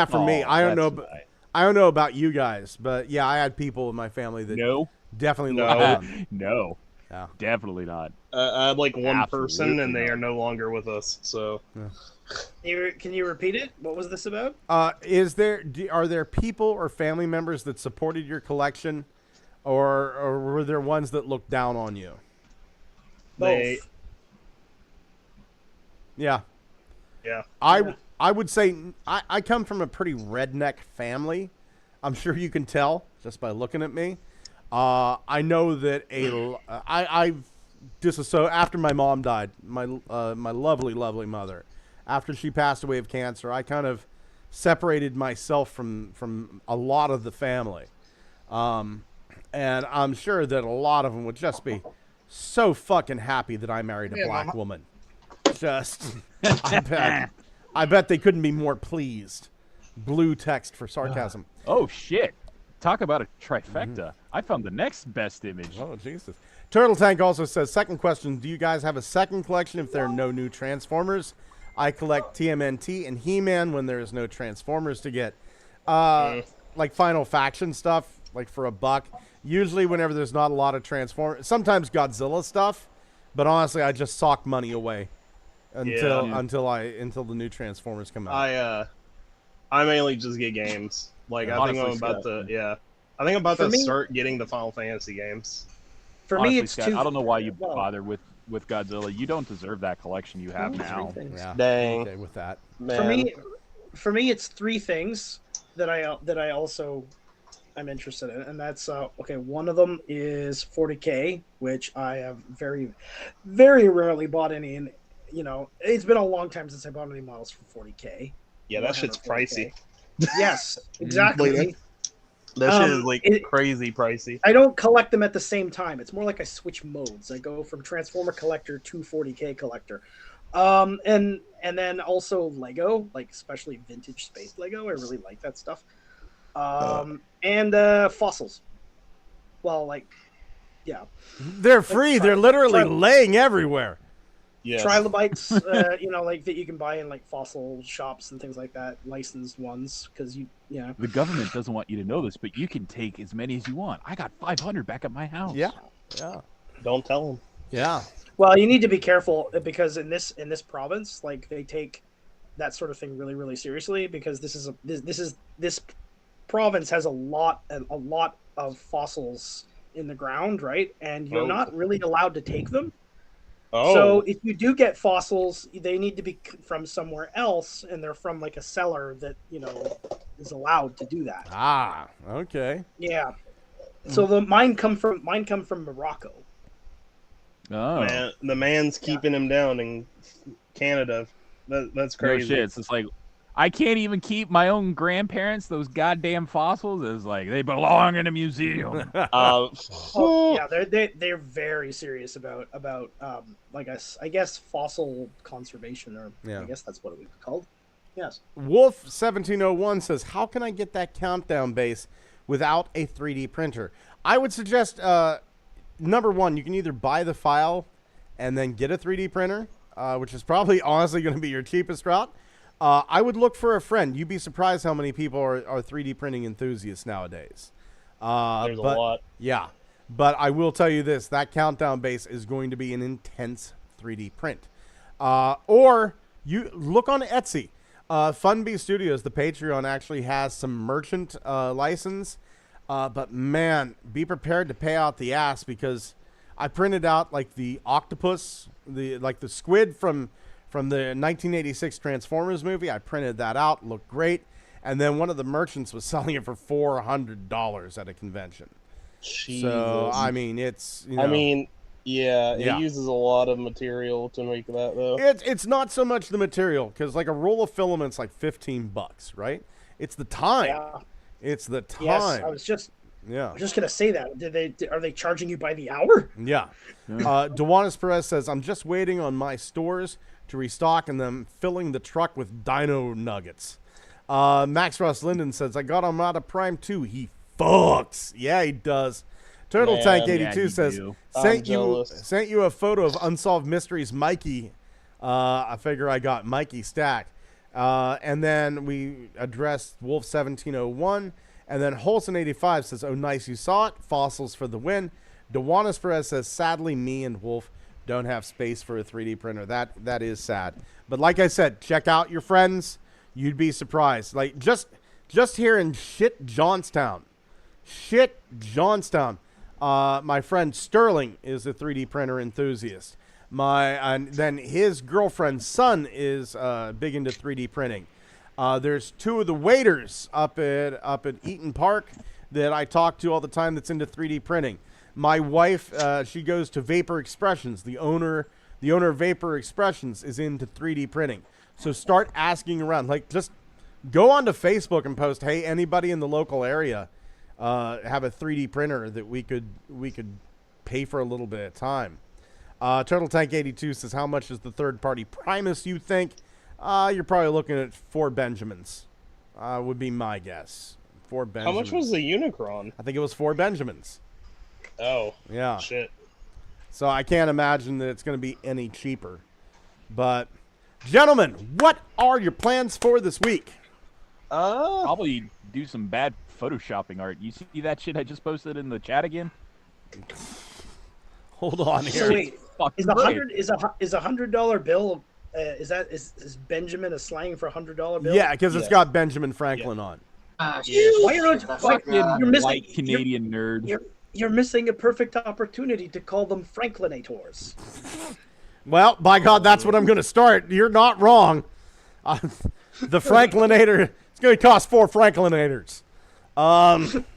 for me. I don't know. Nice. I don't know about you guys, but yeah, I had people in my family that definitely looked down on me. No. Yeah. Definitely not. I had like one Absolutely person, and they not. are no longer with us. So, Can you repeat it? What was this about? Are there people or family members that supported your collection, or were there ones that looked down on you? Both. Yeah. I would say I come from a pretty redneck family. I'm sure you can tell just by looking at me. I know that I've disassociated after my mom died. My lovely mother. After she passed away of cancer, I kind of separated myself from a lot of the family, and I'm sure that a lot of them would just be so fucking happy that I married a black woman. Just, I bet they couldn't be more pleased. Blue text for sarcasm. Oh shit! Talk about a trifecta. I found the next best image. Oh Jesus! Turtle Tank also says, second question: do you guys have a second collection if there are no new Transformers? I collect TMNT and He-Man when there is no Transformers to get. Like Final Faction stuff, like for $1. Usually whenever there's not a lot of Transformers. Sometimes Godzilla stuff, but honestly, I just sock money away until the new Transformers come out. I mainly just get games. Like I think I'm about to start getting the Final Fantasy games. For Honestly, me, it's Scott, I don't know why you bother with Godzilla. You don't deserve that collection you have now. Yeah. Dang. Okay, with that. Man. For me, it's 3 things that I also am interested in, and that's one of them is 40K, which I have very, very rarely bought any. And it's been a long time since I bought any models for 40K. Yeah, that shit's pricey. Yes, exactly. That shit is like crazy pricey. I don't collect them at the same time. It's more like I switch modes. I go from Transformer collector to 40K collector. And then also Lego, like especially vintage space Lego. I really like that stuff. And fossils. Well, yeah. They're free. They're literally laying everywhere. Yes. Trilobites, like that you can buy in like fossil shops and things like that, licensed ones, because The government doesn't want you to know this, but you can take as many as you want. I got 500 back at my house. Yeah. Don't tell them. Yeah. Well, you need to be careful because in this province, like they take that sort of thing really, really seriously because this province has a lot of fossils in the ground, right? And you're not really allowed to take them. So if you do get fossils, they need to be from somewhere else, and they're from like a seller that is allowed to do that. Ah, okay. Yeah. So mine come from Morocco. Oh, Man, the man's keeping him down in Canada. That's no crazy. shit. It's just like I can't even keep my own grandparents. Those goddamn fossils. It's like they belong in a museum. Oh, yeah, they're very serious about like I guess fossil conservation, or Yeah. I guess that's what it would be called. Yes. Wolf1701 says, how can I get that countdown base without a 3D printer? I would suggest, number one, you can either buy the file and then get a 3D printer, which is probably honestly going to be your cheapest route. I would look for a friend. You'd be surprised how many people are 3D printing enthusiasts nowadays. There's a lot. Yeah. But I will tell you this, that countdown base is going to be an intense 3D print. Or you look on Etsy. Funbee Studios, the Patreon, actually has some merchant license. But man, be prepared to pay out the ass, because I printed out like the octopus, the squid from the 1986 Transformers movie. I printed that out, looked great. And then one of the merchants was selling it for $400 at a convention. Jesus. So, I mean, it's, you know. I mean, yeah, Yeah. it uses a lot of material to make that, though. It's not so much the material, because like a roll of filament's like $15, right? It's the time. Yeah. It's the time. Yes, I was just gonna say that. Are they charging you by the hour? Yeah. Dewanis Perez says, I'm just waiting on my stores to restock and them filling the truck with dino nuggets. Max Ross Linden says, I got Armada Prime 2. He fucks. Yeah, he does. Turtle Tank 82 says, sent you a photo of Unsolved Mysteries Mikey. I figure I got Mikey stacked. And then we addressed Wolf 1701. And then Holson85 says, oh, nice you saw it. Fossils for the win. Dewanis Perez says, sadly, me and Wolf don't have space for a 3D printer. That is sad. But like I said, check out your friends. You'd be surprised. Like just here in Johnstown. My friend Sterling is a 3D printer enthusiast. And then his girlfriend's son is big into 3D printing. There's two of the waiters up at Eaton Park that I talk to all the time that's into 3D printing. My wife, she goes to Vapor Expressions. The owner of Vapor Expressions is into 3D printing. So start asking around. Like, just go onto Facebook and post, hey, anybody in the local area have a 3D printer that we could pay for a little bit of time. Turtle Tank 82 says, how much is the third-party Primus, you think? You're probably looking at 4 Benjamins. Would be my guess. 4 Benjamins. How much was the Unicron? I think it was 4 Benjamins. Oh. Yeah. Shit. So I can't imagine that it's going to be any cheaper. But, gentlemen, what are your plans for this week? Probably do some bad photoshopping art. You see that shit I just posted in the chat again? Hold on here. So wait, is a $100 bill? Is Benjamin a slang for $100 bill? Yeah, because it's got Benjamin Franklin on. You're missing White Canadian nerd. You're missing a perfect opportunity to call them Franklinators. Well, by God, that's what I'm going to start. You're not wrong. The Franklinator, it's going to cost 4 Franklinators.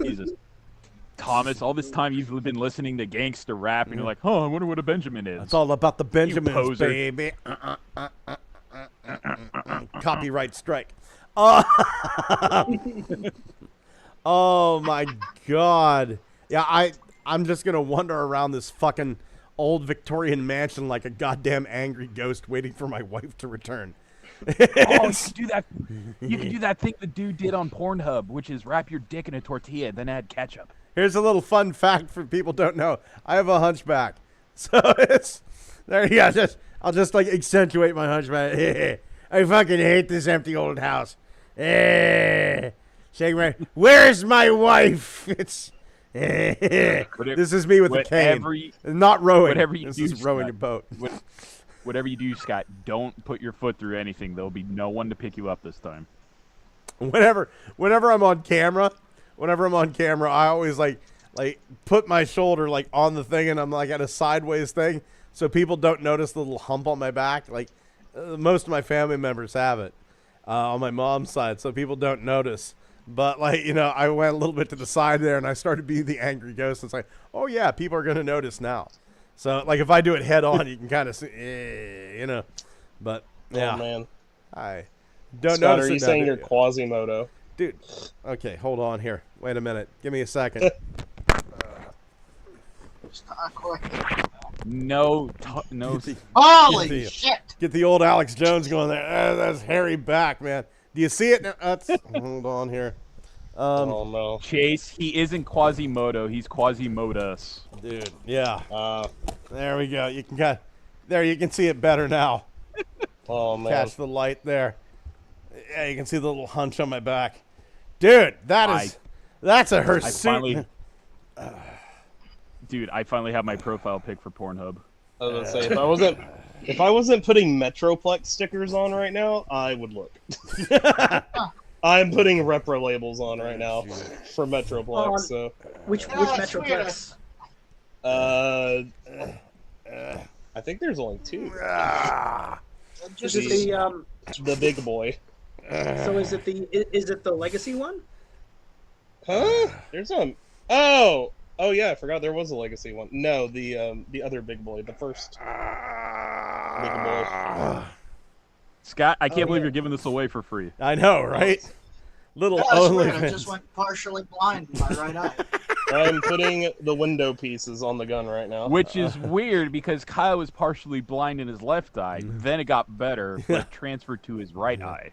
Jesus. Thomas, all this time you've been listening to gangster rap, and you're like, I wonder what a Benjamin is. It's all about the Benjamins, poser. baby. Copyright strike. Oh, my God. Yeah, I'm just going to wander around this fucking old Victorian mansion like a goddamn angry ghost waiting for my wife to return. You could do that. You could do that thing the dude did on Pornhub, which is wrap your dick in a tortilla, then add ketchup. Here's a little fun fact for people who don't know. I have a hunchback. So it's there. Yeah, I'll just like accentuate my hunchback. I fucking hate this empty old house. Shake my. Where's my wife? It's. This is me with a cane. Not rowing. Whatever you this do, is rowing Scott, a boat. Whatever you do, Scott, don't put your foot through anything. There'll be no one to pick you up this time. Whenever I'm on camera, I always like put my shoulder like on the thing, and I'm like at a sideways thing, so people don't notice the little hump on my back. Like most of my family members have it on my mom's side, so people don't notice. But like I went a little bit to the side there, and I started being the angry ghost. It's like, oh yeah, people are gonna notice now. So, like, if I do it head on, you can kind of see, you know. But, yeah. Oh, man. I don't Scott, notice are you saying you're Quasimodo? Dude, okay, hold on here. Wait a minute. Give me a second. No. Holy shit! Get the old Alex Jones going there. That's hairy back, man. Do you see it now? Hold on here. Oh, no. Chase, he isn't Quasimodo. He's Quasimodus. Dude, yeah. There we go. You can you can see it better now. Oh, man. Catch the light there. Yeah, you can see the little hunch on my back. Dude, that's a hirsute. Dude, I finally have my profile pic for Pornhub. I was gonna say, if I wasn't putting Metroplex stickers on right now, I would look. I'm putting repro labels on right now for Metroplex. So which Metroplex? I think there's only 2. Is it the big boy? So is it the Legacy one? Huh? There's some. Oh yeah, I forgot there was a Legacy one. No, the other big boy, the first big boy. Scott, I can't believe you're giving this away for free. I know, right? Little I just went partially blind in my right eye. I'm putting the window pieces on the gun right now. Which is weird because Kyle was partially blind in his left eye. Then it got better, but transferred to his right eye.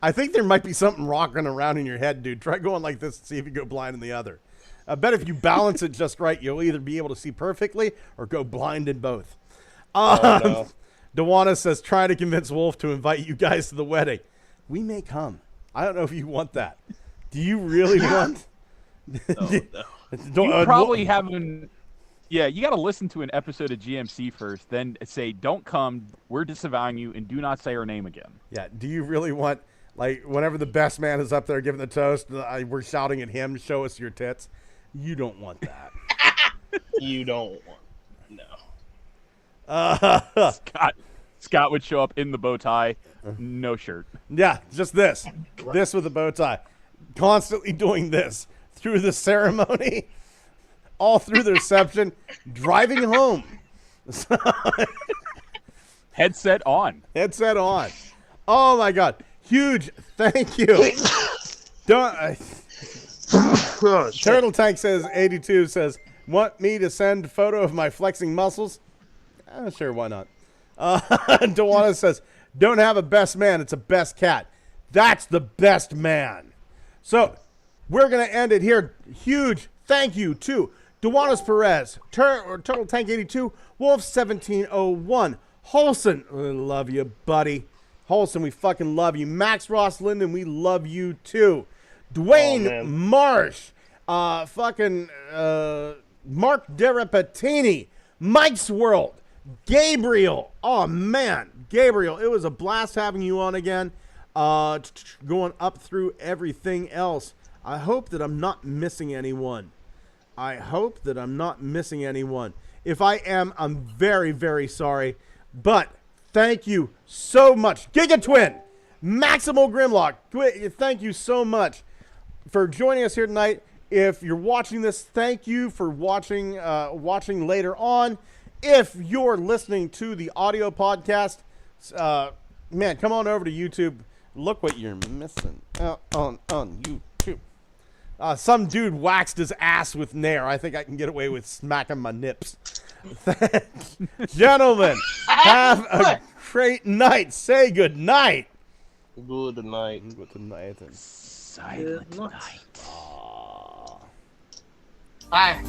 I think there might be something rocking around in your head, dude. Try going like this and see if you go blind in the other. I bet if you balance it just right, you'll either be able to see perfectly or go blind in both. No. Dewana says, trying to convince Wolf to invite you guys to the wedding. We may come. I don't know if you want that. Do you really want? You probably haven't. Yeah, you got to listen to an episode of GMC first, then say, "Don't come. We're disavowing you, and do not say our name again." Yeah. Do you really want, like, whenever the best man is up there giving the toast, we're shouting at him, "Show us your tits." You don't want that. You don't want. No. Scott would show up in the bow tie, no shirt. Yeah, just this with a bow tie, constantly doing this through the ceremony, all through the reception, driving home. Headset on. Headset on. Oh my God! Huge thank you. Turtle Tank says 82 says, want me to send a photo of my flexing muscles? Sure, why not? Dewana says, don't have a best man, it's a best cat. That's the best man. So we're going to end it here. Huge thank you to Dewanis Perez, Turtle Tank 82, Wolf 1701, Holson, we love you, buddy. Holson, we fucking love you. Max Ross Linden, we love you too. Dwayne Marsh, Mark Derepatini, Mike's World, Gabriel. Oh man, Gabriel, it was a blast having you on again. Going up through everything else. I hope that I'm not missing anyone. If I am, I'm very, very sorry. But thank you so much. Giga Twin, Maximal Grimlock, thank you so much for joining us here tonight. If you're watching this, thank you for watching later on. If you're listening to the audio podcast, man, come on over to YouTube. Look what you're missing on YouTube. Some dude waxed his ass with Nair. I think I can get away with smacking my nips. Gentlemen, have a great night. Say good night. Good night. Good night. Silent night. Bye.